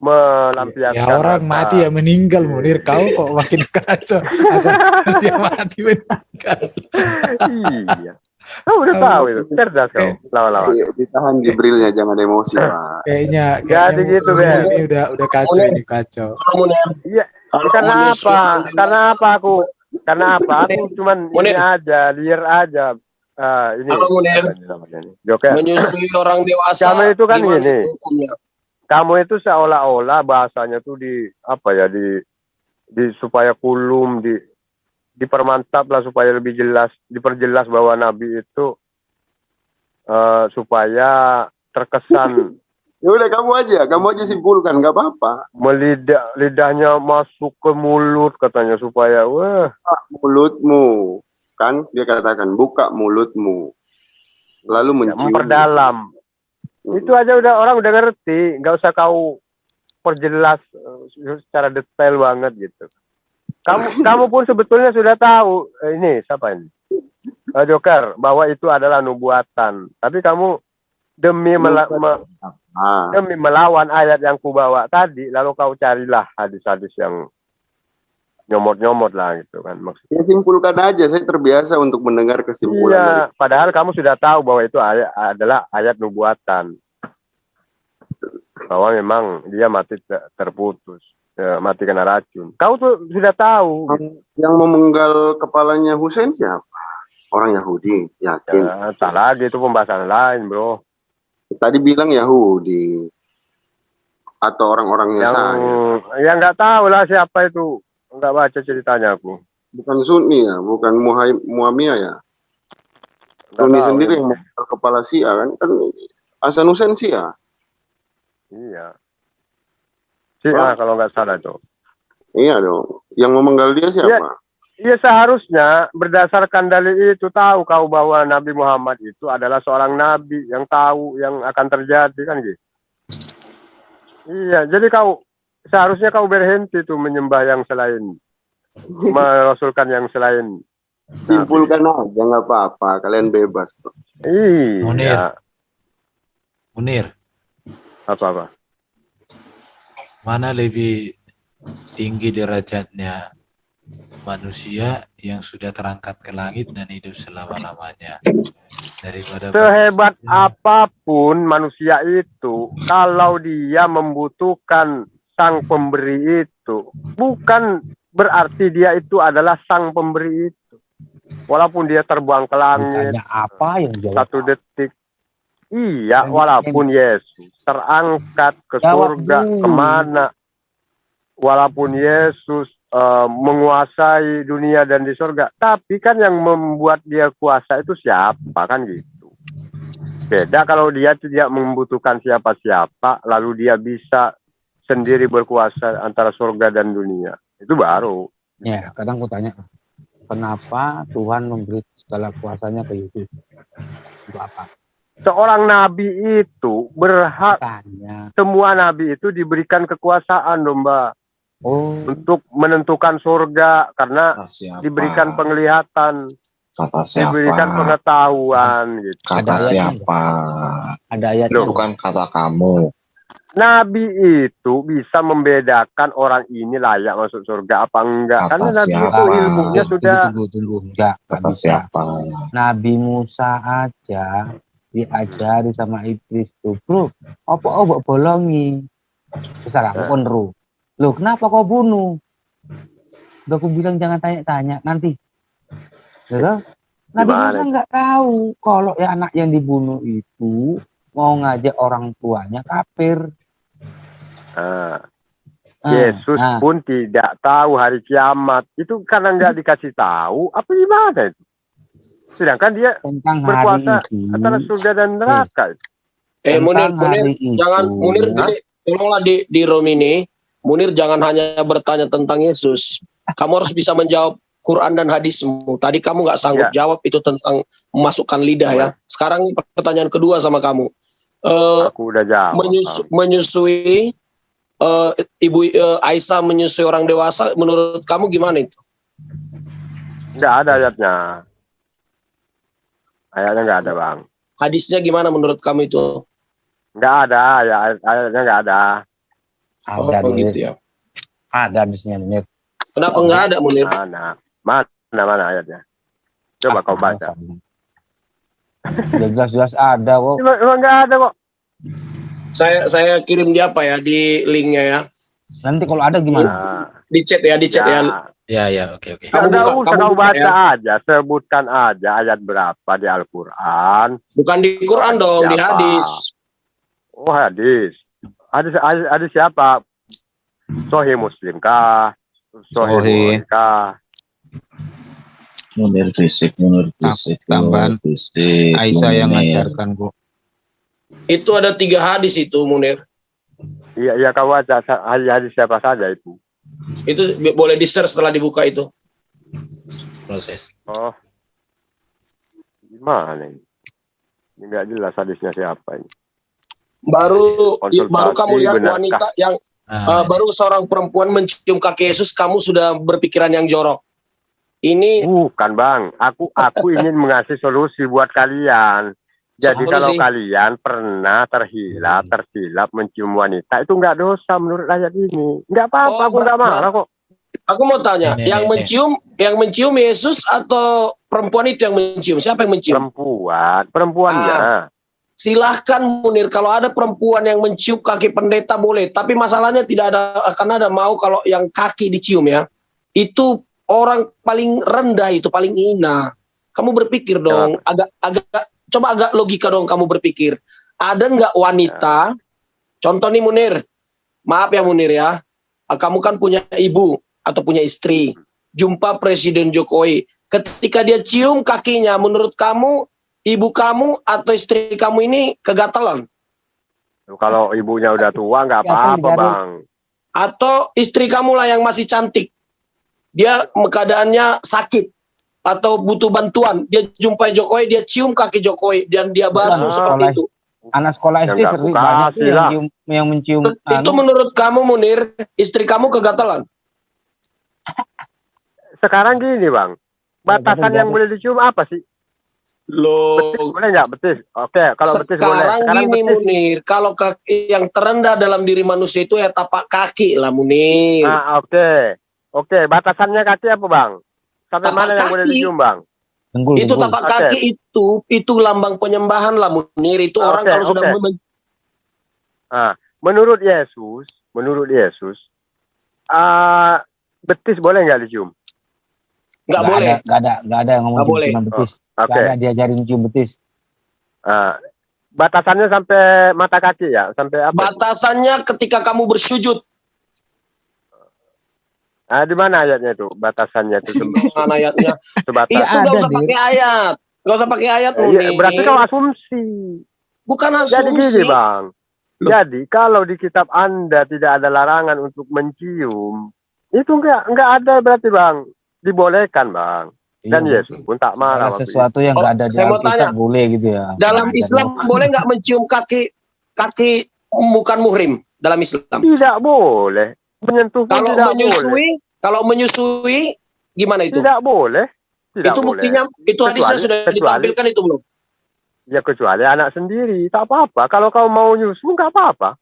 [SPEAKER 10] melampiaskan.
[SPEAKER 12] Ya orang mati ya meninggal, Munir. Kau kok makin kacau. Asal dia mati meninggal.
[SPEAKER 10] Iya. Kau udah tahu itu, cerdas kau. Lawan-lawan.
[SPEAKER 13] Ditahan Jibrilnya, jangan emosi Pak.
[SPEAKER 12] Kayaknya
[SPEAKER 10] jadi gitu Ben.
[SPEAKER 12] Ini udah kacau ini kacau.
[SPEAKER 10] Iya. Karena apa? Karena apa? Aku cuman ini aja, liar aja. Ini. Joker.
[SPEAKER 8] Menyusui orang dewasa.
[SPEAKER 10] Kamu itu kan gini. Kamu itu seolah-olah bahasanya tuh di supaya kulum dipermantap lah supaya lebih jelas, diperjelas bahwa Nabi itu supaya terkesan.
[SPEAKER 13] Ya udah kamu aja simpulkan, nggak apa-apa.
[SPEAKER 10] Lidahnya masuk ke mulut katanya supaya
[SPEAKER 13] mulutmu kan dia katakan buka mulutmu lalu mencium.
[SPEAKER 10] Memperdalam. Itu aja orang udah ngerti, nggak usah kau perjelas secara detail banget gitu. Kamu pun sebetulnya sudah tahu ini siapa ini Joker bahwa itu adalah nubuatan. Tapi kamu demi melawan ayat yang kubawa tadi, lalu kau carilah hadis-hadis yang nyomot-nyomot lah gitu kan maksudnya.
[SPEAKER 13] Ya simpulkan aja, saya terbiasa untuk mendengar kesimpulan.
[SPEAKER 10] Iya, padahal kamu sudah tahu bahwa itu adalah ayat nubuatan. Bahwa memang dia mati terputus. Mati kena racun. Kau tuh sudah tahu.
[SPEAKER 13] Yang memenggal kepalanya Husain siapa? Orang Yahudi, yakin?
[SPEAKER 10] Ya, salah lagi itu pembahasan lain, bro.
[SPEAKER 13] Tadi bilang Yahudi atau orang-orangnya
[SPEAKER 10] yang nggak tahu lah siapa itu, nggak baca ceritanya aku.
[SPEAKER 13] Bukan Sunni ya, bukan Muhammad ya. Sunni sendiri yang memenggal kepala Syiah kan Hasan Husain Syiah.
[SPEAKER 10] Iya. Syiah kalau nggak salah itu.
[SPEAKER 13] Iya dong. Yang memenggal dia siapa?
[SPEAKER 10] Iya seharusnya berdasarkan dalil itu tahu kau bahwa Nabi Muhammad itu adalah seorang nabi yang tahu yang akan terjadi kan gitu. Iya, jadi seharusnya kau berhenti tuh menyembah yang selain, merasulkan yang selain.
[SPEAKER 13] Simpulkan aja nggak apa-apa, kalian bebas.
[SPEAKER 10] Iya.
[SPEAKER 12] Munir.
[SPEAKER 10] Apa?
[SPEAKER 12] Mana lebih tinggi derajatnya manusia yang sudah terangkat ke langit dan hidup selama-lamanya daripada
[SPEAKER 10] sehebat apapun manusia itu, kalau dia membutuhkan sang pemberi itu, bukan berarti dia itu adalah sang pemberi itu. Walaupun dia terbang ke langit
[SPEAKER 3] apa yang
[SPEAKER 10] satu detik. Iya, walaupun Yesus terangkat ke surga kemana, walaupun Yesus menguasai dunia dan di surga, tapi kan yang membuat dia kuasa itu siapa kan gitu. Beda kalau dia tidak membutuhkan siapa-siapa, lalu dia bisa sendiri berkuasa antara surga dan dunia. Itu baru.
[SPEAKER 3] Ya, kadang aku tanya, kenapa Tuhan memberi segala kuasanya ke Yesus? Itu apa?
[SPEAKER 10] Seorang nabi itu berhak, semua nabi itu diberikan kekuasaan, Mbak, untuk menentukan surga karena diberikan penglihatan, diberikan pengetahuan, gitu.
[SPEAKER 2] Kata siapa?
[SPEAKER 3] Ada ayatnya.
[SPEAKER 2] Bukan kata kamu.
[SPEAKER 10] Nabi itu bisa membedakan orang ini layak masuk surga apa enggak. Karena Nabi itu ilmunya sudah.
[SPEAKER 3] Tunggu. Enggak bisa. Nabi Musa aja diajari sama iblis tuh, bro, apa bolongi besar aku konru lo, kenapa kau bunuh? Udah aku bilang jangan tanya-tanya nanti, gitu. Nabi Musa nggak tahu kalau ya anak yang dibunuh itu mau ngajak orang tuanya kafir.
[SPEAKER 10] Yesus pun tidak tahu hari kiamat. Itu karena nggak dikasih tahu. Apa gimana itu? Sedangkan dia
[SPEAKER 3] tentang
[SPEAKER 10] berkuasa
[SPEAKER 3] hari itu.
[SPEAKER 10] antara surga dan neraka.
[SPEAKER 8] Munir,
[SPEAKER 3] hari itu.
[SPEAKER 8] jangan Munir gini, tolonglah di Rom ini, Munir jangan hanya bertanya tentang Yesus. Kamu harus bisa menjawab Quran dan hadismu. Tadi kamu nggak sanggup jawab itu tentang memasukkan lidah ya. Sekarang pertanyaan kedua sama kamu.
[SPEAKER 10] Aku udah jawab.
[SPEAKER 8] Menyusui ibu Aisyah menyusui orang dewasa, menurut kamu gimana itu?
[SPEAKER 10] Nggak ada ayatnya. Ayatnya nggak ada, Bang.
[SPEAKER 8] Hadisnya gimana menurut kamu itu?
[SPEAKER 10] Nggak ada, ayatnya nggak ada.
[SPEAKER 3] Ada
[SPEAKER 8] gitu ya.
[SPEAKER 3] Ada hadisnya, Munir.
[SPEAKER 8] Kenapa nggak ada, Munir?
[SPEAKER 10] Mana ayatnya? Coba kau baca.
[SPEAKER 3] Jelas-jelas ada kok.
[SPEAKER 10] Emang nggak ada kok.
[SPEAKER 8] Saya kirim di apa ya, di linknya ya.
[SPEAKER 3] Nanti kalau ada gimana?
[SPEAKER 8] Di chat ya,
[SPEAKER 12] Ya, oke.
[SPEAKER 10] Kamu baca aja, sebutkan aja ayat berapa di Al-Quran.
[SPEAKER 8] Bukan di Quran dong, di hadis.
[SPEAKER 10] Oh, hadis. Hadis siapa? Sahih Muslim kah? Sahih Bukhari kah?
[SPEAKER 7] Munir fisik.
[SPEAKER 3] Tambahan Aisyah yang ngajarkan kok.
[SPEAKER 8] Itu ada 3 hadis itu, Munir.
[SPEAKER 10] Iya, kau baca hadis siapa saja itu.
[SPEAKER 8] Itu boleh di-share setelah dibuka itu.
[SPEAKER 12] Proses.
[SPEAKER 10] Oh. Gimana ini? Ini nggak jelas hadisnya siapa ini.
[SPEAKER 8] Baru kamu lihat
[SPEAKER 10] benarkah?
[SPEAKER 8] wanita yang baru seorang perempuan mencium kaki Yesus, kamu sudah berpikiran yang jorok. Ini
[SPEAKER 10] bukan, Bang. Aku ingin mengasih solusi buat kalian. Jadi kalau kalian pernah tersilap mencium wanita, itu nggak dosa menurut ayat ini. Nggak apa-apa, aku nggak marah kok.
[SPEAKER 8] Aku mau tanya, yang mencium Yesus atau perempuan itu yang mencium? Siapa yang mencium?
[SPEAKER 10] Perempuannya.
[SPEAKER 8] Silahkan Munir, kalau ada perempuan yang mencium kaki pendeta boleh, tapi masalahnya tidak akan ada mau kalau yang kaki dicium ya. Itu orang paling rendah, itu paling hina. Kamu berpikir dong, coba agak logika dong kamu berpikir. Ada nggak wanita, contoh nih Munir, maaf ya Munir ya, kamu kan punya ibu atau punya istri, jumpa Presiden Jokowi, ketika dia cium kakinya, menurut kamu, ibu kamu atau istri kamu ini kegatalan?
[SPEAKER 10] Kalau ibunya udah tua nggak apa-apa, Bang.
[SPEAKER 8] Atau istri kamu lah yang masih cantik, dia keadaannya sakit, atau butuh bantuan, dia jumpai Jokowi, dia cium kaki Jokowi dan dia basuh seperti itu.
[SPEAKER 3] Anak sekolah SD sering banyak yang mencium.
[SPEAKER 8] Itu menurut kamu Munir, istri kamu kegatalan?
[SPEAKER 10] Sekarang gini, Bang, batasan yang boleh dicium apa sih? Betis boleh nggak betis? Oke, kalau betis boleh.
[SPEAKER 8] Sekarang gini betis. Munir, kalau kaki yang terendah dalam diri manusia itu ya tapak kaki lah Munir.
[SPEAKER 10] Oke, batasannya kaki apa, Bang? Sampai tapak mana yang boleh dicium, Bang?
[SPEAKER 8] Itu tapak kaki itu lambang penyembahan lah Munir. Itu orang kalau sudah
[SPEAKER 10] menurut Yesus, betis boleh nggak dicium?
[SPEAKER 8] Nggak boleh.
[SPEAKER 3] Nggak ada yang ngomong cium betis. Nggak ada diajarin cium betis.
[SPEAKER 10] Batasannya sampai mata kaki ya? Sampai apa?
[SPEAKER 8] Batasannya ketika kamu bersujud.
[SPEAKER 10] Di mana ayatnya itu? Batasannya itu.
[SPEAKER 8] Mana ayatnya? Itu nggak usah pakai ayat. Nggak usah pakai ayat.
[SPEAKER 10] Berarti kau asumsi.
[SPEAKER 8] Bukan asumsi.
[SPEAKER 10] Jadi gini, Bang. Jadi kalau di kitab Anda tidak ada larangan untuk mencium, itu nggak ada berarti, Bang. Dibolehkan, Bang. Dan Yesus pun tak marah.
[SPEAKER 3] Sesuatu yang nggak ada di Alkitab boleh gitu ya.
[SPEAKER 8] Dalam Islam boleh nggak mencium kaki bukan muhrim dalam Islam?
[SPEAKER 10] Tidak boleh. Menyentuh pun tidak boleh.
[SPEAKER 8] Kalau menyusui gimana itu?
[SPEAKER 10] Tidak boleh.
[SPEAKER 8] Itu buktinya, itu hadisnya sudah ditampilkan itu belum?
[SPEAKER 10] Ya kecuali anak sendiri, tak apa-apa. Kalau kau mau nyusu nggak apa-apa.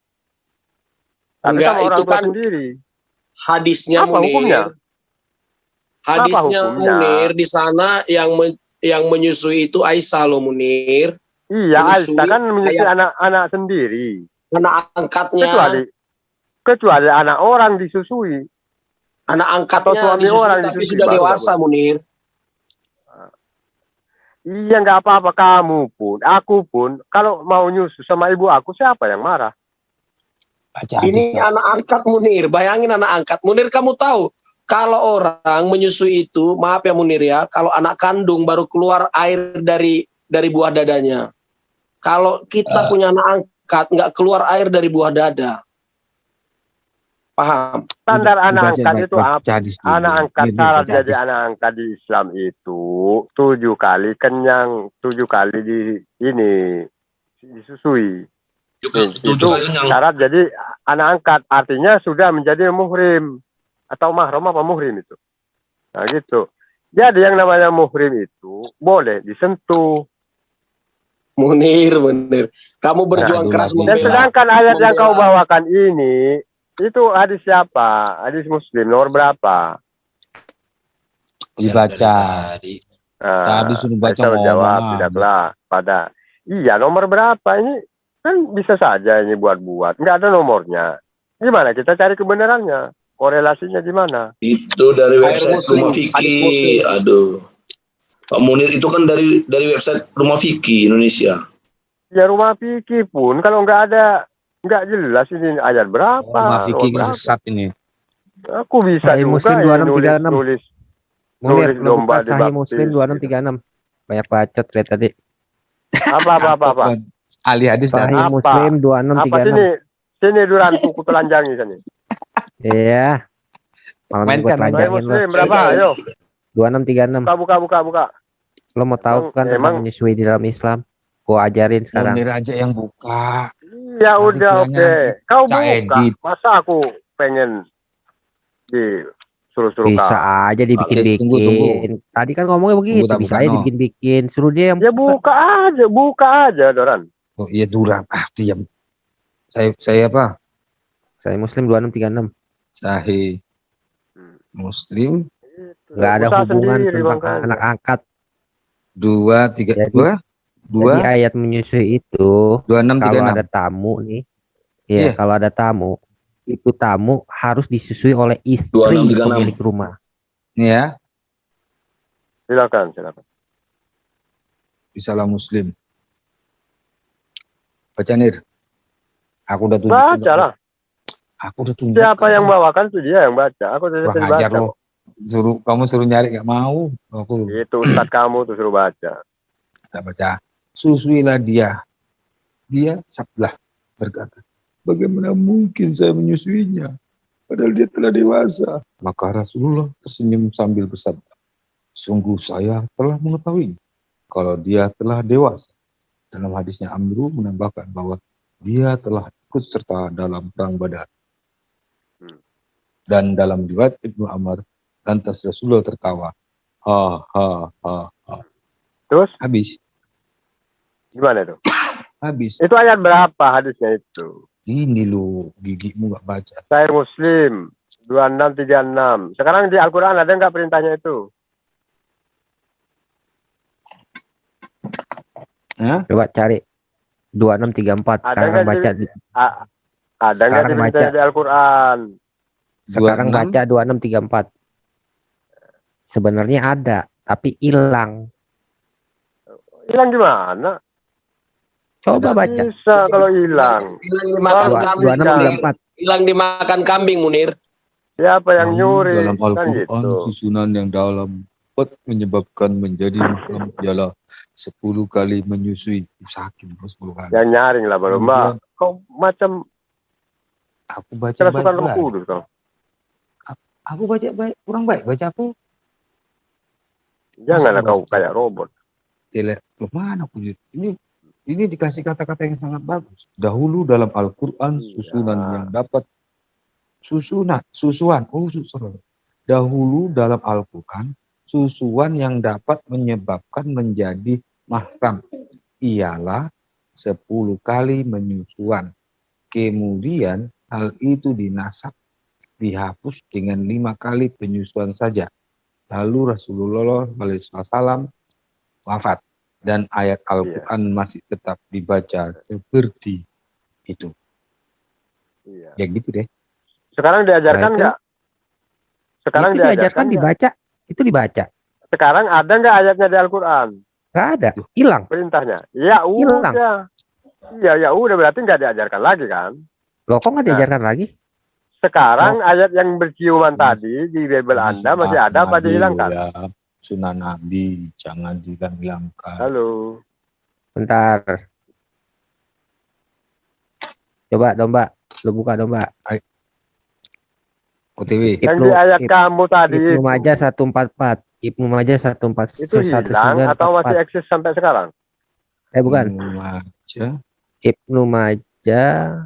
[SPEAKER 8] Enggak, itu kan
[SPEAKER 10] sendiri.
[SPEAKER 8] Hadisnya
[SPEAKER 10] apa
[SPEAKER 8] Munir.
[SPEAKER 10] Hukumnya?
[SPEAKER 8] Hadisnya Munir di sana yang menyusui itu Aisyah loh Munir.
[SPEAKER 10] Iya, Aisyah kan menyusui anak sendiri.
[SPEAKER 8] Anak angkatnya.
[SPEAKER 10] Kecuali anak orang disusui.
[SPEAKER 8] Anak angkatnya disusui orang tapi sudah dewasa Munir.
[SPEAKER 10] Iya nggak apa-apa, kamu pun, aku pun, kalau mau nyusu sama ibu aku, siapa yang marah?
[SPEAKER 8] Ini anak angkat Munir, bayangin anak angkat. Munir, kamu tahu kalau orang menyusui itu, maaf ya Munir ya, kalau anak kandung baru keluar air dari buah dadanya. Kalau kita punya anak angkat, nggak keluar air dari buah dada. Paham?
[SPEAKER 10] Standar anak angkat itu apa? Anak angkat syarat jadi anak angkat di Islam itu 7 kali kenyang, 7 kali disusui. Itu syarat jadi anak angkat, artinya sudah menjadi muhrim atau mahram apa muhrim itu. Nah gitu. Jadi yang namanya muhrim itu boleh disentuh.
[SPEAKER 8] Munir. Kamu berjuang keras
[SPEAKER 10] membela. Dan sedangkan ayat yang kau bawakan ini itu hadis siapa? Hadis Muslim nomor berapa?
[SPEAKER 3] Dibaca. Tadi suruh baca
[SPEAKER 10] jawab tidaklah pada. Iya, nomor berapa ini? Kan bisa saja ini buat-buat, nggak ada nomornya. Gimana kita cari kebenarannya? Korelasinya gimana?
[SPEAKER 11] Itu dari website Rumah Fikih. Aduh, Pak Munir itu kan dari website Rumah Fikih Indonesia.
[SPEAKER 10] Ya Rumah Fikih pun kalau nggak jelas ini ayat berapa.
[SPEAKER 3] Rumah Fikih sesat ini.
[SPEAKER 10] Aku bisa juga
[SPEAKER 14] nulis domba Sahih Muslim 2636. Banyak bacot lihat tadi.
[SPEAKER 10] Apa?
[SPEAKER 3] Ahli hadis
[SPEAKER 14] Sahih Muslim 2636.
[SPEAKER 10] Apa sini durantu ku telanjangi sini.
[SPEAKER 14] Iya. Malam gue telanjangin lo.
[SPEAKER 10] Muslim berapa? Ayo.
[SPEAKER 14] 2636.
[SPEAKER 10] Buka.
[SPEAKER 14] Lo mau tahu kan tentang menyusui di dalam Islam? Gua ajarin sekarang.
[SPEAKER 3] Munir aja yang buka.
[SPEAKER 10] Ya udah oke. Kau buka. Masa aku pengen suruh
[SPEAKER 14] bisa aja dibikin-bikin. Tunggu. Tadi kan ngomongnya begitu, bisa aja dibikin-bikin. Suruh dia yang
[SPEAKER 10] ya buka aja Doran.
[SPEAKER 3] Oh iya Duran, diam. Saya apa?
[SPEAKER 14] Sahih Muslim 2636.
[SPEAKER 3] Sahih Muslim.
[SPEAKER 14] Nggak ada hubungan tentang anak angkat.
[SPEAKER 3] 232.
[SPEAKER 14] Jadi ayat menyusui itu
[SPEAKER 3] 2636.
[SPEAKER 14] Kalau ada tamu nih, ya kalau ada tamu, itu tamu harus disusui oleh istri pemilik rumah.
[SPEAKER 3] Ya.
[SPEAKER 10] Silakan.
[SPEAKER 3] Salah Muslim. Baca Nir. Aku udah tunjuk.
[SPEAKER 10] Baca lah.
[SPEAKER 3] Aku udah tunjuk.
[SPEAKER 10] Siapa yang bawakan itu dia yang baca. Aku sudah baca.
[SPEAKER 3] Lo. Kamu suruh nyari nggak mau.
[SPEAKER 10] Itu ustaz kamu tuh suruh baca.
[SPEAKER 3] Kita baca. Susuilah dia. Dia sablah berkata, bagaimana mungkin saya menyusuinya? Padahal dia telah dewasa. Maka Rasulullah tersenyum sambil bersabda, sungguh saya telah mengetahui kalau dia telah dewasa. Dalam hadisnya Amru menambahkan bahwa dia telah ikut serta dalam perang Badar. Dan dalam riwayat Ibnu Amr, lantas Rasulullah tertawa.
[SPEAKER 10] Terus?
[SPEAKER 3] Habis.
[SPEAKER 10] Gimana itu?
[SPEAKER 3] Habis.
[SPEAKER 10] Itu ayat berapa hadisnya itu?
[SPEAKER 3] Ini lo, gigimu gak baca.
[SPEAKER 10] Sahih Muslim 2636. Sekarang di Al-Quran ada nggak perintahnya itu?
[SPEAKER 14] Coba cari 2634. Sekarang baca.
[SPEAKER 10] Ada nggak perintahnya di Al-Quran?
[SPEAKER 14] Sekarang baca 2634. Sebenarnya ada, tapi hilang.
[SPEAKER 10] Hilang gimana?
[SPEAKER 14] Coba baca.
[SPEAKER 10] Bisa kalau hilang.
[SPEAKER 8] Hilang dimakan kambing.
[SPEAKER 14] 2634.
[SPEAKER 8] Hilang dimakan kambing, Munir.
[SPEAKER 10] Siapa yang nyuri?
[SPEAKER 3] Dalam Al-Quran,
[SPEAKER 10] kan gitu.
[SPEAKER 3] susunan yang dalam menyebabkan menjadi Muslim ialah 10 kali menyusui. Sakit 10 kali.
[SPEAKER 10] Yang nyaring lah baru mbak. Kau macam
[SPEAKER 3] aku baca
[SPEAKER 10] kerasukan Roh Kudus kau.
[SPEAKER 3] Aku baca baik, kurang baik baca aku.
[SPEAKER 10] Janganlah kau kayak robot.
[SPEAKER 3] Mana aku ini dikasih kata-kata yang sangat bagus. Dahulu dalam Al-Quran susunan yang dapat susuan. Dahulu dalam Al-Quran susuan yang dapat menyebabkan menjadi mahram ialah 10 kali menyusuan. Kemudian hal itu dihapus dengan 5 kali penyusuan saja. Lalu Rasulullah SAW wafat dan ayat Al-Quran masih tetap dibaca seperti itu.
[SPEAKER 10] Iya.
[SPEAKER 3] Ya gitu deh.
[SPEAKER 10] Sekarang diajarkan nggak? Sekarang
[SPEAKER 14] itu diajarkan dibaca. Itu dibaca.
[SPEAKER 10] Sekarang ada nggak ayatnya di Al-Quran?
[SPEAKER 14] Nggak ada. Hilang.
[SPEAKER 10] Perintahnya. Ya udah. Iya ya udah berarti nggak diajarkan lagi kan?
[SPEAKER 14] Loh, kok nggak diajarkan lagi?
[SPEAKER 10] Sekarang ayat yang berciuman tadi di Bible Anda masih ada apa dihilangkan?
[SPEAKER 3] Ya, sunnah Nabi, jangan dihilangkan.
[SPEAKER 10] Halo.
[SPEAKER 14] Bentar. Coba domba, lu buka domba.
[SPEAKER 3] OTW.
[SPEAKER 10] Yang di ayat kamu tadi
[SPEAKER 14] Ibnu
[SPEAKER 10] itu.
[SPEAKER 14] Majah 144. Ibnu Majah 144.
[SPEAKER 10] Itu hilang atau masih eksis sampai sekarang?
[SPEAKER 14] Bukan.
[SPEAKER 3] Ibnu Majah.
[SPEAKER 14] Ibnu Majah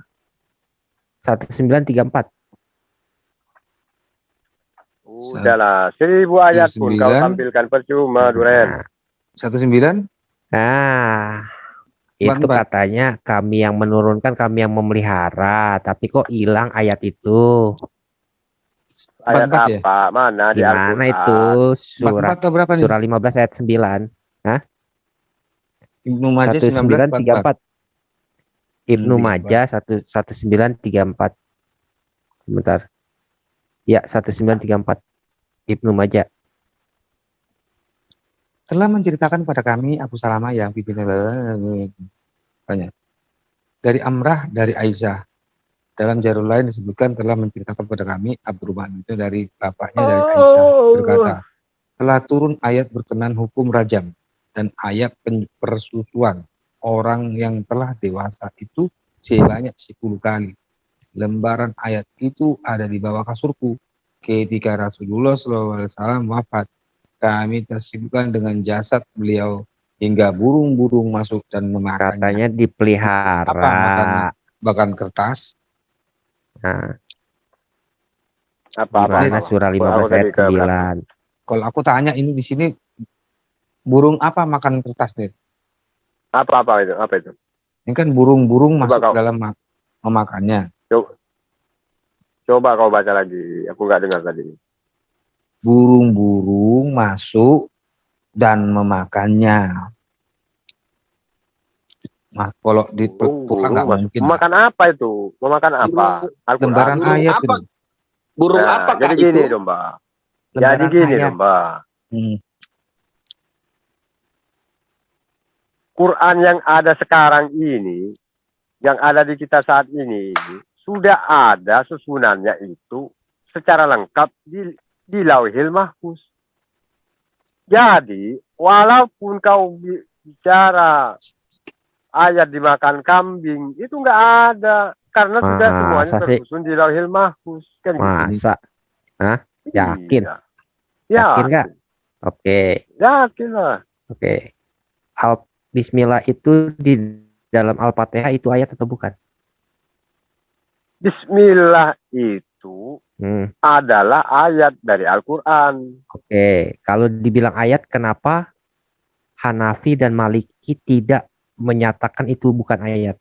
[SPEAKER 14] 1934.
[SPEAKER 10] Udahlah, 1000 ayat pun kau tampilkan percuma, Duren.
[SPEAKER 3] 19?
[SPEAKER 14] Nah, itu katanya kami yang menurunkan, kami yang memelihara, tapi kok hilang ayat itu?
[SPEAKER 10] Ayat apa? Mana di Al-Quran?
[SPEAKER 14] Gimana itu? Surah 15 ayat 9. Hah?
[SPEAKER 3] Ibnu Majah 1934.
[SPEAKER 14] Ibnu Majah 1934. Sebentar. Ya, 1934. Ibnu Majah.
[SPEAKER 3] Telah menceritakan pada kami Abu Salamah yang pimpinan banyak. Dari Amrah, dari Aisyah. Dalam jalur lain disebutkan telah menceritakan pada kami Abdurrahman itu dari bapaknya dari Aisyah berkata, telah turun ayat berkenan hukum rajam dan ayat persusuan orang yang telah dewasa itu sebanyak 10 kali. Lembaran ayat itu ada di bawah kasurku. Ketika Rasulullah SAW wafat, kami tersibukkan dengan jasad beliau hingga burung-burung masuk dan memakannya.
[SPEAKER 14] Katanya dipelihara.
[SPEAKER 3] Apa makannya? Bahkan kertas.
[SPEAKER 14] Nah.
[SPEAKER 10] Apa?
[SPEAKER 14] Gimana surah 15 ayat 9?
[SPEAKER 3] Kalau aku tanya ini di sini burung apa makan kertas nih?
[SPEAKER 10] Apa itu? Apa itu?
[SPEAKER 3] Ini kan burung-burung masuk dalam memakannya.
[SPEAKER 10] Coba kau baca lagi, aku nggak dengar tadi.
[SPEAKER 3] Burung-burung masuk dan memakannya. Nah, kalau di Quran nggak mungkin.
[SPEAKER 10] Memakan apa itu? Memakan apa?
[SPEAKER 3] Lembaran ayat
[SPEAKER 8] apa?
[SPEAKER 3] itu.
[SPEAKER 8] Burung
[SPEAKER 10] Nah,
[SPEAKER 8] apakah
[SPEAKER 10] jadi
[SPEAKER 8] itu?
[SPEAKER 10] gini domba. Jadi gini domba. Quran yang ada sekarang ini, yang ada di kita saat ini, sudah ada susunannya itu secara lengkap di Lauhil Mahfuz. Jadi, walaupun kau bicara ayat dimakan kambing, itu nggak ada. Karena sudah semuanya tersusun di Lauhil Mahfuz. Kan
[SPEAKER 14] masa? Hah? Yakin?
[SPEAKER 10] Ya.
[SPEAKER 14] Yakin nggak? Oke.
[SPEAKER 10] Yakin lah.
[SPEAKER 14] Oke. Bismillah itu di dalam Al-Fatihah itu ayat atau bukan?
[SPEAKER 10] Bismillah itu adalah ayat dari Al-Quran.
[SPEAKER 14] Oke, kalau dibilang ayat, kenapa Hanafi dan Maliki tidak menyatakan itu bukan ayat?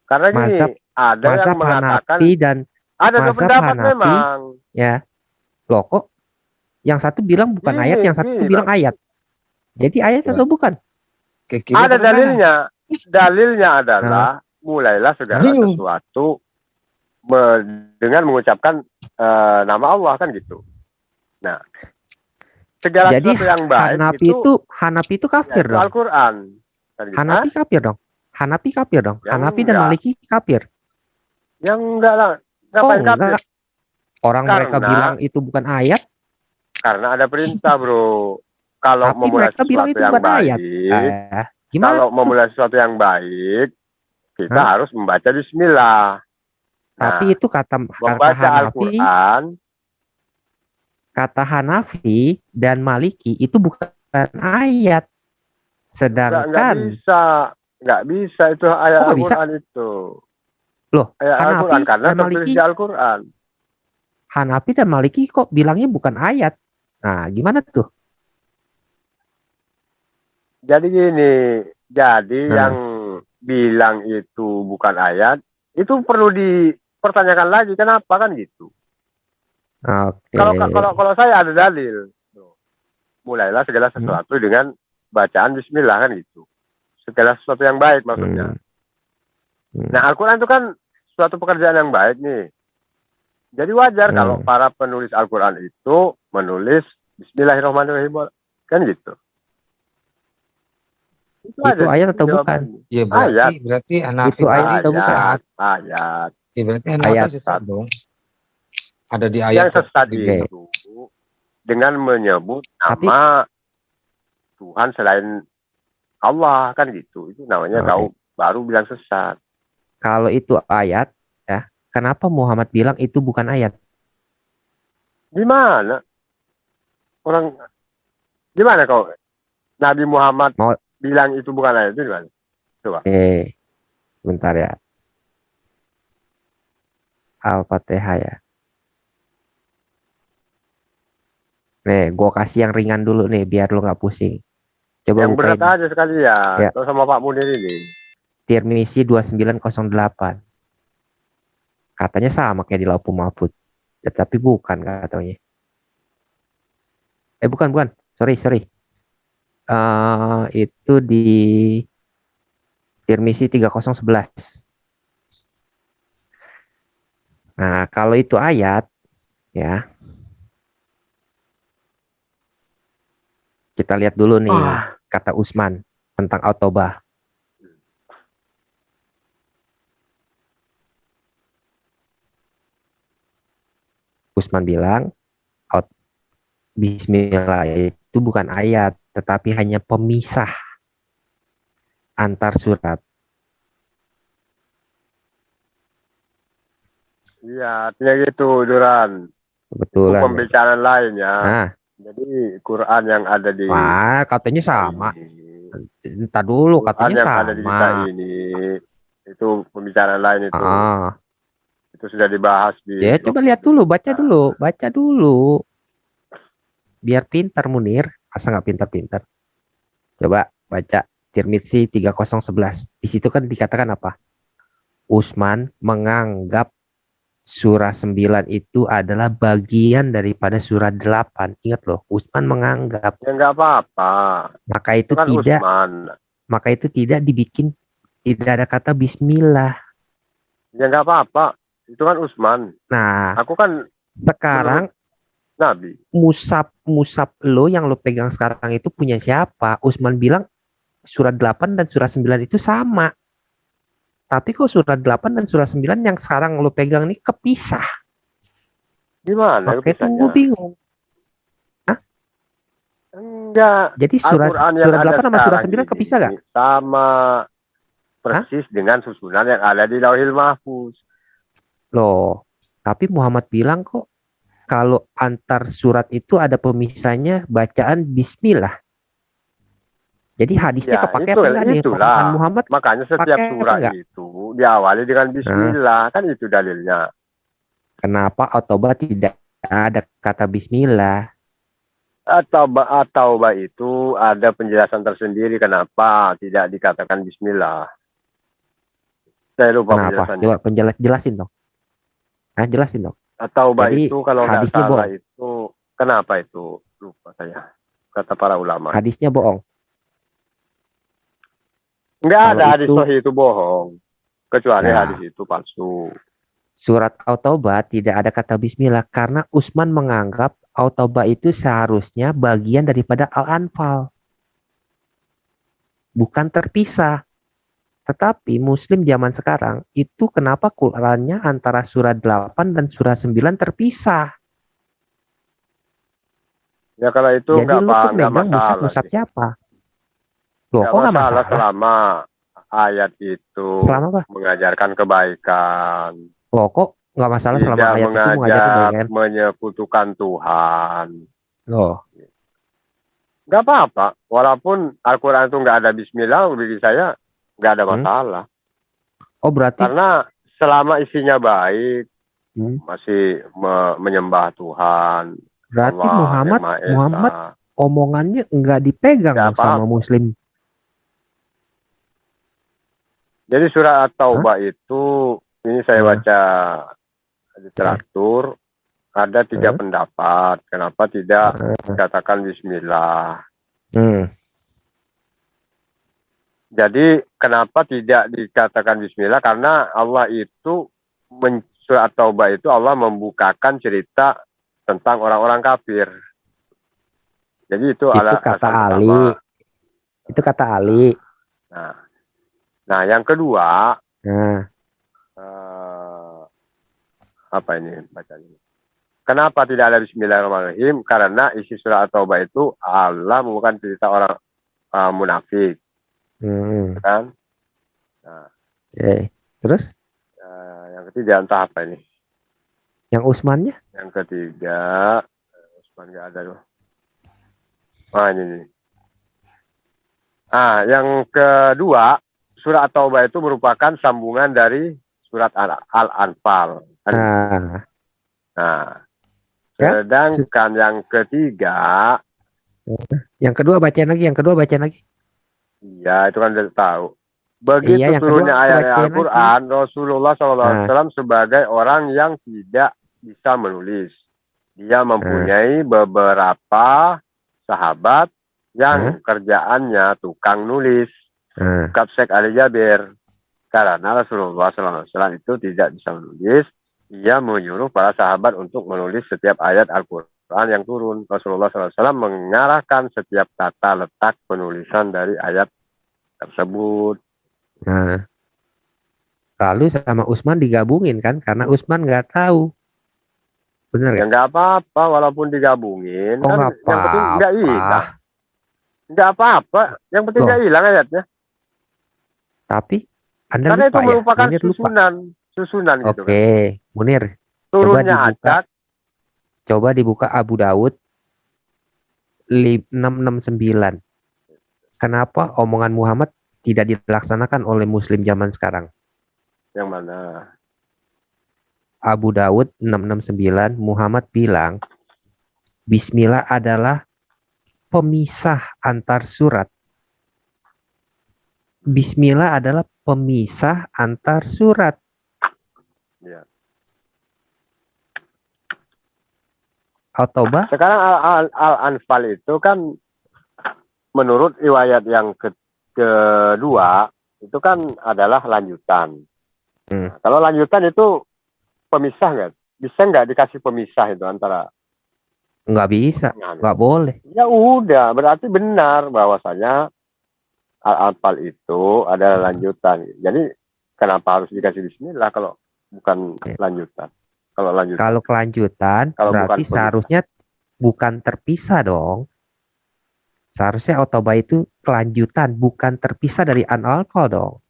[SPEAKER 10] Karena gini, ada yang mengatakan
[SPEAKER 14] Hanafi dan
[SPEAKER 10] ada dua pendapat
[SPEAKER 14] Hanafi,
[SPEAKER 10] memang.
[SPEAKER 14] Ya, loh kok? Yang satu bilang bukan ayat, yang satu bilang ayat. Jadi ayat atau bukan?
[SPEAKER 10] Ada dalilnya. Dalilnya adalah mulailah segala sesuatu dengan mengucapkan nama Allah, kan gitu. Nah, segala sesuatu yang baik
[SPEAKER 14] Hanafi itu kafir dong.
[SPEAKER 10] Al-Quran. Kan gitu.
[SPEAKER 14] Hanafi kafir dong. Hanafi kafir dong. Hanafi dan Maliki kafir.
[SPEAKER 10] Yang enggak lah. Ngapain kafir?
[SPEAKER 14] Orang mereka bilang itu bukan ayat.
[SPEAKER 10] Karena ada perintah, bro. Kalau
[SPEAKER 14] Tapi
[SPEAKER 10] memulai
[SPEAKER 14] mereka bilang
[SPEAKER 10] sesuatu
[SPEAKER 14] itu
[SPEAKER 10] yang
[SPEAKER 14] bukan
[SPEAKER 10] baik,
[SPEAKER 14] ayat. Gimana?
[SPEAKER 10] Kalau memulai sesuatu yang baik, kita harus membaca Bismillah.
[SPEAKER 14] Tapi itu kata Hanafi, kata Hanafi dan Maliki itu bukan ayat. Sedangkan
[SPEAKER 10] nggak bisa itu ayat Al-Quran itu.
[SPEAKER 14] Loh,
[SPEAKER 10] ayat Al-Quran karena tertulis di Al-Quran.
[SPEAKER 14] Hanafi dan Maliki kok bilangnya bukan ayat. Nah, gimana tuh?
[SPEAKER 10] Jadi gini, yang bilang itu bukan ayat, itu perlu dipertanyakan lagi, kenapa kan gitu.
[SPEAKER 14] Oke.
[SPEAKER 10] Kalau saya ada dalil, mulailah segala sesuatu dengan bacaan Bismillah, kan gitu. Segala sesuatu yang baik maksudnya. Nah, Al-Quran itu kan suatu pekerjaan yang baik nih. Jadi wajar kalau para penulis Al-Quran itu menulis Bismillahirrahmanirrahim, kan gitu.
[SPEAKER 14] Itu ayat atau bukan?
[SPEAKER 3] Ya
[SPEAKER 13] Ayat.
[SPEAKER 3] berarti anak
[SPEAKER 14] Itu ayat atau bukan?
[SPEAKER 3] sesat.
[SPEAKER 13] Ayat.
[SPEAKER 3] Ya berarti
[SPEAKER 14] Ayat.
[SPEAKER 3] anak sesat dong. Ada di
[SPEAKER 13] Yang
[SPEAKER 3] ayat
[SPEAKER 13] sesat
[SPEAKER 3] juga.
[SPEAKER 13] itu dengan menyebut
[SPEAKER 14] Tapi-
[SPEAKER 13] nama Tuhan selain Allah, kan gitu. Itu namanya baru bilang sesat.
[SPEAKER 14] Kalau itu ayat, ya, kenapa Muhammad bilang itu bukan ayat?
[SPEAKER 13] Gimana? Gimana kau? Nabi Muhammad bilang itu bukan ayat, itu gimana? Coba.
[SPEAKER 14] Bentar ya. Al-Fatihah ya. Nih, gua kasih yang ringan dulu nih, biar lu nggak pusing. Coba
[SPEAKER 13] Yang berat
[SPEAKER 14] bukain
[SPEAKER 13] aja sekali ya.
[SPEAKER 14] Ya.
[SPEAKER 13] Kalau sama Pak Munir ini.
[SPEAKER 14] Tirmizi 2908. Katanya sama kayak di Lauhul Mahfuz. Tetapi bukan katanya. Bukan. Sorry. Itu di Tirmizi 3011. Nah, kalau itu ayat, ya. Kita lihat dulu nih kata Utsman tentang At-Taubah. Utsman bilang, Bismillah itu bukan ayat, tetapi hanya pemisah antar surat.
[SPEAKER 13] Iya, artinya gitu, Duran.
[SPEAKER 14] Kebetulan.
[SPEAKER 13] Itu pembicaraan lain ya.
[SPEAKER 14] Nah.
[SPEAKER 13] Jadi Quran yang ada di
[SPEAKER 14] Wah, katanya sama. Entar dulu,
[SPEAKER 13] Quran
[SPEAKER 14] katanya
[SPEAKER 13] yang
[SPEAKER 14] sama.
[SPEAKER 13] ada di kita ini itu pembicaraan lain itu. Itu sudah dibahas di.
[SPEAKER 14] Ya, coba lihat dulu, baca dulu. Biar pintar Munir, asa nggak pintar-pintar. Coba baca Tirmizi 3011. Di situ kan dikatakan apa? Utsman menganggap surah 9 itu adalah bagian daripada surah 8. Ingat loh, Utsman menganggap.
[SPEAKER 13] Ya nggak apa-apa.
[SPEAKER 14] Maka itu
[SPEAKER 13] kan
[SPEAKER 14] tidak
[SPEAKER 13] Utsman.
[SPEAKER 14] Maka itu tidak dibikin, tidak ada kata bismillah.
[SPEAKER 13] Ya nggak apa-apa. Itu kan Utsman.
[SPEAKER 14] Nah,
[SPEAKER 13] aku kan
[SPEAKER 14] sekarang
[SPEAKER 13] Nabi.
[SPEAKER 14] Musab lo yang lo pegang sekarang itu punya siapa? Utsman bilang surat 8 dan surat 9 itu sama. Tapi kok surat 8 dan surat 9 yang sekarang lo pegang ini kepisah.
[SPEAKER 13] Gimana?
[SPEAKER 14] Oke, itu gue bingung. Hah?
[SPEAKER 13] Enggak.
[SPEAKER 14] Jadi surat 8 sama surat 9 kepisah gak?
[SPEAKER 13] Sama persis dengan susunan yang ada di Lauhil Mahfuz.
[SPEAKER 14] Loh, tapi Muhammad bilang kok kalau antar surat itu ada pemisahnya bacaan bismillah. Jadi hadisnya kepake apa enggak nih?
[SPEAKER 13] Itulah.
[SPEAKER 14] Muhammad
[SPEAKER 13] Makanya setiap surah itu diawali dengan bismillah. Kan itu dalilnya.
[SPEAKER 14] Kenapa At-Taubah tidak ada kata bismillah?
[SPEAKER 13] At-Taubah itu ada penjelasan tersendiri kenapa tidak dikatakan bismillah. Saya lupa
[SPEAKER 14] kenapa?
[SPEAKER 13] penjelasannya.
[SPEAKER 14] Coba jelasin dong. Jelasin dong.
[SPEAKER 13] At-Taubah itu kalau nggak
[SPEAKER 14] hadisnya
[SPEAKER 13] salah
[SPEAKER 14] bohong.
[SPEAKER 13] itu kenapa itu? Lupa saya. Kata para ulama.
[SPEAKER 14] Hadisnya bohong.
[SPEAKER 13] Nggak
[SPEAKER 14] Kalau
[SPEAKER 13] ada hadis
[SPEAKER 14] itu-
[SPEAKER 13] sahih itu bohong. Kecuali
[SPEAKER 14] Nah.
[SPEAKER 13] hadis itu palsu.
[SPEAKER 14] Surat At-Taubah tidak ada kata bismillah karena Utsman menganggap At-Taubah itu seharusnya bagian daripada Al-Anfal. Bukan terpisah. Tetapi Muslim zaman sekarang itu kenapa Qurannya antara surat 8 dan surat 9 terpisah.
[SPEAKER 13] Ya kalau itu
[SPEAKER 14] Jadi
[SPEAKER 13] nggak
[SPEAKER 14] lu tuh
[SPEAKER 13] paham, nggak
[SPEAKER 14] megang
[SPEAKER 13] masalah.
[SPEAKER 14] musab siapa? Loh,
[SPEAKER 13] Nggak
[SPEAKER 14] kok nggak
[SPEAKER 13] masalah
[SPEAKER 14] masalah?
[SPEAKER 13] selama ayat itu
[SPEAKER 14] Selama apa?
[SPEAKER 13] mengajarkan kebaikan.
[SPEAKER 14] Loh, kok nggak masalah selama
[SPEAKER 13] Tidak
[SPEAKER 14] ayat itu mengajarkan
[SPEAKER 13] mengajak
[SPEAKER 14] kebaikan?
[SPEAKER 13] menyekutukan Tuhan.
[SPEAKER 14] Loh,
[SPEAKER 13] Nggak apa-apa. Walaupun Al-Quran itu nggak ada bismillah, bagi saya nggak ada masalah.
[SPEAKER 14] oh berarti
[SPEAKER 13] Karena selama isinya baik,
[SPEAKER 14] Hmm.
[SPEAKER 13] masih menyembah Tuhan.
[SPEAKER 14] berarti
[SPEAKER 13] Allah
[SPEAKER 14] Muhammad
[SPEAKER 13] yang Maha Esa.
[SPEAKER 14] Muhammad omongannya nggak dipegang
[SPEAKER 13] Nggak
[SPEAKER 14] sama
[SPEAKER 13] apa-apa.
[SPEAKER 14] Muslim.
[SPEAKER 13] Jadi surah At-Taubah itu, ini saya baca literatur, ada 3 pendapat. Kenapa tidak dikatakan bismillah. Jadi kenapa tidak dikatakan bismillah? Karena Allah itu, surah At-Taubah itu Allah membukakan cerita tentang orang-orang kafir. Jadi itu
[SPEAKER 14] Itu kata Ali. Itu kata Ali.
[SPEAKER 10] Nah, yang kedua,
[SPEAKER 14] Nah,
[SPEAKER 10] apa ini bacanya? Kenapa tidak ada Bismillahirrahmanirrahim? Karena isi surat At-Taubah itu Allah bukan cerita orang munafik, kan? Nah,
[SPEAKER 14] oke. Terus
[SPEAKER 10] yang ketiga entah apa ini?
[SPEAKER 14] yang Usmannya?
[SPEAKER 10] Yang ketiga, Usman nggak ada loh. Ini. Yang kedua, surat At-Taubah itu merupakan sambungan dari surat Al-Anfal. Sedangkan yang ketiga,
[SPEAKER 14] yang kedua bacain lagi.
[SPEAKER 10] Iya, itu kan udah tahu. Begitu
[SPEAKER 14] Iya, yang
[SPEAKER 10] turunnya
[SPEAKER 14] kedua
[SPEAKER 10] ayat
[SPEAKER 14] bacain
[SPEAKER 10] Al-Quran, Rasulullah SAW sebagai orang yang tidak bisa menulis. Dia mempunyai beberapa sahabat yang kerjaannya tukang nulis. Kapsek Ali Jabir. Karena Rasulullah SAW itu tidak bisa menulis, ia menyuruh para sahabat untuk menulis setiap ayat Al-Quran yang turun. Rasulullah SAW mengarahkan setiap tata letak penulisan dari ayat tersebut.
[SPEAKER 14] Lalu sama Usman digabungin kan, karena Usman nggak tahu. Bener
[SPEAKER 10] ya? Nggak apa-apa, walaupun digabungin.
[SPEAKER 14] Kan yang
[SPEAKER 10] penting nggak hilang. Nggak apa-apa, yang penting nggak hilang ayatnya.
[SPEAKER 14] Tapi Anda
[SPEAKER 10] karena
[SPEAKER 14] lupa
[SPEAKER 10] itu merupakan
[SPEAKER 14] Munir
[SPEAKER 10] susunan gitu kan.
[SPEAKER 14] Oke, Munir.
[SPEAKER 10] Turunnya acak.
[SPEAKER 14] Coba dibuka Abu Daud 669. Kenapa omongan Muhammad tidak dilaksanakan oleh Muslim zaman sekarang?
[SPEAKER 10] Yang mana?
[SPEAKER 14] Abu Daud 669, Muhammad bilang, Bismillah adalah pemisah antar surat. Bismillah adalah pemisah antar surat.
[SPEAKER 10] Ya.
[SPEAKER 14] At-Taubah.
[SPEAKER 10] Sekarang Al-Anfal itu kan menurut riwayat yang kedua itu kan adalah lanjutan. Nah, kalau lanjutan itu pemisah nggak? Bisa nggak dikasih pemisah itu antara?
[SPEAKER 14] Nggak bisa, nggak boleh.
[SPEAKER 10] Ya udah, berarti benar bahwasanya Al-Anfal itu adalah lanjutan. Jadi kenapa harus dikasih Bismillah kalau bukan lanjutan? Kalau
[SPEAKER 14] kelanjutan berarti seharusnya bukan terpisah dong. Seharusnya At-Taubah itu kelanjutan, bukan terpisah dari Al-Anfal dong.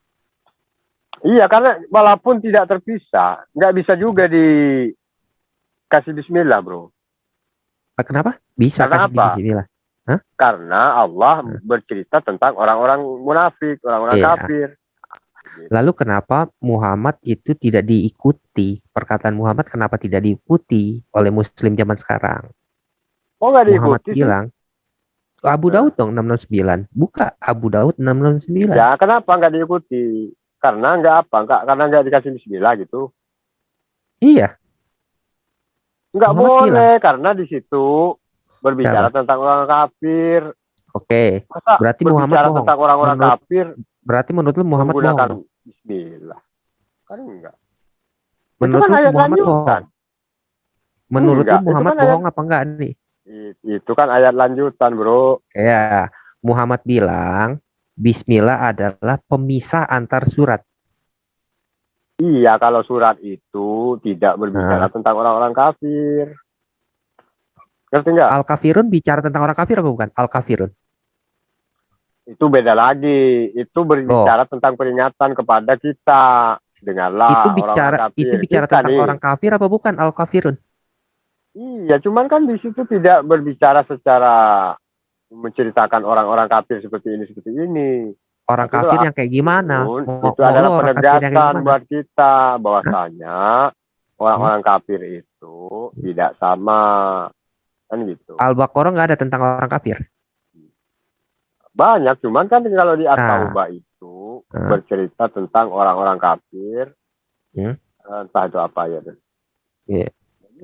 [SPEAKER 10] Iya, karena walaupun tidak terpisah, nggak bisa juga dikasih Bismillah, bro.
[SPEAKER 14] Kenapa? Bisa
[SPEAKER 10] karena
[SPEAKER 14] kasih Bismillah. Hah?
[SPEAKER 10] Karena Allah bercerita tentang orang-orang munafik, orang-orang kafir.
[SPEAKER 14] Lalu kenapa Muhammad itu tidak diikuti? Perkataan Muhammad kenapa tidak diikuti oleh Muslim zaman sekarang?
[SPEAKER 10] Oh, nggak diikuti.
[SPEAKER 14] Muhammad bilang, Abu Daud dong 669. Buka Abu Daud 669.
[SPEAKER 10] Ya, kenapa nggak diikuti? Karena karena nggak dikasih Bismillah gitu.
[SPEAKER 14] Iya.
[SPEAKER 10] Nggak boleh, karena di situ berbicara tentang orang kafir.
[SPEAKER 14] Oke.
[SPEAKER 10] Masa
[SPEAKER 14] berarti Muhammad bohong.
[SPEAKER 10] Tentang orang-orang kafir.
[SPEAKER 14] Berarti menurut lu Muhammad bohong.
[SPEAKER 10] Bismillah. Kan enggak.
[SPEAKER 14] Menurut lu Muhammad bohong. Menurut lu Muhammad bohong apa enggak nih?
[SPEAKER 10] Itu kan ayat lanjutan, bro.
[SPEAKER 14] Ya, Muhammad bilang Bismillah adalah pemisah antar surat.
[SPEAKER 10] Iya, kalau surat itu tidak berbicara tentang orang-orang kafir. Ngerti nggak?
[SPEAKER 14] Al-Kafirun bicara tentang orang kafir apa bukan? Al-Kafirun.
[SPEAKER 10] Itu beda lagi. Itu berbicara tentang peringatan kepada kita. Dengarlah orang-orang kafir.
[SPEAKER 14] Itu bicara tentang orang kafir apa bukan? Al-Kafirun.
[SPEAKER 10] Iya, cuman kan di situ tidak berbicara secara menceritakan orang-orang kafir seperti ini.
[SPEAKER 14] Orang kafir yang kayak gimana?
[SPEAKER 10] Itu adalah penegasan buat kita bahwasanya orang-orang kafir itu tidak sama, kan gitu.
[SPEAKER 14] Al-Baqarah nggak ada tentang orang kafir.
[SPEAKER 10] Banyak, cuman kan kalau di At-Taubah itu bercerita tentang orang-orang kafir, entah itu apa ya.
[SPEAKER 14] Yeah.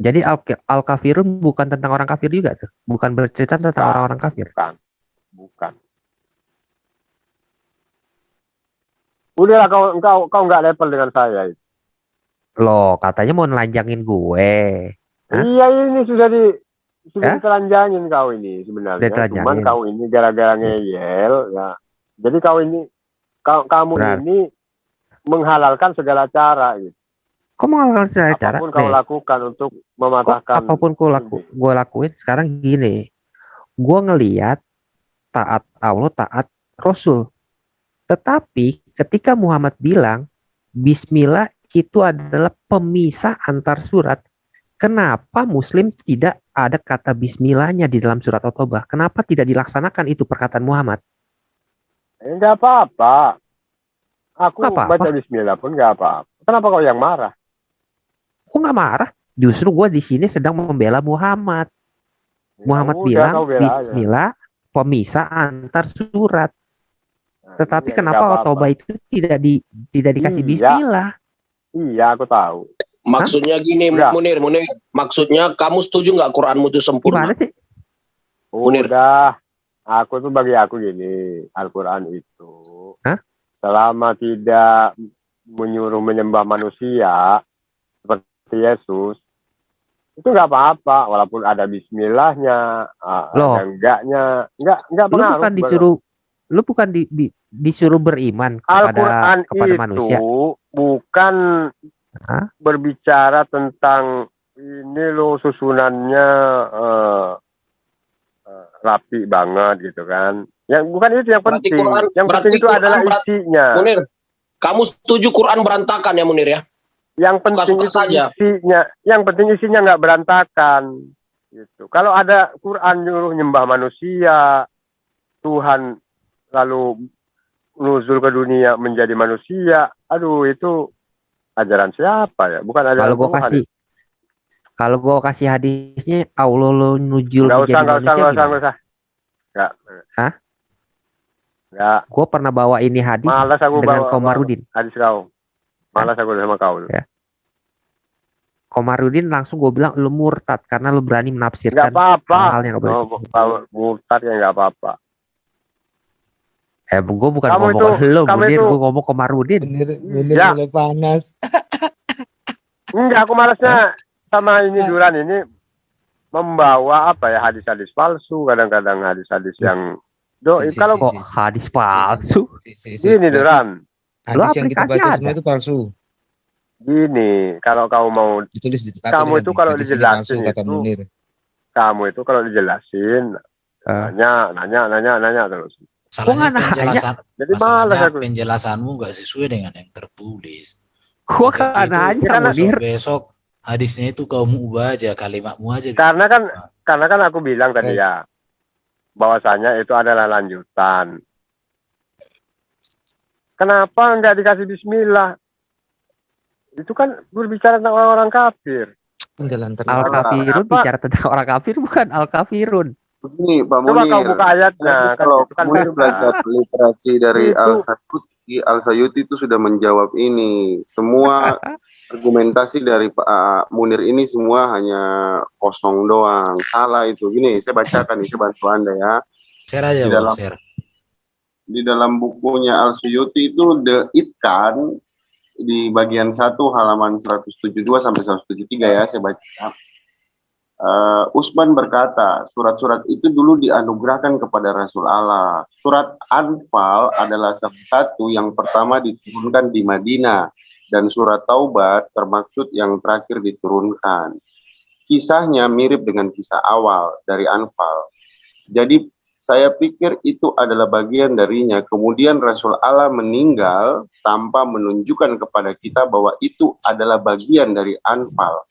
[SPEAKER 14] Jadi Al-Kafirun bukan tentang orang kafir juga tuh, bukan bercerita tentang orang-orang kafir.
[SPEAKER 10] Bukan. Udahlah, kau nggak level dengan saya.
[SPEAKER 14] Loh, katanya mau nelanjangin gue. Hah?
[SPEAKER 10] Iya, ini sudah ditelanjangin kau ini sebenarnya. Cuman kau ini gara-gara ngeyel ya. Jadi kau ini kamu
[SPEAKER 14] Benar.
[SPEAKER 10] ini menghalalkan segala cara gitu.
[SPEAKER 14] Kok menghalalkan segala cara?
[SPEAKER 10] Apapun kau
[SPEAKER 14] Nih,
[SPEAKER 10] lakukan untuk
[SPEAKER 14] kok
[SPEAKER 10] mematahkan
[SPEAKER 14] apapun gue lakuin sekarang gini. Gue ngeliat taat Allah, taat Rasul. Tetapi ketika Muhammad bilang Bismillah itu adalah pemisah antar surat, kenapa Muslim tidak ada kata Bismillahnya di dalam surat At-Taubah? Kenapa tidak dilaksanakan itu perkataan Muhammad?
[SPEAKER 10] Enggak apa-apa. Aku
[SPEAKER 14] Nggak apa-apa.
[SPEAKER 10] baca Bismillah pun enggak apa-apa. Kenapa kau yang marah?
[SPEAKER 14] Kok nggak marah? Justru gue di sini sedang membela Muhammad. Muhammad
[SPEAKER 10] udah,
[SPEAKER 14] bilang
[SPEAKER 10] kau bela aja.
[SPEAKER 14] Bismillah pemisah antar surat. Tetapi
[SPEAKER 10] iya,
[SPEAKER 14] kenapa
[SPEAKER 10] nggak apa-apa.
[SPEAKER 14] At-Taubah itu tidak dikasih
[SPEAKER 10] Iya.
[SPEAKER 14] Bismillah?
[SPEAKER 10] Iya, aku tahu.
[SPEAKER 8] Maksudnya gini,
[SPEAKER 10] Udah.
[SPEAKER 8] Munir. Maksudnya kamu setuju nggak Quranmu itu sempurna?
[SPEAKER 14] Gimana sih?
[SPEAKER 8] Munir.
[SPEAKER 10] Udah. Aku tuh bagi aku gini, Al-Quran itu selama tidak menyuruh menyembah manusia seperti Yesus, itu nggak apa-apa, walaupun ada Bismillahnya,
[SPEAKER 14] Loh.
[SPEAKER 10] ada enggaknya, enggak
[SPEAKER 14] Lu
[SPEAKER 10] pengaruh.
[SPEAKER 14] bukan disuruh beriman
[SPEAKER 10] Al-Quran
[SPEAKER 14] kepada
[SPEAKER 10] itu
[SPEAKER 14] manusia.
[SPEAKER 10] bukan
[SPEAKER 14] Hah?
[SPEAKER 10] berbicara tentang ini loh susunannya rapi banget gitu kan. Yang bukan itu yang
[SPEAKER 8] Berarti
[SPEAKER 10] penting.
[SPEAKER 8] Quran-
[SPEAKER 10] Yang
[SPEAKER 8] berarti
[SPEAKER 10] penting itu
[SPEAKER 8] Quran
[SPEAKER 10] adalah
[SPEAKER 8] berat-
[SPEAKER 10] isinya.
[SPEAKER 8] Munir, kamu setuju Quran berantakan ya Munir ya?
[SPEAKER 10] Yang penting
[SPEAKER 8] Suka-suka
[SPEAKER 10] itu
[SPEAKER 8] saja.
[SPEAKER 10] isinya. Yang penting isinya nggak berantakan. Gitu. Kalau ada Quran nyuruh nyembah manusia, Tuhan lalu nuzul ke dunia menjadi manusia, aduh itu ajaran siapa ya? Bukan ajaran Tuhan.
[SPEAKER 14] Kalau gue kasih hadisnya Allah lo nujul
[SPEAKER 10] Nggak
[SPEAKER 14] menjadi manusia
[SPEAKER 10] usah.
[SPEAKER 14] gimana?
[SPEAKER 10] Nggak.
[SPEAKER 14] Hah?
[SPEAKER 10] Nggak.
[SPEAKER 14] Gue pernah bawa ini hadis
[SPEAKER 10] Malas aku
[SPEAKER 14] dengan
[SPEAKER 10] bawa
[SPEAKER 14] Komarudin.
[SPEAKER 10] hadis kau. Malas aku sama kau.
[SPEAKER 14] Ya. Komarudin langsung gue bilang lu murtad karena lu berani
[SPEAKER 10] Nggak
[SPEAKER 14] menafsirkan
[SPEAKER 10] apa-apa.
[SPEAKER 14] hal-hal yang nggak boleh.
[SPEAKER 10] Murtad ya nggak apa-apa.
[SPEAKER 14] Gue bukan
[SPEAKER 10] Kamu
[SPEAKER 14] ngomong
[SPEAKER 10] itu-
[SPEAKER 14] lu,
[SPEAKER 10] kamu
[SPEAKER 14] Munir,
[SPEAKER 10] itu-
[SPEAKER 14] gue ngomong Komarudin.
[SPEAKER 10] Ya.
[SPEAKER 15] mulai panas.
[SPEAKER 10] Enggak, aku malasnya sama ini Duran ini membawa apa ya hadis-hadis palsu, kadang-kadang hadis-hadis yang kalau
[SPEAKER 14] Kok hadis palsu?
[SPEAKER 10] gini Duran.
[SPEAKER 15] Hadis yang kita
[SPEAKER 14] aplikasi
[SPEAKER 15] baca
[SPEAKER 14] ada.
[SPEAKER 15] semua itu palsu.
[SPEAKER 10] Gini, kalau kamu mau
[SPEAKER 15] Ditulis di
[SPEAKER 10] kamu itu kalau
[SPEAKER 15] hadis ini palsu,
[SPEAKER 10] dijelasin
[SPEAKER 15] kata
[SPEAKER 10] itu
[SPEAKER 15] Munir.
[SPEAKER 10] kamu itu kalau dijelasin nanya terus.
[SPEAKER 7] Salahnya penjelasan,
[SPEAKER 10] Jadi malas
[SPEAKER 7] masalahnya
[SPEAKER 10] aku.
[SPEAKER 7] penjelasanmu nggak sesuai dengan yang tertulis.
[SPEAKER 14] Gua
[SPEAKER 7] Udah
[SPEAKER 14] kan
[SPEAKER 7] gitu,
[SPEAKER 14] nanya, Munir.
[SPEAKER 7] besok hadisnya itu kamu ubah aja kalimatmu aja.
[SPEAKER 10] Karena kan aku bilang tadi ya bahwasanya itu adalah lanjutan. Kenapa nggak dikasih Bismillah? Itu kan berbicara tentang orang-orang kafir.
[SPEAKER 14] Al-Kafirun bicara tentang orang kafir, bukan Al-Kafirun.
[SPEAKER 13] Begini Pak
[SPEAKER 10] Coba
[SPEAKER 13] Munir.
[SPEAKER 10] kau buka ayatnya.
[SPEAKER 13] Nanti
[SPEAKER 10] Kan
[SPEAKER 13] kalau
[SPEAKER 10] itu kan
[SPEAKER 13] Munir
[SPEAKER 10] beda.
[SPEAKER 13] belajar literasi dari
[SPEAKER 10] Itu-
[SPEAKER 13] Al-Sayuti itu sudah menjawab ini. Semua argumentasi dari Pak Munir ini semua hanya kosong doang. Salah itu. Gini, saya bacakan nih, saya bantu Anda ya.
[SPEAKER 7] Share aja,
[SPEAKER 13] Di
[SPEAKER 7] Bro,
[SPEAKER 13] dalam,
[SPEAKER 7] share.
[SPEAKER 13] di dalam bukunya Al-Suyuti itu Itkan di bagian 1 halaman 172 sampai 173 ya, saya baca. Utsman berkata, surat-surat itu dulu dianugerahkan kepada Rasul Allah. Surat Anfal adalah salah satu yang pertama diturunkan di Madinah, dan surat Taubat termaksud yang terakhir diturunkan. Kisahnya mirip dengan kisah awal dari Anfal. Jadi saya pikir itu adalah bagian darinya. Kemudian Rasul Allah meninggal tanpa menunjukkan kepada kita bahwa itu adalah bagian dari Anfal.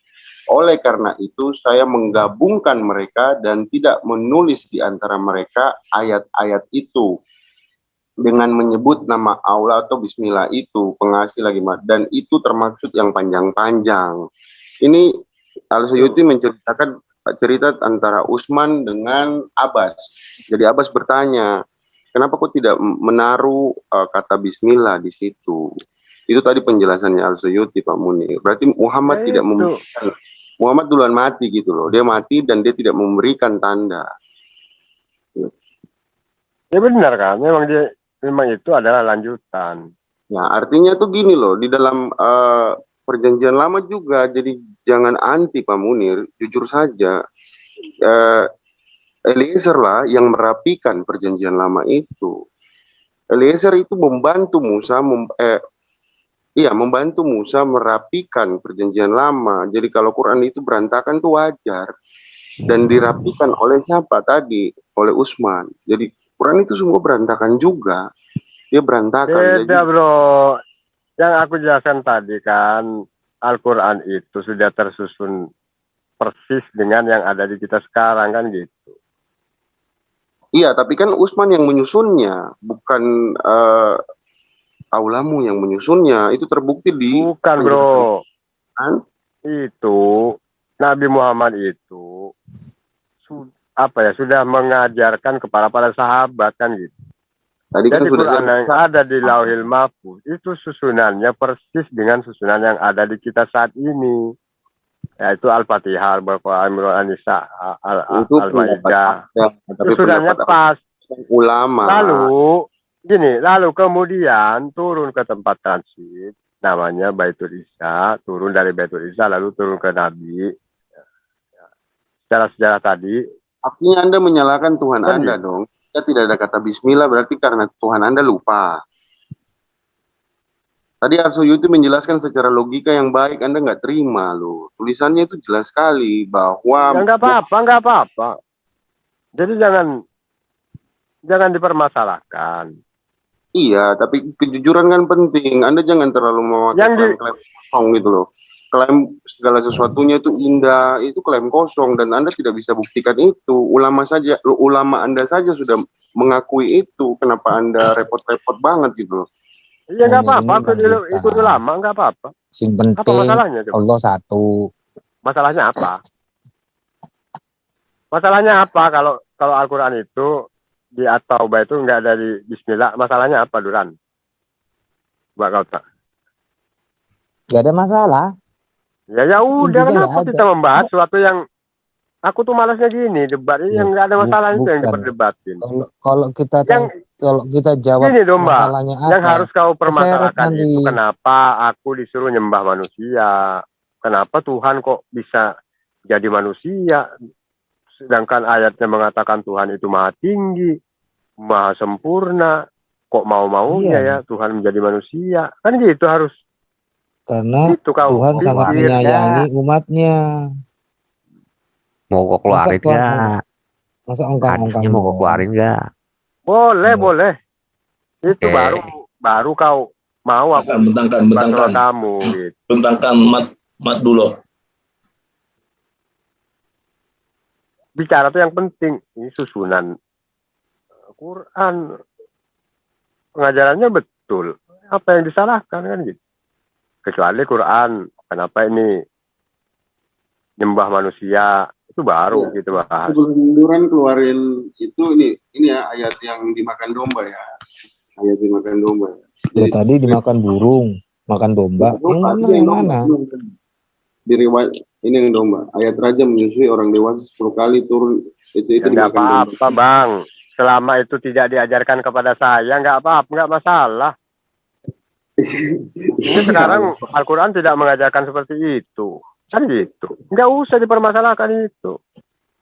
[SPEAKER 13] Oleh karena itu, saya menggabungkan mereka dan tidak menulis di antara mereka ayat-ayat itu dengan menyebut nama Allah atau Bismillah itu, pengasih lagi, dan itu termaksud yang panjang-panjang. Ini Al-Suyuti menceritakan cerita antara Utsman dengan Abbas. Jadi Abbas bertanya, kenapa kok tidak menaruh kata Bismillah di situ? Itu tadi penjelasannya Al-Suyuti, Pak Munir. Berarti Muhammad tidak memberikan. Muhammad duluan mati gitu loh. Dia mati dan dia tidak memberikan tanda.
[SPEAKER 10] Ya benar kan, memang itu adalah lanjutan.
[SPEAKER 13] Nah, artinya tuh gini loh, di dalam perjanjian lama juga, jadi jangan anti Pak Munir, jujur saja. Eliezer lah yang merapikan perjanjian lama itu. Eliezer itu membantu Musa membantu Musa merapikan perjanjian lama. Jadi kalau Quran itu berantakan itu wajar. Dan dirapikan oleh siapa tadi? Oleh Utsman. Jadi Quran itu semua berantakan juga. Dia berantakan.
[SPEAKER 10] Beda bro. Yang aku jelaskan tadi kan, Al-Quran itu sudah tersusun persis dengan yang ada di kita sekarang kan gitu.
[SPEAKER 13] Iya, tapi kan Utsman yang menyusunnya, bukan Aulamu yang menyusunnya. Itu terbukti di...
[SPEAKER 10] Bukan bro. Kan? Itu Nabi Muhammad itu sudah mengajarkan kepada para sahabat kan gitu.
[SPEAKER 13] Tadi kan
[SPEAKER 10] jadi
[SPEAKER 13] sudah
[SPEAKER 10] Quran yang ada di Lauhil Mahfuz itu susunannya persis dengan susunan yang ada di kita saat ini, yaitu Al-Fatihah, Al-Baqarah, Al-Imran, An-Nisa, Al-Maidah. Susunannya pas.
[SPEAKER 13] Ulama.
[SPEAKER 10] Lalu kemudian turun ke tempat transit namanya Baitul Isa, turun dari Baitul Isa lalu turun ke Nabi. Sejarah-sejarah tadi.
[SPEAKER 13] Artinya Anda menyalahkan Tuhan Anda dong. Jika tidak ada kata Bismillah berarti karena Tuhan Anda lupa. Tadi Arsuyuti menjelaskan secara logika yang baik, Anda nggak terima loh. Tulisannya itu jelas sekali bahwa...
[SPEAKER 10] Ya, nggak apa-apa. Jadi jangan dipermasalahkan.
[SPEAKER 13] Iya, tapi kejujuran kan penting. Anda jangan terlalu memakai klaim kosong gitu loh. Klaim segala sesuatunya itu indah, itu klaim kosong dan Anda tidak bisa buktikan itu. Ulama Anda saja sudah mengakui itu. Kenapa Anda repot-repot banget gitu loh?
[SPEAKER 10] Iya nggak apa-apa, ikut ulama nggak apa-apa.
[SPEAKER 15] Sing penting
[SPEAKER 10] apa masalahnya,
[SPEAKER 15] Allah satu.
[SPEAKER 10] Masalahnya apa? Masalahnya apa kalau Al-Quran itu di At-Taubah itu nggak ada di Bismillah? Masalahnya apa, Duran? Mbak Kauta?
[SPEAKER 15] Gak ada masalah.
[SPEAKER 10] Ya udah, kenapa kita membahas sesuatu yang aku tuh malasnya gini debat yang nggak ada masalah itu yang diperdebatin.
[SPEAKER 15] Kalau kita jawab
[SPEAKER 10] gini dong, Mbak,
[SPEAKER 15] masalahnya apa?
[SPEAKER 10] yang harus kau permasalahkan itu kenapa aku disuruh nyembah manusia? Kenapa Tuhan kok bisa jadi manusia? Sedangkan ayatnya mengatakan Tuhan itu maha tinggi, maha sempurna. Kok mau-maunya ya Tuhan menjadi manusia? Kan gitu harus.
[SPEAKER 15] Karena Tuhan sangat menyayangi umatnya.
[SPEAKER 14] Mau kau keluarin nggak?
[SPEAKER 15] Masa ongkang-ongkang
[SPEAKER 14] mau kau keluarin nggak?
[SPEAKER 10] Boleh. Itu baru kau mau aku
[SPEAKER 11] bentangkan
[SPEAKER 10] kamu. Gitu.
[SPEAKER 11] Bentangkan mat dulu.
[SPEAKER 10] Bicara tuh yang penting. Ini susunan Quran. Pengajarannya betul. Apa yang disalahkan kan gitu. Kecuali Quran, kenapa ini nyembah manusia itu baru kita bahas.
[SPEAKER 13] Duran keluarin itu ini ya ayat yang dimakan domba ya. Ayat dimakan domba.
[SPEAKER 15] Jadi, tadi dimakan burung, makan domba. Yang mana?
[SPEAKER 13] Di riwayat ini yang domba. Ayat raja menyusui orang dewasa 10 kali turun itu
[SPEAKER 10] nggak apa-apa, Bang. Selama itu tidak diajarkan kepada saya nggak apa-apa, nggak masalah. Ini sekarang Al-Quran tidak mengajarkan seperti itu. Kan gitu. Nggak usah dipermasalahkan itu.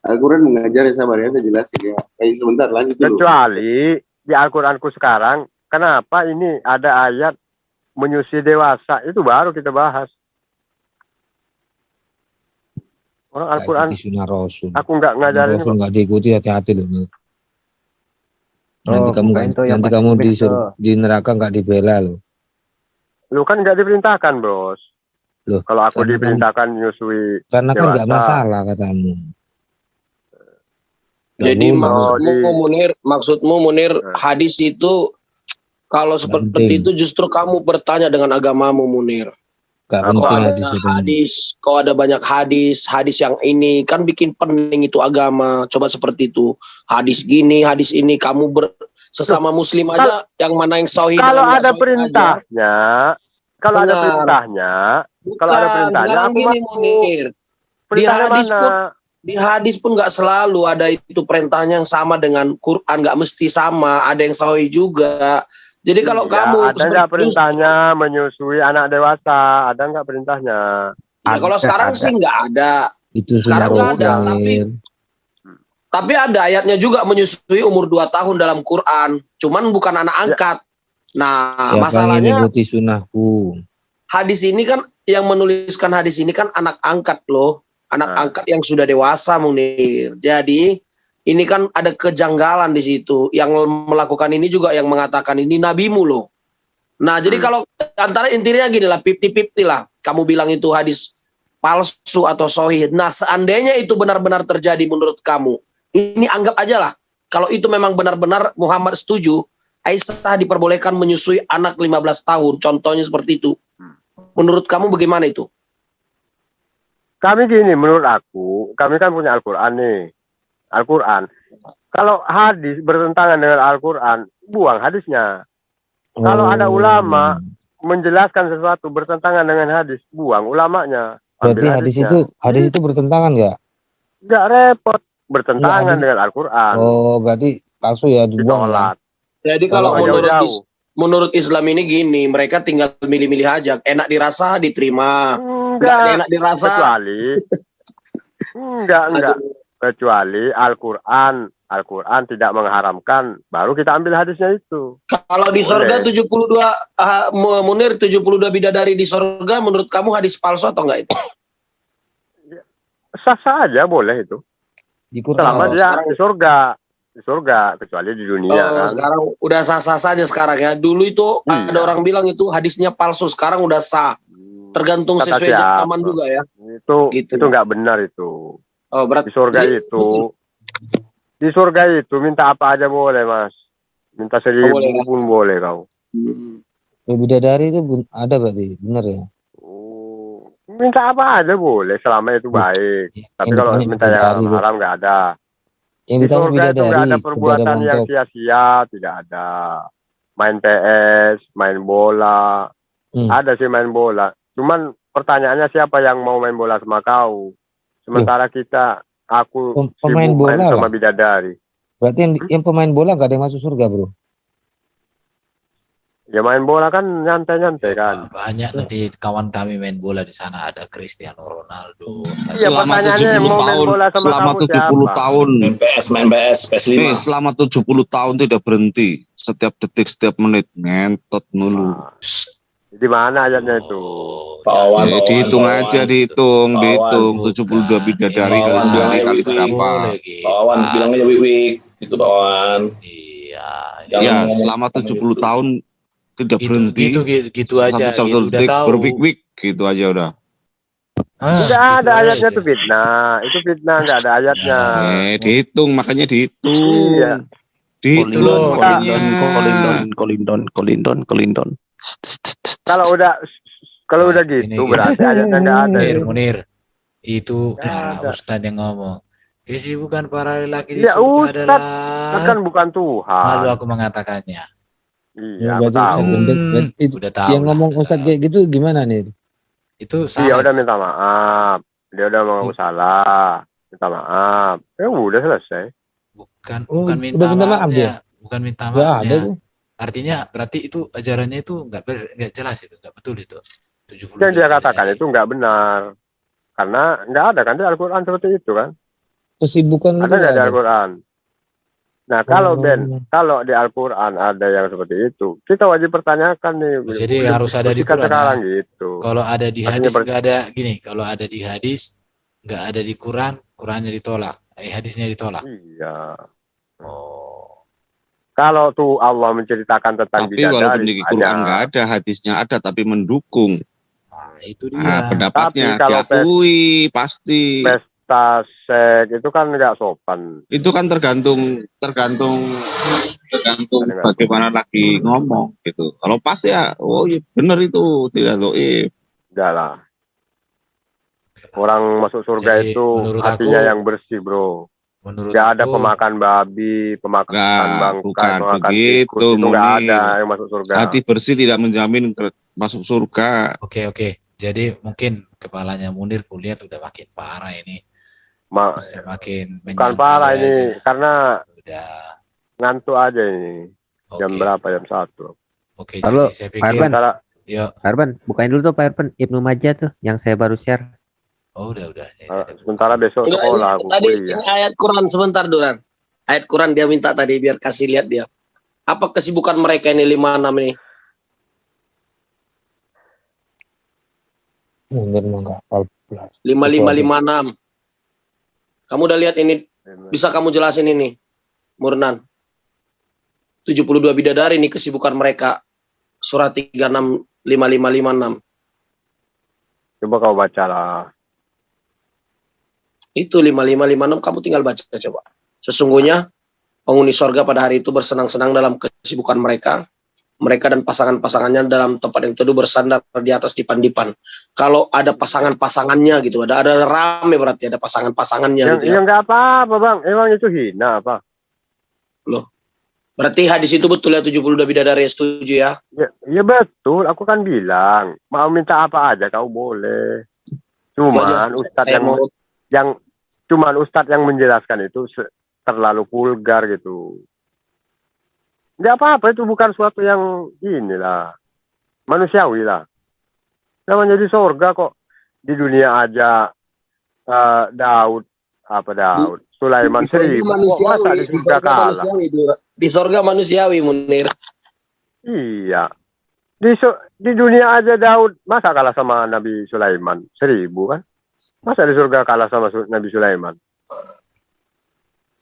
[SPEAKER 13] Al-Quran mengajar ya, sabar ya, saya jelasin ya. Sebentar, lanjut dulu.
[SPEAKER 10] Kecuali di Al-Quranku sekarang, kenapa ini ada ayat menyusui dewasa, itu baru kita bahas. Orang Al-Quran, aku nggak ngajarin.
[SPEAKER 15] Rasul nggak diikuti, hati-hati loh. Nanti kamu disuruh di neraka nggak dibela loh.
[SPEAKER 10] Lu kan nggak diperintahkan, Bos.
[SPEAKER 15] Loh,
[SPEAKER 10] kalau aku diperintahkan nyusui
[SPEAKER 15] karena kan nggak masalah katamu.
[SPEAKER 8] Jadi maksudmu Munir hadis itu kalau seperti itu justru kamu bertanya dengan agamamu, Munir. Kok ada hadis, kok ada banyak hadis yang ini kan bikin pening itu agama. Coba seperti itu, hadis gini, hadis ini, kamu sesama Muslim aja yang mana yang sahih.
[SPEAKER 10] Kalau ada perintahnya, kalau ada perintahnya,
[SPEAKER 8] sekarang gini, Munir. Di hadis pun nggak selalu ada itu perintahnya yang sama dengan Quran, nggak mesti sama, ada yang sahih juga. Jadi kalau kamu
[SPEAKER 10] ada nggak perintahnya menyusui anak dewasa? Ada nggak perintahnya?
[SPEAKER 8] Ya, kalau sekarang sih nggak ada.
[SPEAKER 15] Itu
[SPEAKER 8] sekarang nggak ada. Tapi ada ayatnya juga menyusui umur 2 tahun dalam Quran. Cuman bukan anak angkat. Nah,
[SPEAKER 3] Siapa
[SPEAKER 8] masalahnya
[SPEAKER 3] yang mengikuti sunnahku?
[SPEAKER 8] hadis ini kan yang menuliskan hadis ini kan anak angkat loh. Anak angkat yang sudah dewasa Munir. Jadi ini kan ada kejanggalan di situ. Yang melakukan ini juga yang mengatakan ini nabimu loh. Nah, jadi kalau antara intinya gini lah, 50-50 lah. Kamu bilang itu hadis palsu atau sahih. Nah, seandainya itu benar-benar terjadi menurut kamu, ini anggap aja lah. Kalau itu memang benar-benar Muhammad setuju, Aisyah diperbolehkan menyusui anak 15 tahun. Contohnya seperti itu. Menurut kamu bagaimana itu?
[SPEAKER 10] Kami gini, menurut aku, kami kan punya Al-Quran nih. Al-Quran. Kalau hadis bertentangan dengan Al-Quran, buang hadisnya. Kalau ada ulama menjelaskan sesuatu bertentangan dengan hadis, buang ulamanya.
[SPEAKER 3] Berarti hadis itu bertentangan nggak?
[SPEAKER 10] Nggak repot, bertentangan dengan Al-Quran.
[SPEAKER 3] Oh, berarti palsu ya, dibuang ya?
[SPEAKER 8] Jadi kalau menurut Islam ini gini, mereka tinggal milih-milih aja. Enak dirasa diterima. Enggak enak dirasa.
[SPEAKER 10] Enggak. Kecuali Al-Quran tidak mengharamkan, baru kita ambil hadisnya itu.
[SPEAKER 8] Kalau di sorga 72 Munir 72 bidadari di sorga, menurut kamu hadis palsu atau enggak itu?
[SPEAKER 10] Sah-sah aja boleh itu. Selama dia di surga, kecuali di dunia kan.
[SPEAKER 8] Sekarang udah sah-sah saja sekarang ya. Dulu itu ada orang bilang itu hadisnya palsu, sekarang udah sah. Tergantung
[SPEAKER 10] Kata
[SPEAKER 8] sesuai
[SPEAKER 10] siapa?
[SPEAKER 8] zaman juga ya.
[SPEAKER 10] Itu nggak benar itu.
[SPEAKER 8] Oh, berarti
[SPEAKER 10] di surga itu minta apa aja boleh, Mas. Minta 1000 pun boleh kau.
[SPEAKER 3] Bidadari itu ada berarti, benar ya?
[SPEAKER 10] Minta apa aja boleh selama itu baik. Tapi kalau minta yang haram nggak ada. Di surga itu nggak ada perbuatan yang sia-sia, tidak ada. Main PS, main bola. Ada sih main bola. Cuman pertanyaannya siapa yang mau main bola sama kau? Sementara aku
[SPEAKER 3] pemain
[SPEAKER 10] sibuk
[SPEAKER 3] bola
[SPEAKER 10] main sama
[SPEAKER 3] lah.
[SPEAKER 10] bidadari.
[SPEAKER 3] Berarti yang pemain bola nggak ada yang masuk surga, bro?
[SPEAKER 10] Ya main bola kan nyantai-nyantai kan.
[SPEAKER 7] Banyak nanti kawan kami main bola di sana, ada Cristiano Ronaldo.
[SPEAKER 10] Iya, pertanyaannya yang mau main bola sama
[SPEAKER 2] selama
[SPEAKER 10] kamu
[SPEAKER 2] 70
[SPEAKER 10] siapa?
[SPEAKER 2] tahun.
[SPEAKER 11] Main PS 5.
[SPEAKER 2] Selama 70 tahun tidak berhenti. Setiap detik, setiap menit ngentot mulu.
[SPEAKER 10] Di mana ayatnya itu?
[SPEAKER 2] Dihitung aja, dihitung 72 bidadari kali sehari kali berapa?
[SPEAKER 11] Pawan bilangnya wik-wik itu pawan.
[SPEAKER 2] Ya, selama 70 tahun tidak berhenti.
[SPEAKER 7] Gitu aja.
[SPEAKER 2] Satu
[SPEAKER 7] Udah
[SPEAKER 2] detik
[SPEAKER 7] tahu.
[SPEAKER 2] berwik-wik gitu aja udah.
[SPEAKER 10] Tidak ada ayatnya itu fitnah. Itu fitnah, nggak ada ayatnya.
[SPEAKER 2] Dihitung, makanya dihitung.
[SPEAKER 10] Iya.
[SPEAKER 2] Dihitung kolindon.
[SPEAKER 10] Kalau udah gitu berarti ayatnya nggak ada.
[SPEAKER 7] Munir, itu para ustadz yang ngomong. Kesibukan para lelaki di
[SPEAKER 10] Ya
[SPEAKER 7] surga
[SPEAKER 10] ustadz,
[SPEAKER 7] adalah
[SPEAKER 10] kan bukan Tuhan.
[SPEAKER 7] malu aku mengatakannya.
[SPEAKER 10] Iya,
[SPEAKER 3] berarti
[SPEAKER 10] tahu.
[SPEAKER 7] Udah tahu
[SPEAKER 3] yang ngomong ustadz kayak gitu gimana nih?
[SPEAKER 7] Itu
[SPEAKER 10] Dia udah minta maaf. Dia udah mengaku salah. Minta maaf. Ya udah selesai.
[SPEAKER 7] Bukan minta maaf dia. Bukan minta
[SPEAKER 3] Nggak ada
[SPEAKER 7] maafnya.
[SPEAKER 3] tuh.
[SPEAKER 7] Artinya berarti itu ajarannya itu nggak jelas, itu nggak betul itu.
[SPEAKER 10] Yang dia katakan itu nggak benar. Karena nggak ada kan di Al-Quran seperti itu kan.
[SPEAKER 3] Kesibukan
[SPEAKER 10] Ada nggak di Al-Quran? Nah kalau kalau di Al-Quran ada yang seperti itu, kita wajib pertanyakan nih.
[SPEAKER 7] Jadi harus ada di Quran.
[SPEAKER 10] Sekarang gitu.
[SPEAKER 7] Kalau ada di hadis nggak ada gini. Kalau ada di hadis nggak ada di Quran, Qurannya ditolak. Hadisnya ditolak.
[SPEAKER 10] Iya. Kalau tuh Allah menceritakan tentang
[SPEAKER 2] Tapi walaupun di
[SPEAKER 10] bidadari,
[SPEAKER 2] Quran nggak ada, hadisnya ada tapi mendukung.
[SPEAKER 7] Itu dia.
[SPEAKER 2] Nah, pendapatnya
[SPEAKER 10] Tapi kalau
[SPEAKER 2] diakui pasti.
[SPEAKER 10] Pesta seks itu kan nggak sopan.
[SPEAKER 2] Itu kan tergantung bagaimana lagi ngomong gitu. Kalau pas ya, oh iya benar itu, tidak doib.
[SPEAKER 10] Enggak lah. Orang masuk surga
[SPEAKER 7] Jadi,
[SPEAKER 10] itu
[SPEAKER 7] menurut
[SPEAKER 10] hatinya
[SPEAKER 7] aku-
[SPEAKER 10] yang bersih, bro.
[SPEAKER 7] Menurut
[SPEAKER 10] Nggak ada
[SPEAKER 7] aku-
[SPEAKER 10] pemakan babi, pemakan bangkai,
[SPEAKER 2] Bukan
[SPEAKER 10] pemakan
[SPEAKER 2] begitu,
[SPEAKER 10] tikus, itu nggak
[SPEAKER 2] Munir.
[SPEAKER 10] ada yang masuk surga.
[SPEAKER 2] Hati bersih tidak menjamin masuk surga.
[SPEAKER 7] Oke. Jadi mungkin kepalanya Munir kulihat udah makin parah ini. Semakin
[SPEAKER 10] Bukan parah ini, karena ngantuk aja ini. Jam berapa? Jam 1.
[SPEAKER 7] Oke,
[SPEAKER 14] Halo,
[SPEAKER 7] jadi saya
[SPEAKER 14] Pak
[SPEAKER 7] pikir
[SPEAKER 14] Arban.
[SPEAKER 7] Yuk.
[SPEAKER 14] Pak Arban, bukain dulu tuh Pak Arban Ibnu Majah tuh yang saya baru share.
[SPEAKER 7] Oh, udah.
[SPEAKER 10] Sementara besok
[SPEAKER 8] Enggak,
[SPEAKER 10] sekolah aku
[SPEAKER 8] tadi
[SPEAKER 10] kuliah.
[SPEAKER 8] ini ayat Quran sebentar Duran. Ayat Quran dia minta tadi biar kasih lihat dia. Apa kesibukan mereka ini 56 ini?
[SPEAKER 15] Munir mah nggak hafal.
[SPEAKER 8] 5556. Kamu udah lihat ini? Bisa kamu jelasin ini, Murnan? 72 bidadari ini kesibukan mereka. Surat 36 5556.
[SPEAKER 10] Coba kau baca lah.
[SPEAKER 8] Itu 5556 kamu tinggal baca coba. Sesungguhnya penghuni sorga pada hari itu bersenang-senang dalam kesibukan mereka. Mereka dan pasangan-pasangannya dalam tempat yang teduh bersandar di atas dipan-dipan. Kalau ada pasangan-pasangannya gitu, ada rame berarti ada pasangan-pasangannya gitu ya.
[SPEAKER 10] Yang nggak apa-apa bang, emang itu hina apa?
[SPEAKER 8] Loh, berarti hadis itu betul ya 72 bidadari, setuju ya?
[SPEAKER 10] Ya betul, aku kan bilang mau minta apa aja kau boleh. Cuman Ustadz cuman Ustadz yang menjelaskan itu terlalu vulgar gitu. Nggak apa-apa, itu bukan suatu yang inilah manusiawi lah. Namanya di sorga kok, di dunia aja Daud Sulaiman
[SPEAKER 8] Di sorga
[SPEAKER 10] 1000
[SPEAKER 8] manusiawi,
[SPEAKER 10] masa di surga kalah.
[SPEAKER 8] Di sorga manusiawi, Munir.
[SPEAKER 10] Iya, di dunia aja Daud masa kalah sama Nabi Sulaiman 1000 kan? Masa di surga kalah sama Nabi Sulaiman?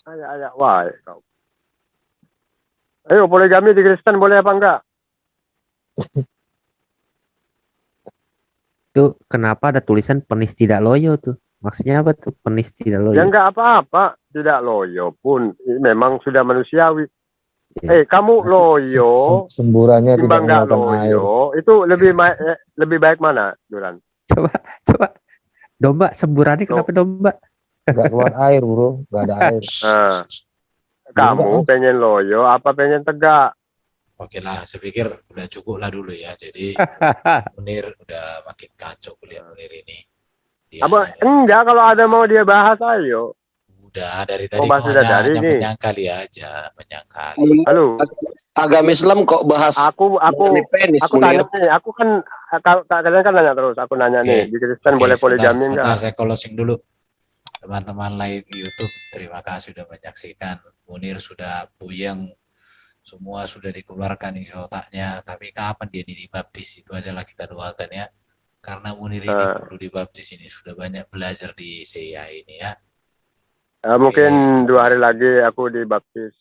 [SPEAKER 10] Ayak wah kau. Ayo, poligami di Kristen boleh apa enggak?
[SPEAKER 14] Itu kenapa ada tulisan penis tidak loyo tuh? Maksudnya apa tuh penis tidak loyo?
[SPEAKER 10] Ya enggak apa-apa, tidak loyo pun memang sudah manusiawi. Kamu loyo,
[SPEAKER 15] semburannya tidak
[SPEAKER 10] timbang enggak
[SPEAKER 15] mengeluarkan air.
[SPEAKER 10] loyo, itu lebih baik mana, Duran?
[SPEAKER 14] Coba. Domba semburannya kenapa domba?
[SPEAKER 15] Nggak keluar air bro, nggak ada air.
[SPEAKER 10] Nah, kamu pengen loyo apa pengen tegak?
[SPEAKER 7] Oke lah, saya pikir udah cukup lah dulu ya. Jadi Munir udah makin kacau kuliah Munir ini.
[SPEAKER 10] Enggak, kalau ada mau dia bahas ayo.
[SPEAKER 7] Udah dari tadi
[SPEAKER 10] bahas
[SPEAKER 7] hanya
[SPEAKER 10] ini.
[SPEAKER 7] menyangkali aja, menyangkali.
[SPEAKER 10] Halo.
[SPEAKER 8] Agama Islam kok bahas
[SPEAKER 10] aku
[SPEAKER 8] penis,
[SPEAKER 10] tanya nih, aku kan kalian kan nanya terus, aku nanya nih, di Kristen boleh poligami enggak?
[SPEAKER 7] Saya closing dulu. Teman-teman live YouTube, terima kasih sudah menyaksikan. Munir sudah puyeng, semua sudah dikeluarkan isi otaknya, tapi kapan dia dibaptis, itu aja lah kita doakan ya. Karena Munir ini perlu dibaptis, ini sudah banyak belajar di CIA ini ya.
[SPEAKER 10] Mungkin 2 hari lagi aku dibaptis.